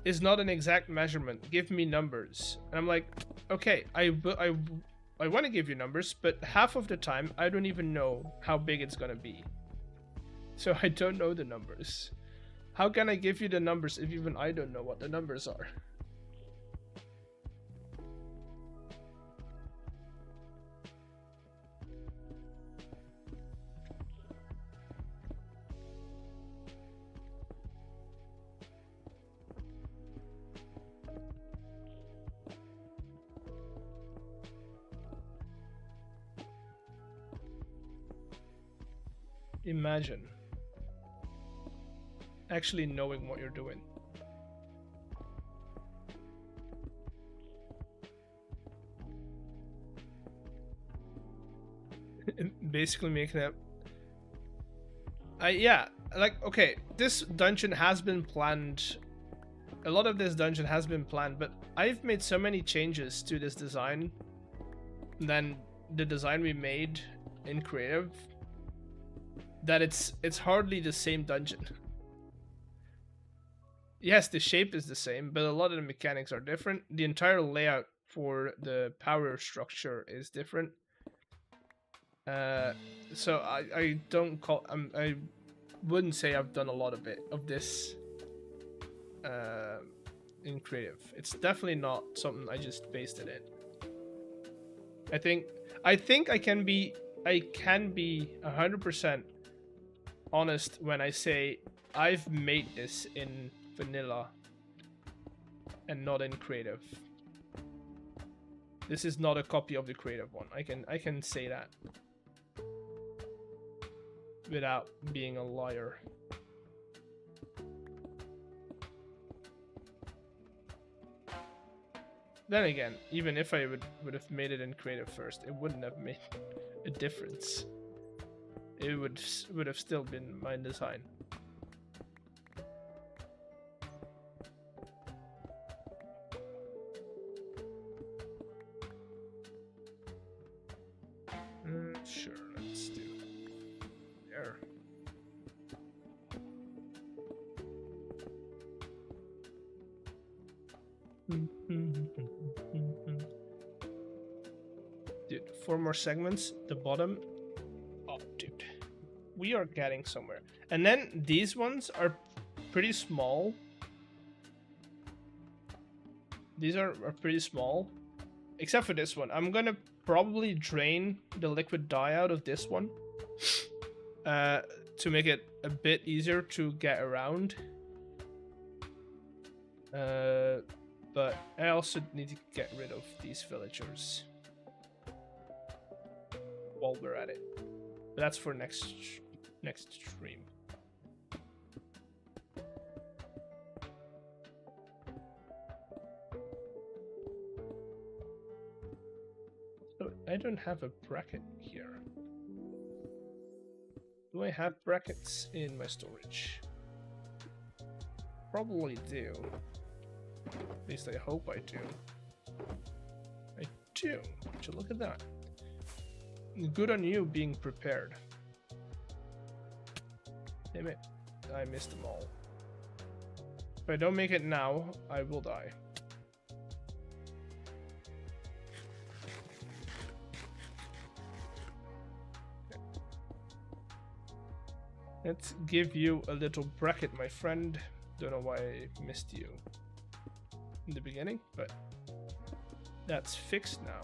is not an exact measurement. Give me numbers. And I'm like, okay, I want to give you numbers, but half of the time I don't even know how big it's gonna be. So I don't know the numbers. How can I give you the numbers if even I don't know what the numbers are? Imagine actually knowing what you're doing. Basically making it... yeah, like, okay, this dungeon has been planned. A lot of this dungeon has been planned, but I've made so many changes to this design than the design we made in creative that it's hardly the same dungeon. Yes, the shape is the same, but a lot of the mechanics are different. The entire layout for the power structure is different. So I don't call... I wouldn't say I've done a lot of this in creative. It's definitely not something I just based it in. I think I can be 100% honest when I say I've made this in vanilla and not in creative. This is not a copy of the creative one. I can say that without being a liar. Then again, even if I would have made it in creative first, it wouldn't have made a difference. It would have still been my design. Sure, let's do there. 4 more segments. The bottom. Oh, dude. We are getting somewhere. And then these ones are pretty small. These are pretty small. Except for this one. I'm gonna probably drain the liquid dye out of this one. To make it a bit easier to get around. But I also need to get rid of these villagers while we're at it. But that's for next stream. So I don't have a bracket here. Do I have brackets in my storage? Probably do. At least I hope I do. I do. Would you look at that? Good on you being prepared. Damn it. I missed them all. If I don't make it now, I will die. Okay. Let's give you a little bracket, my friend. Don't know why I missed you in the beginning, but that's fixed now.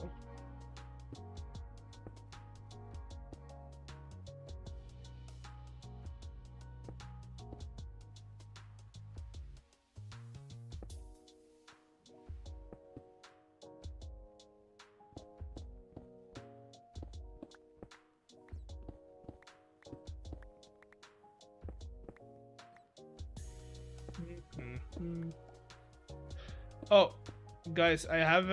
Oh, guys, I have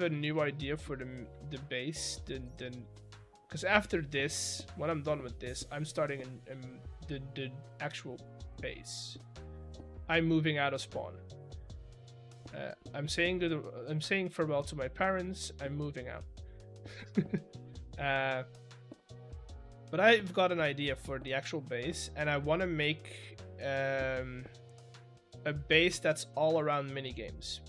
a new idea for the base. Because after this, when I'm done with this, I'm starting in the actual base. I'm moving out of spawn. I'm saying farewell to my parents. I'm moving out. But I've got an idea for the actual base, and I want to make a base that's all around minigames.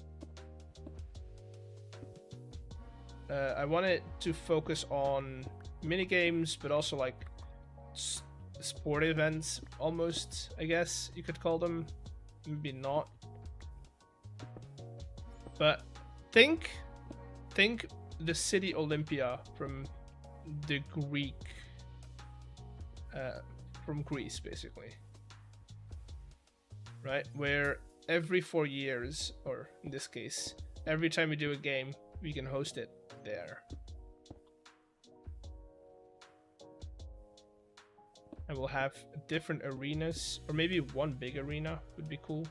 I want it to focus on minigames, but also like sport events, almost, I guess you could call them. Maybe not. But think the city Olympia from the from Greece, basically. Right? Where every 4 years, or in this case, every time we do a game, we can host it there. And we'll have different arenas, or maybe one big arena would be cool.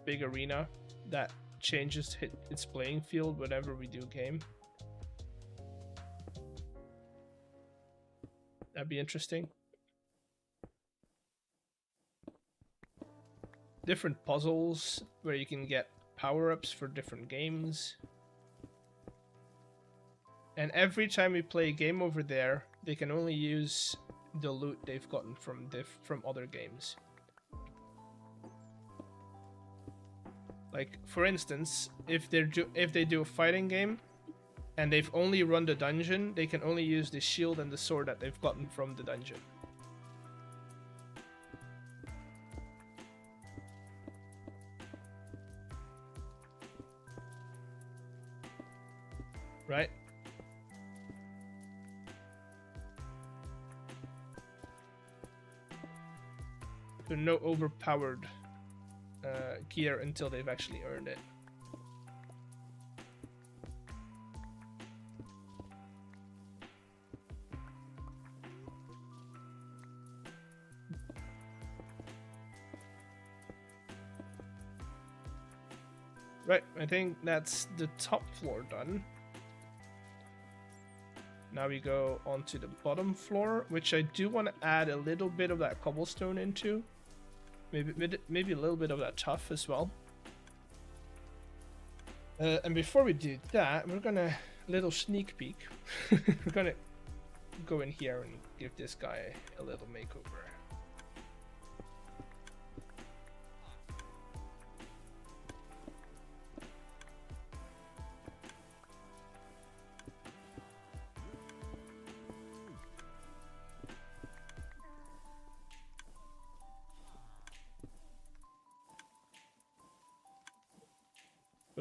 Big arena that changes its playing field whenever we do a game. That'd be interesting. Different puzzles where you can get power-ups for different games. And every time we play a game over there, they can only use the loot they've gotten from other games. Like, for instance, if they do a fighting game and they've only run the dungeon, they can only use the shield and the sword that they've gotten from the dungeon. Right? So no overpowered gear until they've actually earned it. Right, I think that's the top floor done. Now we go onto the bottom floor, which I do want to add a little bit of that cobblestone into. Maybe a little bit of that tuff as well. And before we do that, we're gonna little sneak peek. We're gonna go in here and give this guy a little makeover.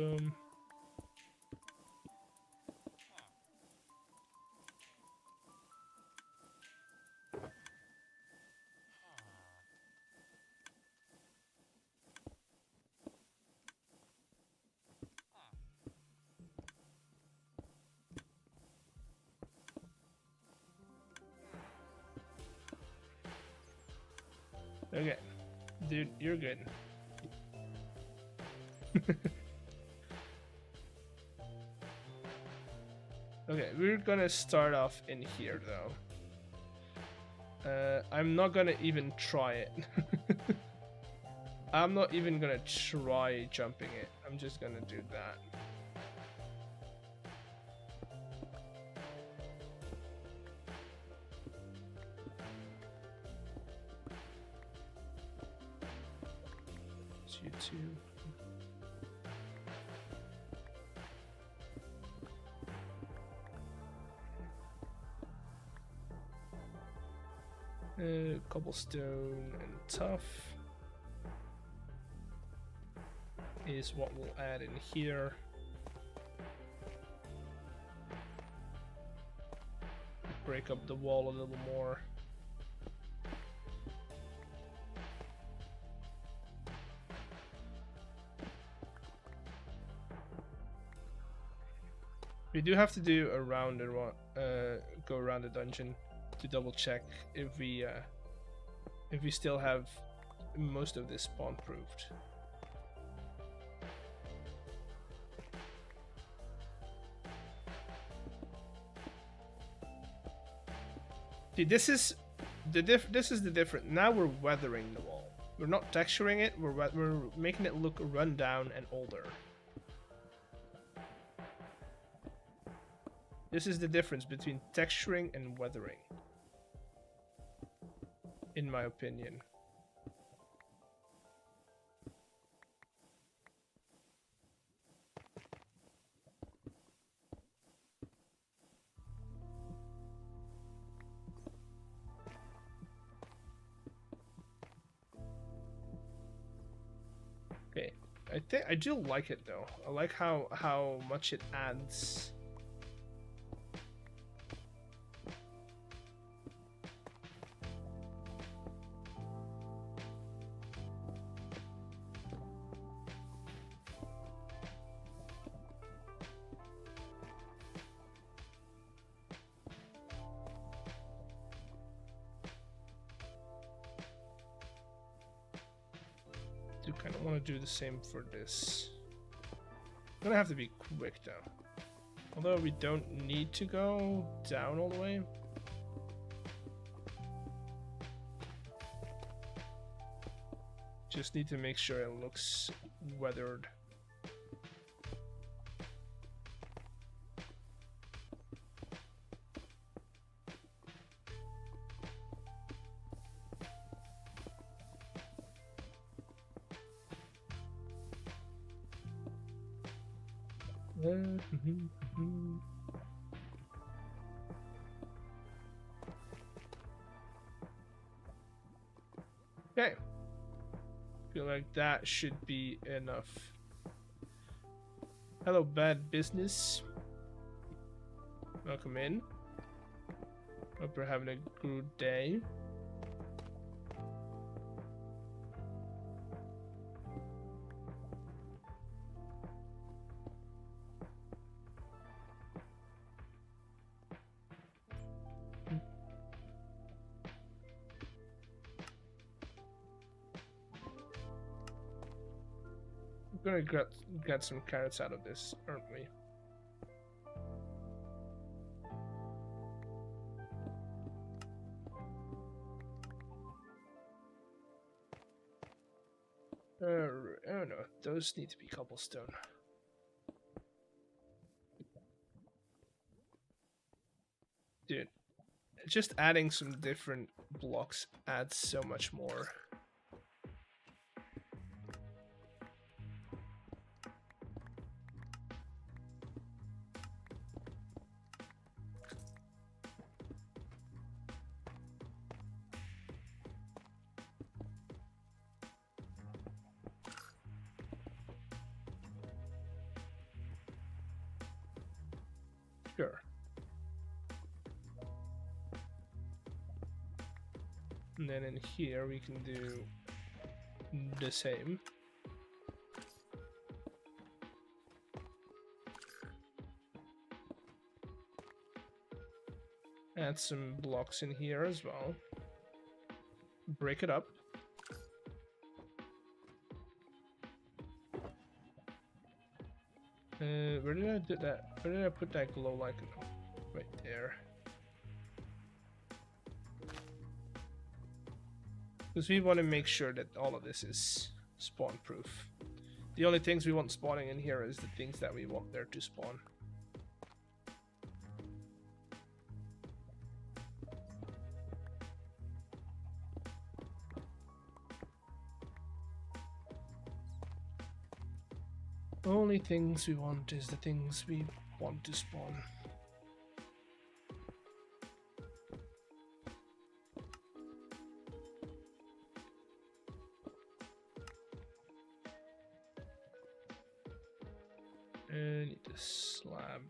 Boom. Okay, dude, you're good. Okay, we're gonna start off in here though. I'm not gonna even try it. I'm not even gonna try jumping it. I'm just gonna do that. It's YouTube. Cobblestone and tough is what we'll add in here. Break up the wall a little more. We do have to do a round and go around the dungeon to double check if we still have most of this spawn proved. See, this is the difference. Now we're weathering the wall. We're not texturing it. We're making it look run down and older. This is the difference between texturing and weathering, in my opinion. Okay, I do like it though. I like how much it adds. Do kind of want to do the same for this. I'm gonna have to be quick though. Although we don't need to go down all the way. Just need to make sure it looks weathered. Okay. Feel like that should be enough. Hello, bad business. Welcome in. Hope you're having a good day. We're gonna get some carrots out of this, aren't we? Oh no, those need to be cobblestone. Dude, just adding some different blocks adds so much more. Sure. And then in here we can do the same. Add some blocks in here as well. Break it up. Where did I do that? Where did I put that glow light? Right there. Because we want to make sure that all of this is spawn proof. The only things we want spawning in here is the things that we want there to spawn. Only things we want is the things we want to spawn. And need a slab.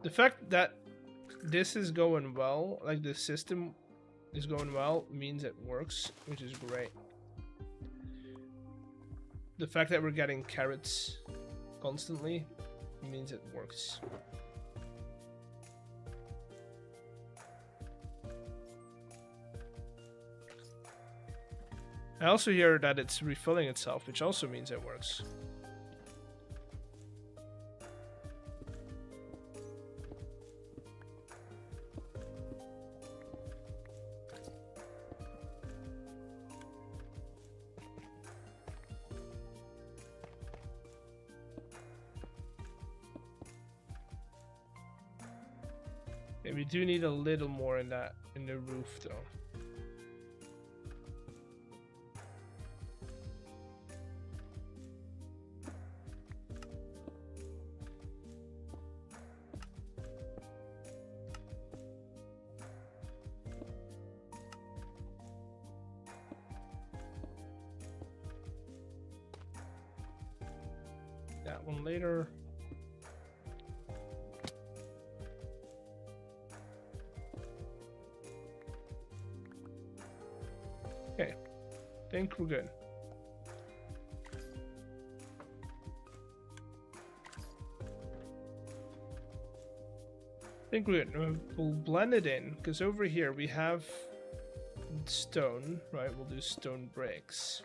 The fact that this is going well, like the system is going well, means it works, which is great. The fact that we're getting carrots constantly means it works. I also hear that it's refilling itself, which also means it works. Okay, we do need a little more in the roof though. That one later. Okay, think we're good. I think we're good. We'll blend it in, because over here we have stone, right? We'll do stone bricks.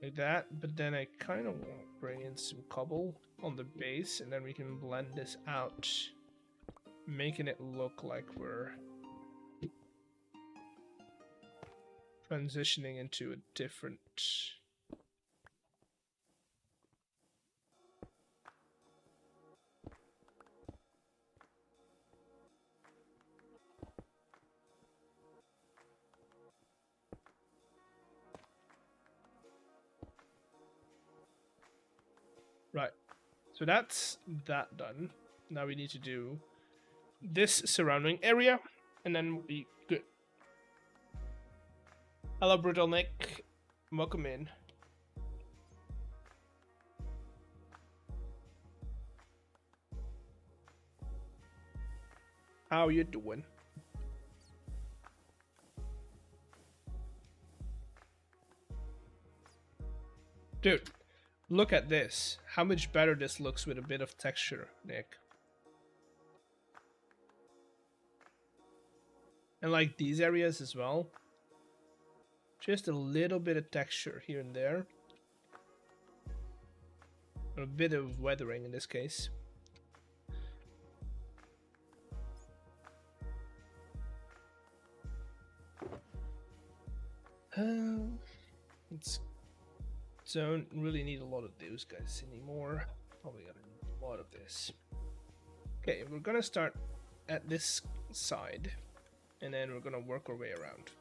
Like that, but then I kind of want to bring in some cobble on the base, and then we can blend this out, making it look like we're transitioning into a different... Right, so that's that done. Now we need to do this surrounding area, and then we'll be good. Hello, Brutal Nick. Welcome in. How you doing? Dude, look at this. How much better this looks with a bit of texture, Nick. And like these areas as well. Just a little bit of texture here and there. A bit of weathering in this case. Don't really need a lot of those guys anymore. Probably gotta need lot of this. Okay, we're gonna start at this side, and then we're gonna work our way around.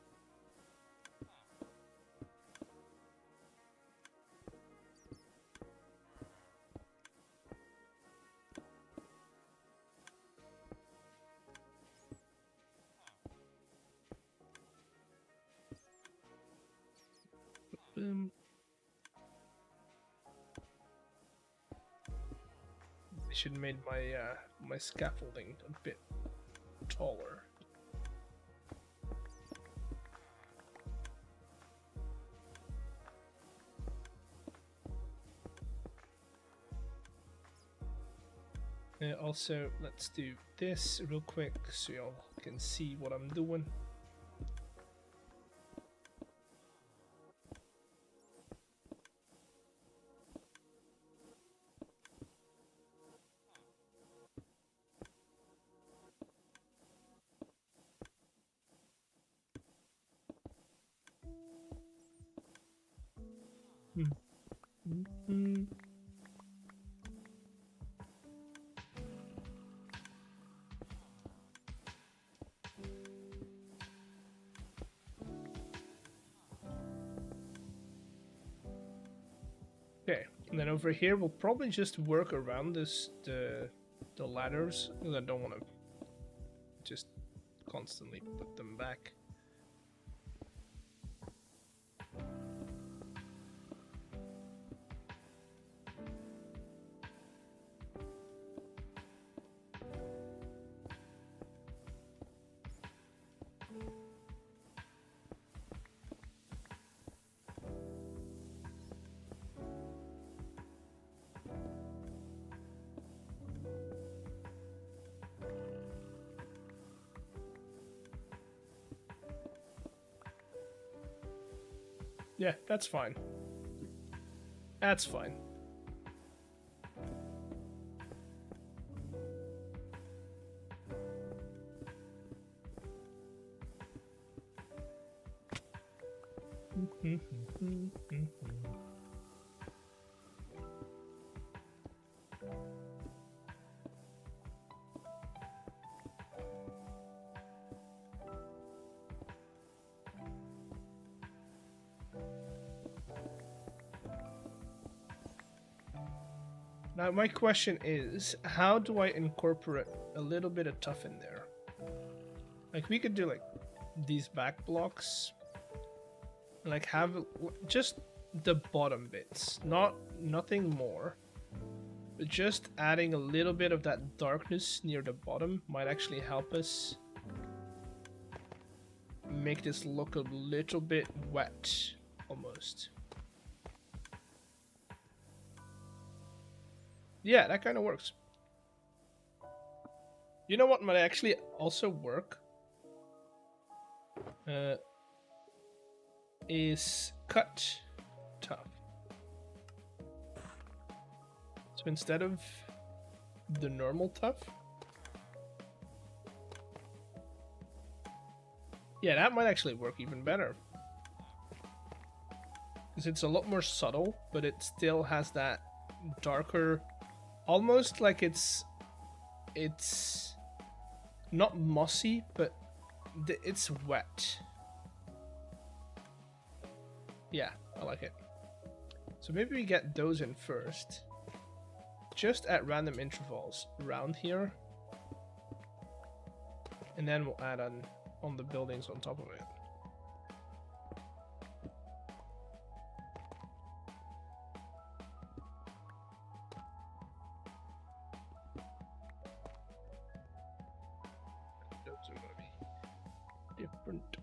Boom. I should have made my my scaffolding a bit taller. Also, let's do this real quick so y'all can see what I'm doing. Okay, and then over here we'll probably just work around this the ladders, because I don't want to just constantly put them back. Yeah, that's fine. That's fine. Now my question is, how do I incorporate a little bit of tuff in there? Like, we could do like these back blocks, like have just the bottom bits, nothing more, but just adding a little bit of that darkness near the bottom might actually help us make this look a little bit wet, almost. Yeah, that kind of works. You know what might actually also work? Is cut tuff. So instead of the normal tuff, yeah, that might actually work even better. Because it's a lot more subtle, but it still has that darker, almost like it's not mossy, but it's wet. Yeah, I like it. So maybe we get those in first, just at random intervals around here, and then we'll add on the buildings on top of it. Those are gonna be different.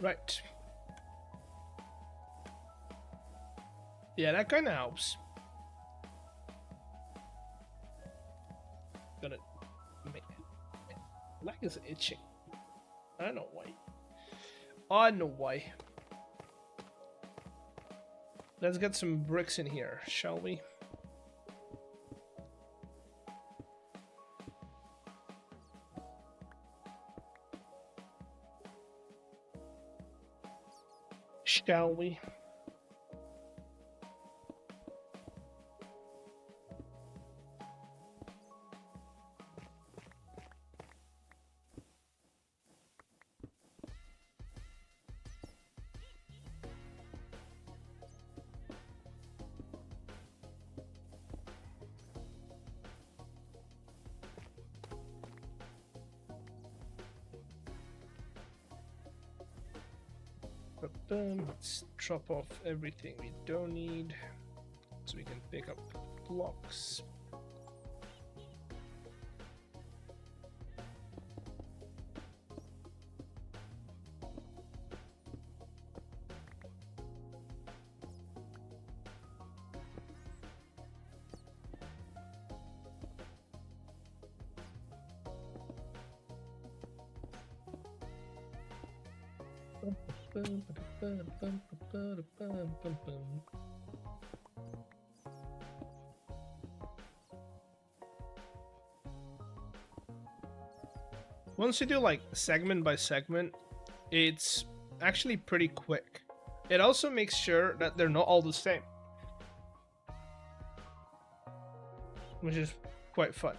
Right. Yeah, that kind of helps. gonna make leg is itching. I don't know why. I know why. Let's get some bricks in here, shall we? Shall we? Let's drop off everything we don't need so we can pick up blocks. Once you do like segment by segment, it's actually pretty quick. It also makes sure that they're not all the same, which is quite fun.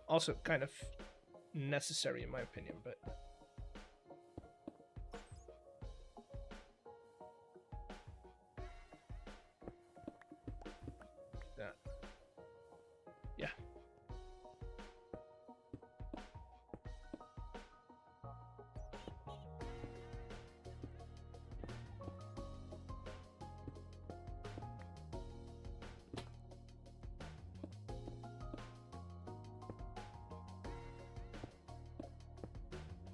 Also kind of necessary in my opinion, but that, yeah.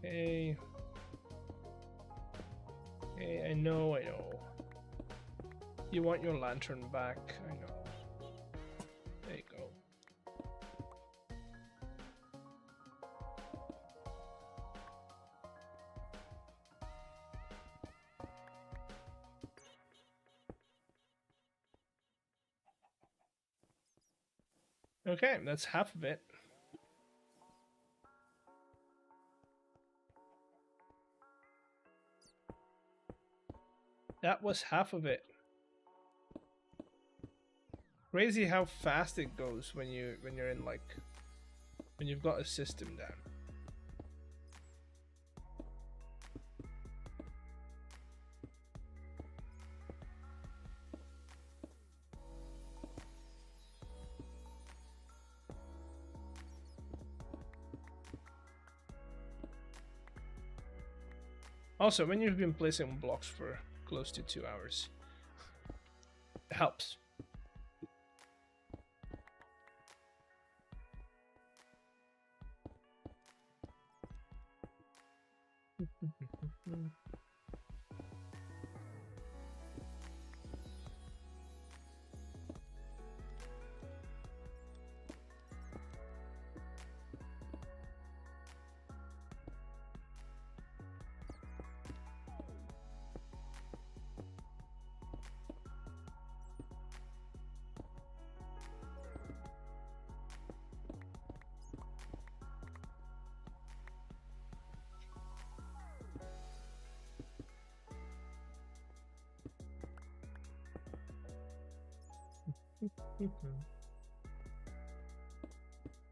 Hey. Hey, I know. You want your lantern back, I know. There you go. Okay, that's half of it. That was half of it. Crazy how fast it goes when you're in like when you've got a system down. Also, when you've been placing blocks for close to 2 hours, it helps.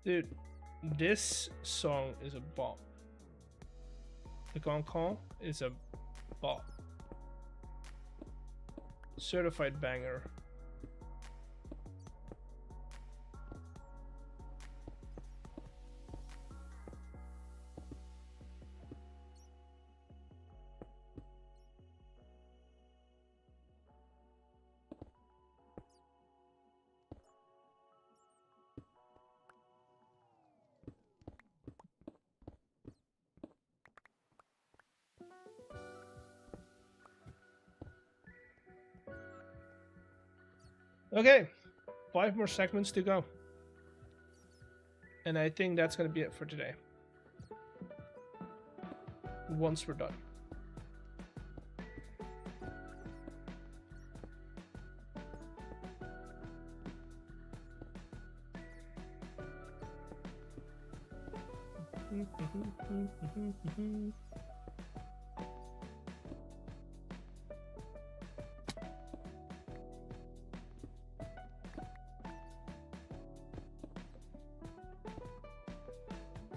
Dude, this song is a bop. The Concon is a bop. Certified banger. Okay, 5 more segments to go. And I think that's gonna be it for today. Once we're done.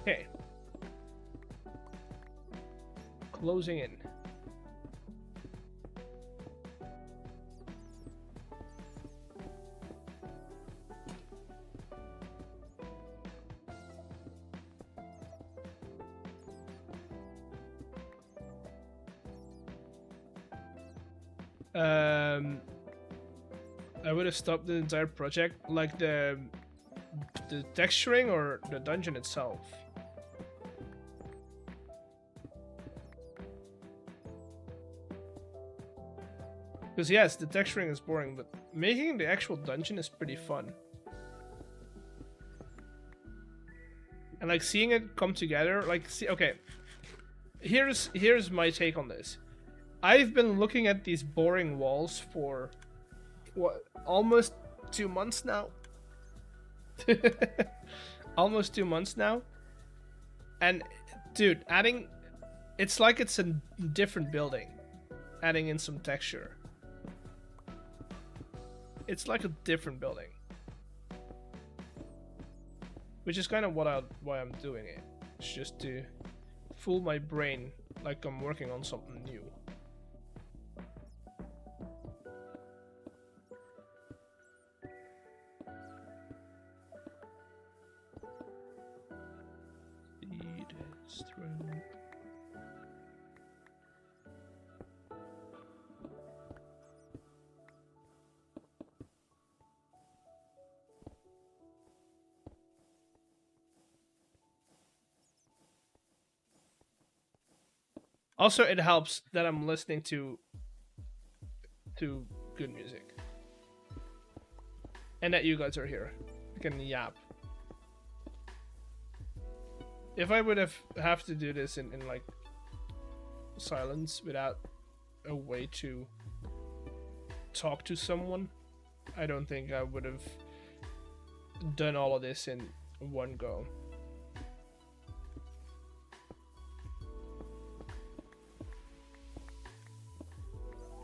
Okay. Closing in. I would have stopped the entire project, like the texturing or the dungeon itself. Because yes, the texturing is boring, but making the actual dungeon is pretty fun. And like seeing it come together, like okay. Here's my take on this. I've been looking at these boring walls for what, almost 2 months now. Almost 2 months now. And dude, it's like it's a different building. Adding in some texture. It's like a different building. Which is kind of why I'm doing it. It's just to fool my brain like I'm working on something new. Feed is through. Also, it helps that I'm listening to good music. And that you guys are here. I can yap. If I would have to do this in like silence without a way to talk to someone, I don't think I would have done all of this in one go.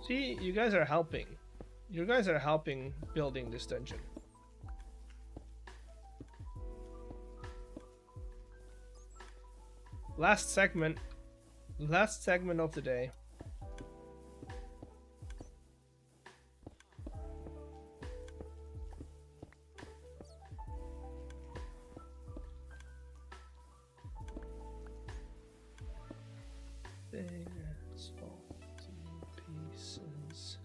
See, you guys are helping. You guys are helping building this dungeon. Last segment of the day. Things fall to pieces.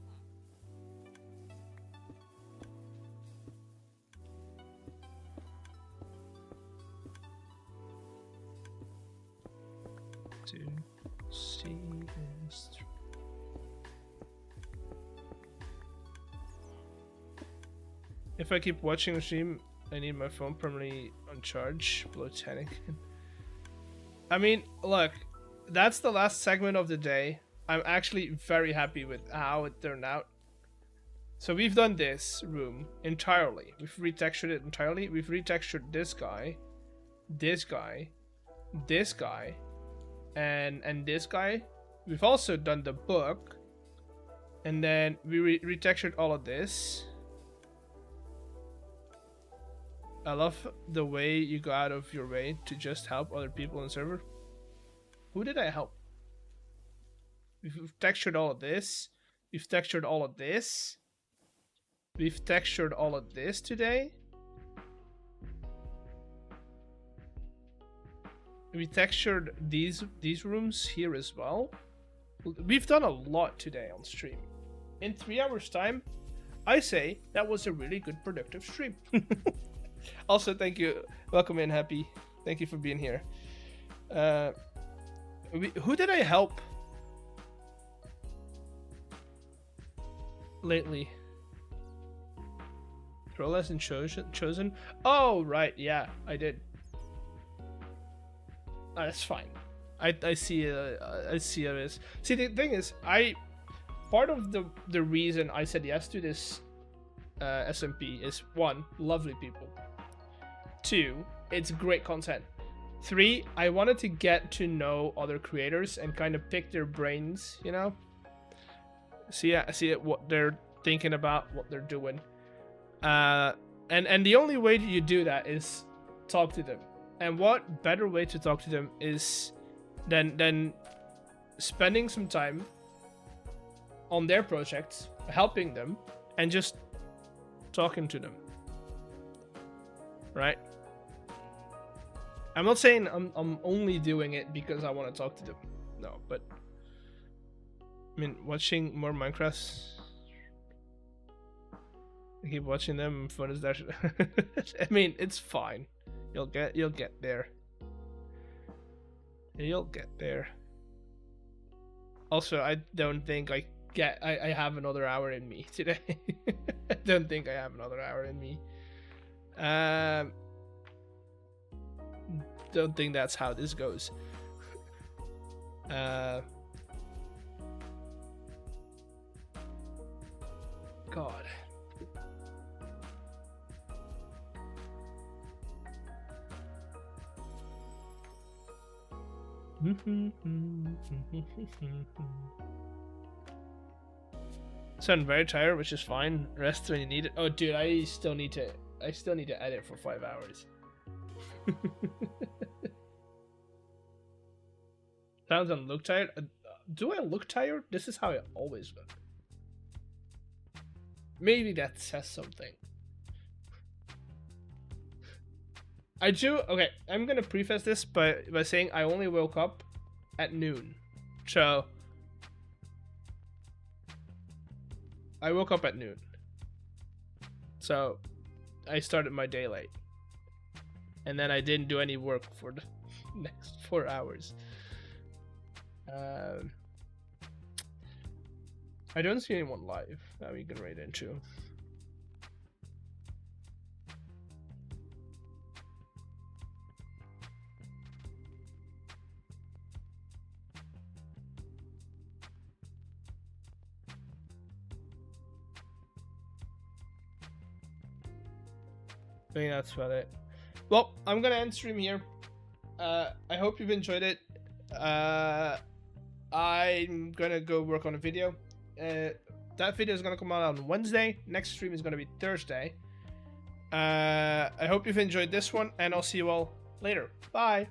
To see this through. If I keep watching the stream, I need my phone permanently on charge. Blotanic. I mean, look, that's the last segment of the day. I'm actually very happy with how it turned out. So we've done this room entirely. We've retextured it entirely. We've retextured this guy, this guy, this guy, and this guy. We've also done the book, and then we retextured all of this. I love the way you go out of your way to just help other people on the server. Who did I help? We've textured all of this. We've textured all of this. We've textured all of this today. We textured these rooms here as well. We've done a lot today on stream. In 3 hours time, I say that was a really good productive stream. Also, thank you. Welcome in, Happy. Thank you for being here. Who did I help lately? Troll has been chosen. Oh, right. Yeah, I did. That's fine. I see I see it as. See, the thing is, part of the reason I said yes to this SMP is 1, lovely people. 2, it's great content. 3, I wanted to get to know other creators and kind of pick their brains, you know. See what they're thinking about, what they're doing. And the only way that you do that is talk to them. And what better way to talk to them is than spending some time on their projects, helping them, and just talking to them. Right? I'm not saying I'm only doing it because I want to talk to them. No, but I mean, watching more Minecraft. I keep watching them. Fun as that. I mean, it's fine. You'll get there. You'll get there. Also, I don't think I have another hour in me today. I don't think I have another hour in me. Don't think that's how this goes. God. Sound very tired, which is fine. Rest when you need it. Oh, dude, I still need to edit for 5 hours. Sounds and look tired. Do I look tired? This is how I always look. Maybe that says something. I do. Okay, I'm gonna preface this by saying I only woke up at noon. So I woke up at noon. So I started my day late. And then I didn't do any work for the next 4 hours. I don't see anyone live that we can raid into. I think that's about it. Well, I'm gonna end stream here. I hope you've enjoyed it. I'm gonna go work on a video. That video is gonna come out on Wednesday. Next stream is gonna be Thursday. I hope you've enjoyed this one, and I'll see you all later. Bye.